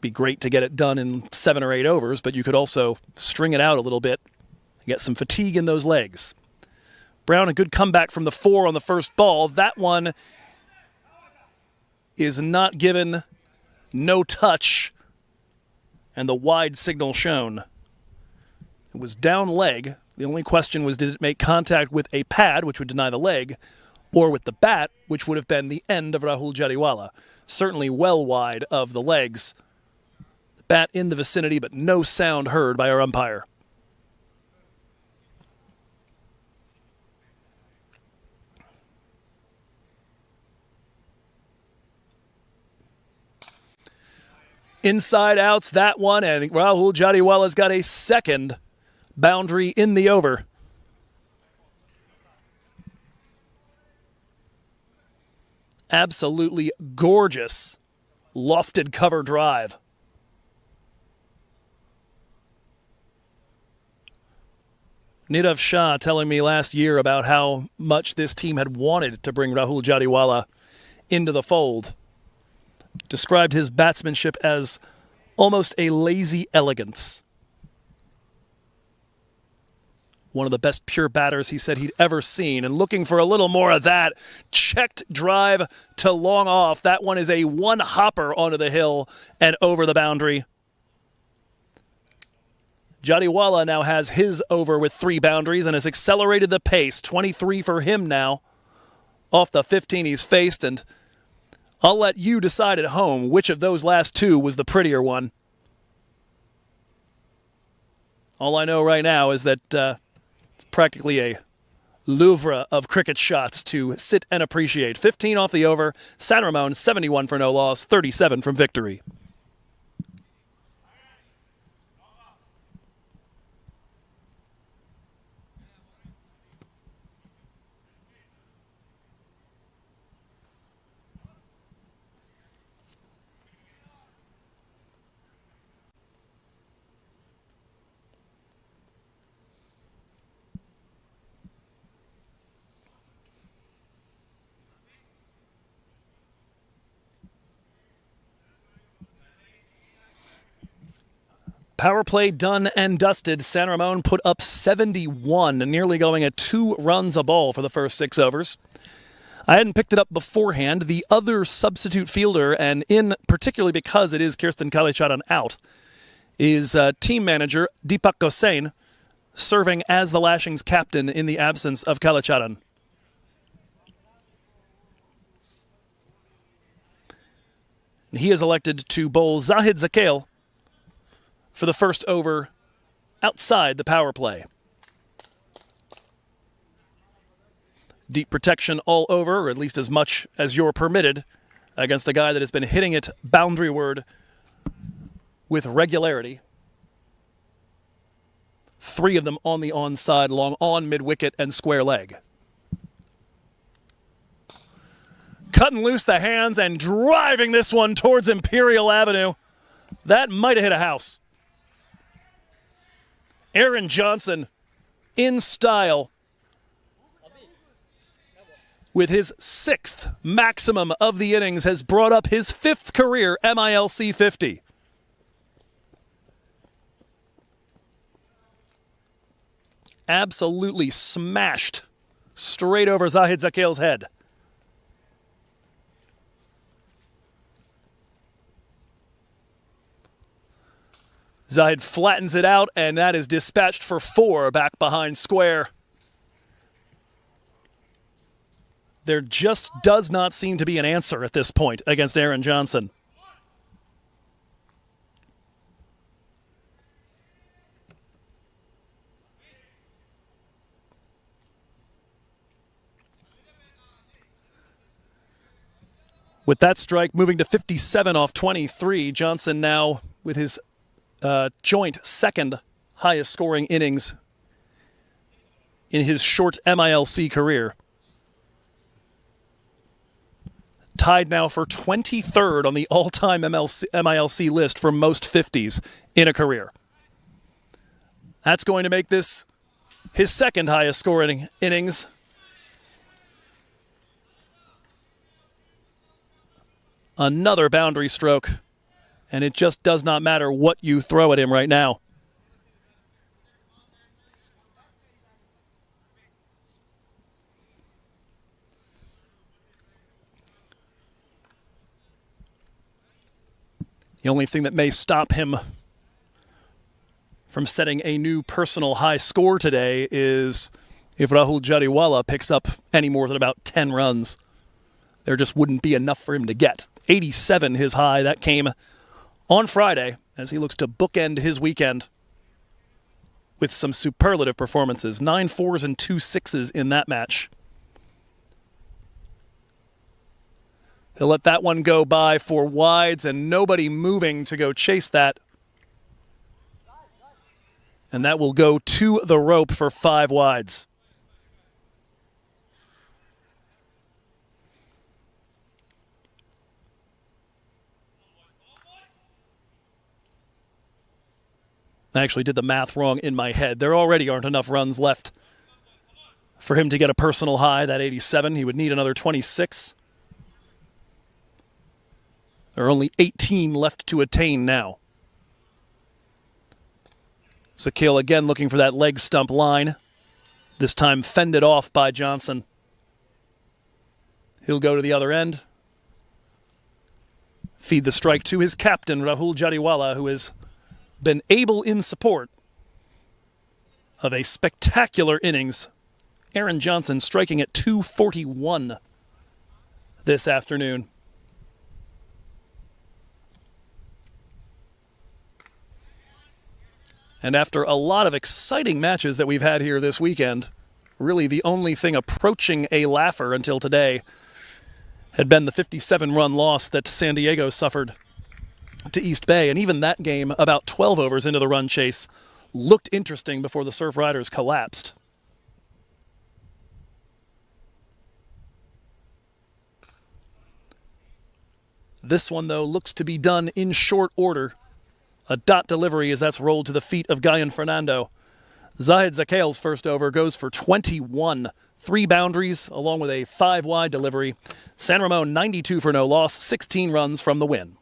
Be great to get it done in 7 or 8 overs, but you could also string it out a little bit and get some fatigue in those legs. Brown, a good comeback from the 4 on the first ball. That one is not given. No touch and the wide signal shown. It was down leg. The only question was, did it make contact with a pad, which would deny the leg, or with the bat, which would have been the end of Rahul Jadiawala. Certainly well wide of the legs. The bat in the vicinity, but no sound heard by our umpire. Inside outs, that one, and Rahul Jadiawala's got a second boundary in the over. Absolutely gorgeous lofted cover drive. Nirav Shah telling me last year about how much this team had wanted to bring Rahul Jadiawala into the fold. Described his batsmanship as almost a lazy elegance. One of the best pure batters he said he'd ever seen, and looking for a little more of that. Checked drive to long off. That one is a one-hopper onto the hill and over the boundary. Jadiawala now has his over with 3 boundaries and has accelerated the pace. 23 for him now off the 15 he's faced, and I'll let you decide at home which of those last 2 was the prettier one. All I know right now is that it's practically a Louvre of cricket shots to sit and appreciate. 15 off the over. San Ramon, 71 for no loss, 37 from victory. Power play done and dusted. San Ramon put up 71, nearly going at 2 runs a ball for the first 6 overs. I hadn't picked it up beforehand. The other substitute fielder, and in particularly because it is Kirsten Kalicharan out, is team manager Deepak Gosain, serving as the Lashings captain in the absence of Kalicharan. And he is elected to bowl Zahid Zakale for the first over outside the power play. Deep protection all over, or at least as much as you're permitted, against a guy that has been hitting it boundaryward with regularity. 3 of them on the onside, long on, mid-wicket, and square leg. Cutting loose the hands and driving this one towards Imperial Avenue. That might have hit a house. Aaron Johnson, in style, with his 6th maximum of the innings, has brought up his 5th career MILC 50. Absolutely smashed straight over Zahid Zakale's head. Zahid flattens it out, and that is dispatched for 4 back behind square. There just does not seem to be an answer at this point against Aaron Johnson. With that strike moving to 57 off 23, Johnson now with his joint 2nd highest scoring innings in his short MILC career. Tied now for 23rd on the all-time MILC list for most 50s in a career. That's going to make this his 2nd highest scoring innings. Another boundary stroke. And it just does not matter what you throw at him right now. The only thing that may stop him from setting a new personal high score today is if Rahul Jadiawala picks up any more than about 10 runs. There just wouldn't be enough for him to get. 87 his high. That came on Friday as he looks to bookend his weekend with some superlative performances. 9 fours and 2 sixes in that match. He'll let that one go by for wides and nobody moving to go chase that. And that will go to the rope for 5 wides. I actually did the math wrong in my head. There already aren't enough runs left for him to get a personal high, that 87. He would need another 26. There are only 18 left to attain now. Zakil again looking for that leg stump line. This time fended off by Johnson. He'll go to the other end. Feed the strike to his captain, Rahul Jadiawala, who has been able in support of a spectacular innings. Aaron Johnson striking at 241 this afternoon. And after a lot of exciting matches that we've had here this weekend, really the only thing approaching a laugher until today had been the 57-run loss that San Diego suffered to East Bay. And even that game, about 12 overs into the run chase, looked interesting before the Surf Riders collapsed. This one, though, looks to be done in short order. A dot delivery as that's rolled to the feet of Guyan Fernando. Zahid Zakale's first over goes for 21. 3 boundaries along with a 5-wide delivery. San Ramon 92 for no loss, 16 runs from the win.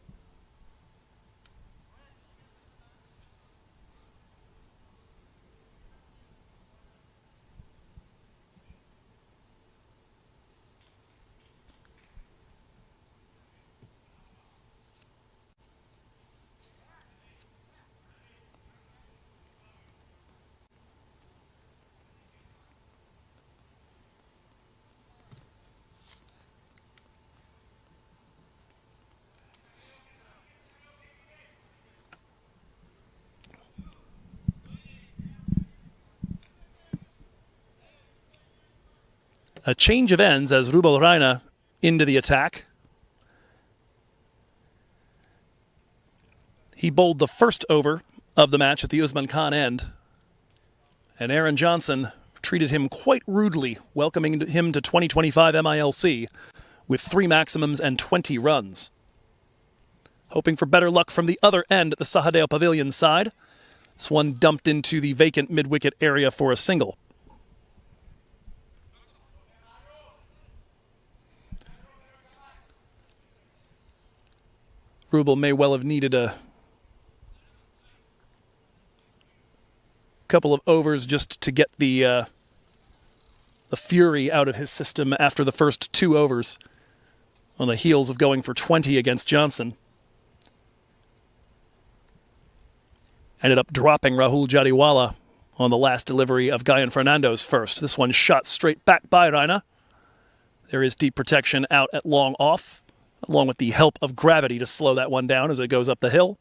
A change of ends as Rubel Reina into the attack. He bowled the first over of the match at the Usman Khan end. And Aaron Johnson treated him quite rudely, welcoming him to 2025 MILC with 3 maximums and 20 runs. Hoping for better luck from the other end at the Sahadeo Pavilion side. This one dumped into the vacant mid-wicket area for a single. Rubel may well have needed a couple of overs just to get the fury out of his system after the first 2 overs on the heels of going for 20 against Johnson. Ended up dropping Rahul Jadiawala on the last delivery of Guyan Fernando's first. This one shot straight back by Reina. There is deep protection out at long off, along with the help of gravity to slow that one down as it goes up the hill.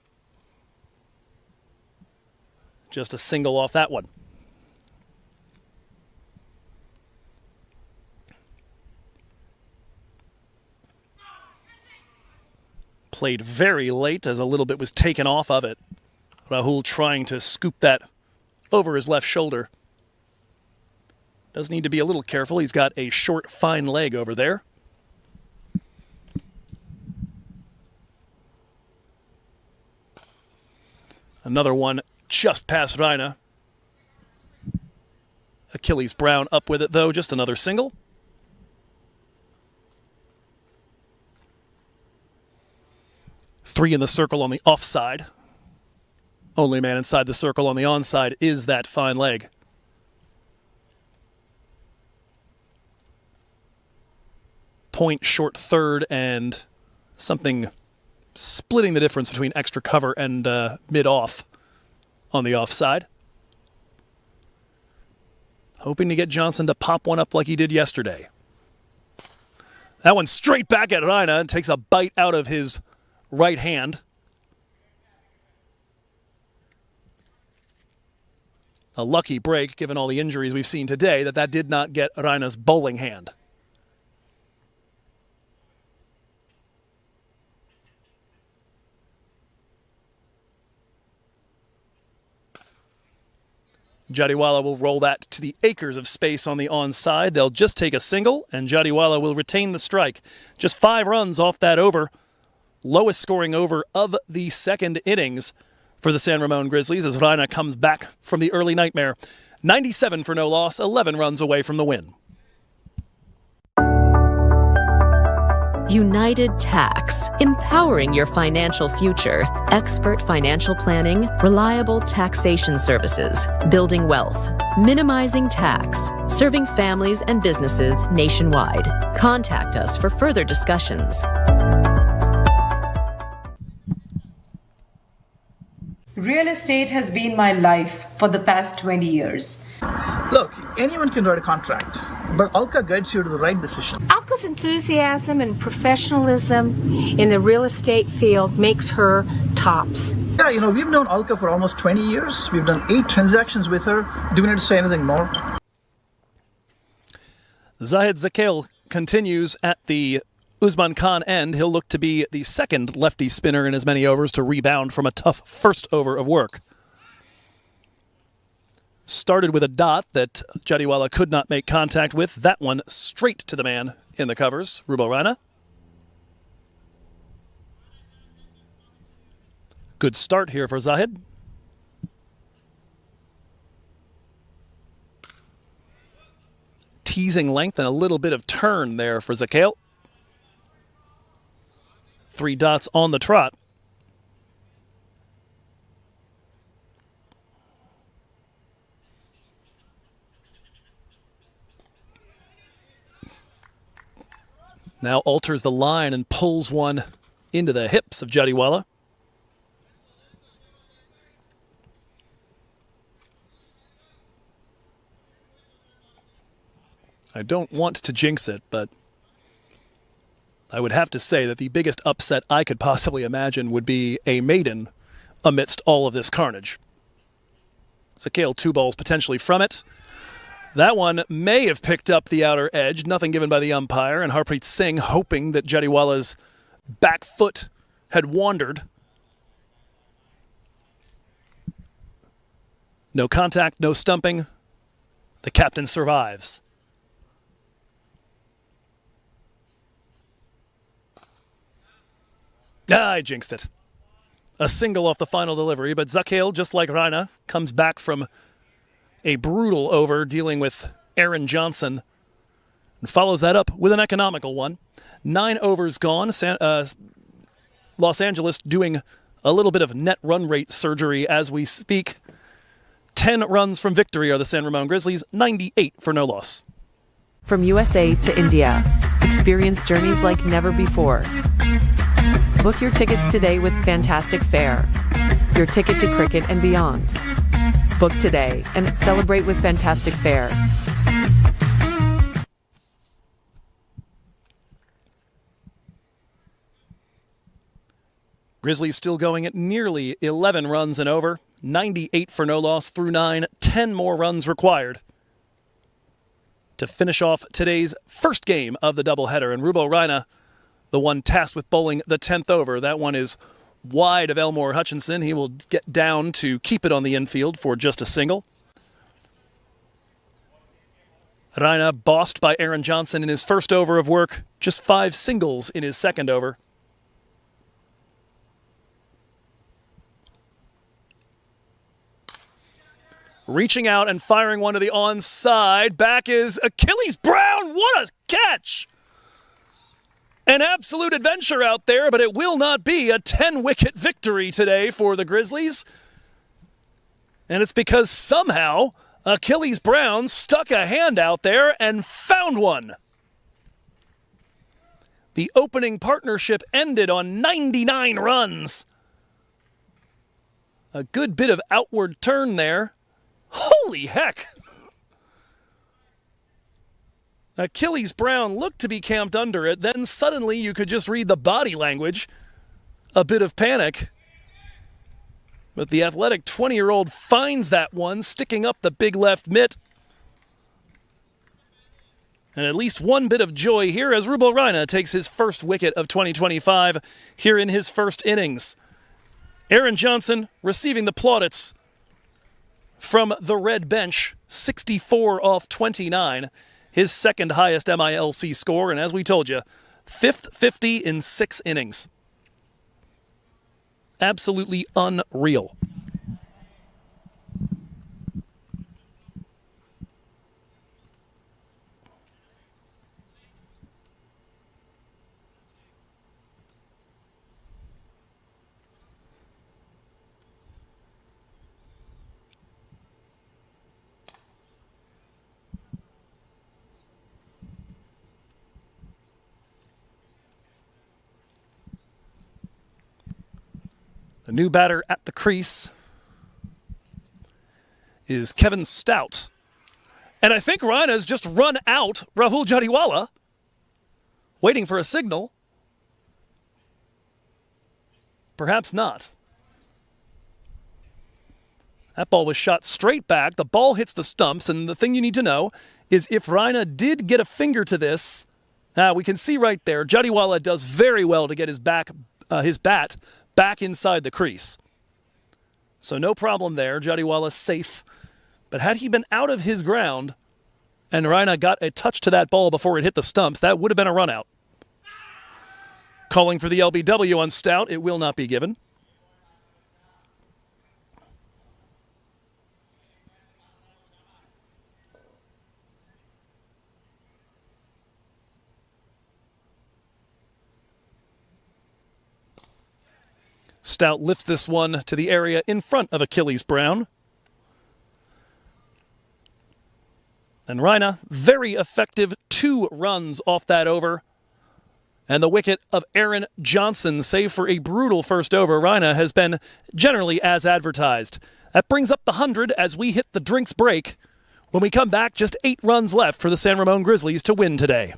Just a single off that one. Played very late as a little bit was taken off of it. Rahul trying to scoop that over his left shoulder. Does need to be a little careful. He's got a short, fine leg over there. Another one just past Reina. Achilles Brown up with it, though. Just another single. Three in the circle on the offside. Only man inside the circle on the onside is that fine leg. Point short third and something splitting the difference between extra cover and mid-off on the offside. Hoping to get Johnson to pop one up like he did yesterday. That one straight back at Raina and takes a bite out of his right hand. A lucky break, given all the injuries we've seen today, that did not get Raina's bowling hand. Jadiawala will roll that to the acres of space on the onside. They'll just take a single, and Jadiawala will retain the strike. Just 5 runs off that over. Lowest scoring over of the second innings for the San Ramon Grizzlies as Raina comes back from the early nightmare. 97 for no loss, 11 runs away from the win. United Tax, empowering your financial future. Expert financial planning, reliable taxation services, building wealth, minimizing tax, serving families and businesses nationwide. Contact us for further discussions. Real estate has been my life for the past 20 years. Look, anyone can write a contract, but Alka guides you to the right decision. Alka's enthusiasm and professionalism in the real estate field makes her tops. Yeah, we've known Alka for almost 20 years. We've done 8 transactions with her. Do we need to say anything more? Zale continues at the Usman Khan end. He'll look to be the second lefty spinner in as many overs to rebound from a tough first over of work. Started with a dot that Jadiawala could not make contact with. That one straight to the man in the covers, Rubo Raina. Good start here for Zahid. Teasing length and a little bit of turn there for Zale. 3 dots on the trot. Now alters the line and pulls one into the hips of Jadiawala. I don't want to jinx it, but I would have to say that the biggest upset I could possibly imagine would be a maiden amidst all of this carnage. Zale 2 balls potentially from it. That one may have picked up the outer edge, nothing given by the umpire, and Harpreet Singh hoping that Jadiawala's back foot had wandered. No contact, no stumping. The captain survives. I jinxed it. A single off the final delivery, but Zale, just like Raina, comes back from a brutal over dealing with Aaron Johnson and follows that up with an economical one. 9 overs gone. Los Angeles doing a little bit of net run rate surgery as we speak. 10 runs from victory are the San Ramon Grizzlies, 98 for no loss. From USA to India, experience journeys like never before. Book your tickets today with fantastic fare. Your ticket to cricket and beyond. Book today and celebrate with fantastic fare. Grizzlies still going at nearly 11 runs and over. 98 for no loss through 9. 10 more runs required to finish off today's first game of the doubleheader. And Rubo Raina, the one tasked with bowling the 10th over. That one is wide of Elmore Hutchinson. He will get down to keep it on the infield for just a single. Raina bossed by Aaron Johnson in his first over of work. Just 5 singles in his second over. Reaching out and firing one to the onside. Back is Achilles Brown. What a catch! An absolute adventure out there, but it will not be a 10-wicket victory today for the Grizzlies. And it's because somehow Achilles Brown stuck a hand out there and found one. The opening partnership ended on 99 runs. A good bit of outward turn there. Holy heck! Achilles Brown looked to be camped under it. Then suddenly you could just read the body language. A bit of panic. But the athletic 20-year-old finds that one, sticking up the big left mitt. And at least one bit of joy here as Rubal Rana takes his first wicket of 2025 here in his first innings. Aaron Johnson receiving the plaudits from the red bench, 64 off 29, his second highest MILC score, and as we told you, fifth 50 in 6 innings. Absolutely unreal. The new batter at the crease is Kevin Stout. And I think Raina's just run out Rahul Jadiawala, waiting for a signal. Perhaps not. That ball was shot straight back. The ball hits the stumps, and the thing you need to know is if Raina did get a finger to this, we can see right there, Jadiawala does very well to get his bat back inside the crease. So no problem there. Jadiawala safe. But had he been out of his ground and Raina got a touch to that ball before it hit the stumps, that would have been a run out. Calling for the LBW on Stout. It will not be given. Stout lifts this one to the area in front of Achilles Brown. And Raina, very effective, 2 runs off that over. And the wicket of Aaron Johnson, save for a brutal first over, Raina has been generally as advertised. That brings up the 100 as we hit the drinks break. When we come back, just 8 runs left for the San Ramon Grizzlies to win today.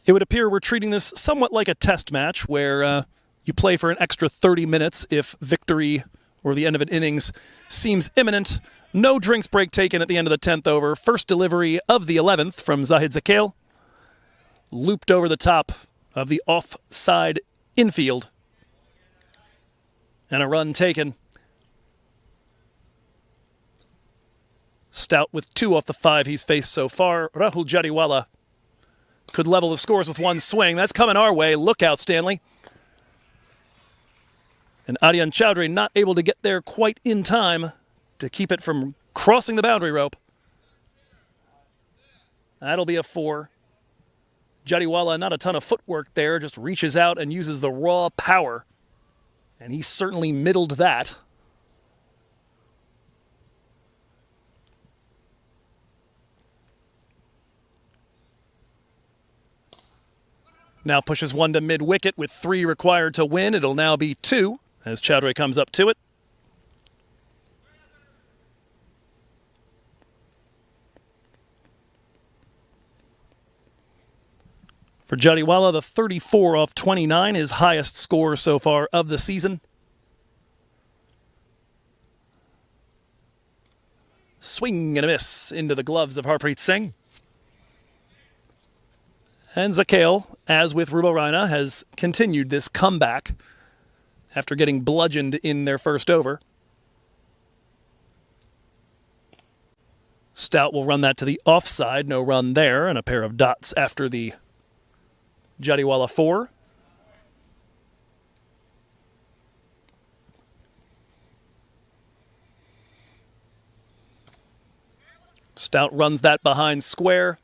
It would appear we're treating this somewhat like a test match where you play for an extra 30 minutes if victory or the end of an innings seems imminent. No drinks break taken at the end of the 10th over. First delivery of the 11th from Zahid Zakale. Looped over the top of the offside infield. And a run taken. Stout with 2 off the 5 he's faced so far. Rahul Jadiawala could level the scores with 1 swing. That's coming our way. Look out, Stanley. And Aryan Chowdhury not able to get there quite in time to keep it from crossing the boundary rope. That'll be a 4. Jadiawala, not a ton of footwork there, just reaches out and uses the raw power. And he certainly middled that. Now pushes 1 to mid-wicket with 3 required to win. It'll now be 2 as Chowre comes up to it. For Jadiawala, the 34 off 29, his highest score so far of the season. Swing and a miss into the gloves of Harpreet Singh. And Zakale, as with Rubal Rana, has continued this comeback after getting bludgeoned in their first over. Stout will run that to the offside. No run there, and a pair of dots after the Jadiawala 4. Stout runs that behind square.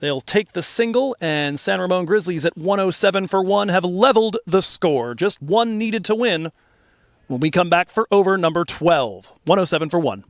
They'll take the single, and San Ramon Grizzlies at 107 for 1 have leveled the score. Just one needed to win when we come back for over number 12. 107 for 1.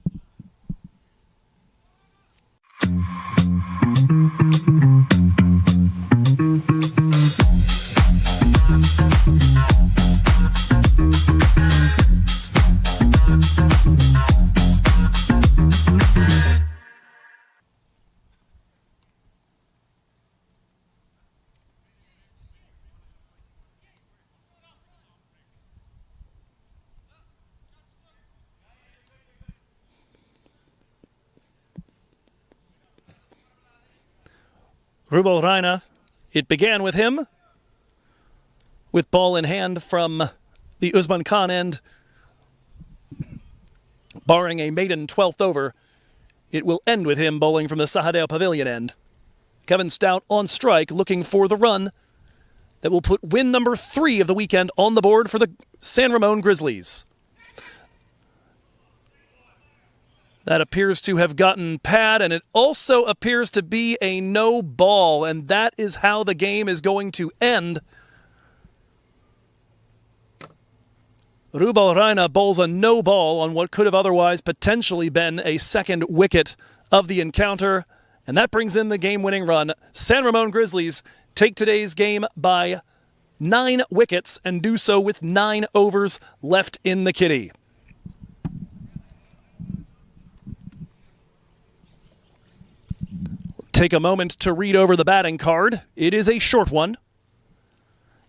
Rubal Raina, it began with him, with ball in hand from the Usman Khan end. Barring a maiden 12th over, it will end with him bowling from the Sahadeo Pavilion end. Kevin Stout on strike, looking for the run that will put win number 3 of the weekend on the board for the San Ramon Grizzlies. That appears to have gotten pad, and it also appears to be a no ball, and that is how the game is going to end. Rubal Raina bowls a no ball on what could have otherwise potentially been a second wicket of the encounter, and that brings in the game-winning run. San Ramon Grizzlies take today's game by 9 wickets and do so with 9 overs left in the kitty. Take a moment to read over the batting card. It is a short one.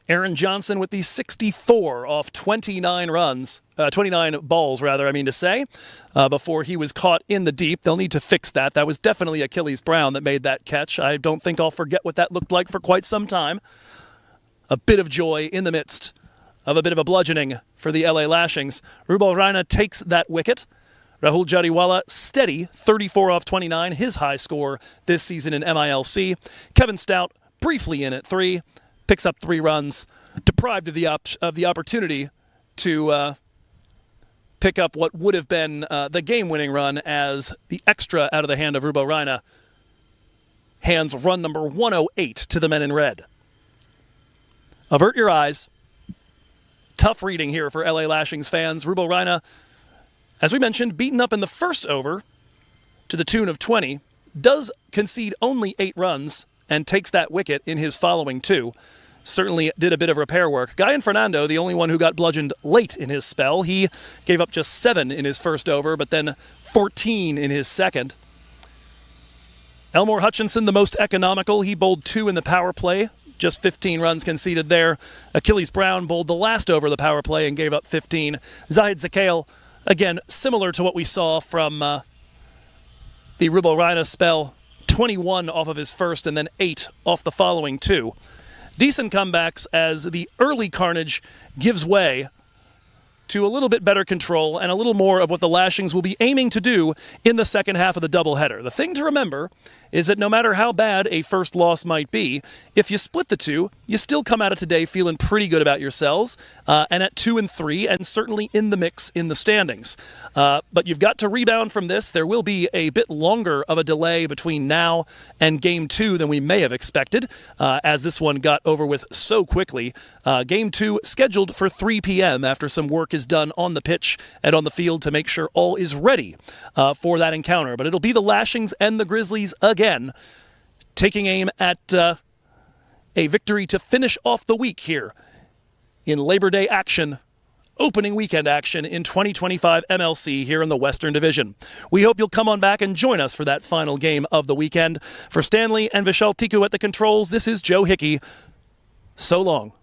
Aaron Johnson with the 64 off 29 runs, 29 balls rather, I mean to say, before he was caught in the deep. They'll need to fix that. That was definitely Achilles Brown that made that catch. I don't think I'll forget what that looked like for quite some time. A bit of joy in the midst of a bit of a bludgeoning for the LA Lashings. Rubal Raina takes that wicket. Rahul Jadiawala, steady, 34 off 29, his high score this season in MILC. Kevin Stout, briefly in at 3, picks up 3 runs, deprived of the opportunity to pick up what would have been the game-winning run as the extra out of the hand of Rubal Raina hands run number 108 to the men in red. Avert your eyes. Tough reading here for LA Lashings fans. Rubal Raina, as we mentioned, beaten up in the first over to the tune of 20, does concede only 8 runs and takes that wicket in his following 2. Certainly did a bit of repair work. Guyan Fernando, the only one who got bludgeoned late in his spell, he gave up just 7 in his first over, but then 14 in his second. Elmore Hutchinson, the most economical, he bowled 2 in the power play, just 15 runs conceded there. Achilles Brown bowled the last over the power play and gave up 15. Zahid Zakhail, again, similar to what we saw from the Rubal Raina spell, 21 off of his first and then 8 off the following 2. Decent comebacks as the early carnage gives way to a little bit better control and a little more of what the Lashings will be aiming to do in the second half of the doubleheader. The thing to remember is that no matter how bad a first loss might be, if you split the 2, you still come out of today feeling pretty good about yourselves, and at 2 and 3, and certainly in the mix in the standings. But you've got to rebound from this. There will be a bit longer of a delay between now and Game 2 than we may have expected, as this one got over with so quickly. Game 2 scheduled for 3 p.m. after some work is done on the pitch and on the field to make sure all is ready for that encounter. But it'll be the Lashings and the Grizzlies again, taking aim at a victory to finish off the week here in Labor Day action, opening weekend action in 2025 MLC here in the Western Division. We hope you'll come on back and join us for that final game of the weekend. For Stanley and Vishal Tiku at the controls, this is Joe Hickey. So long.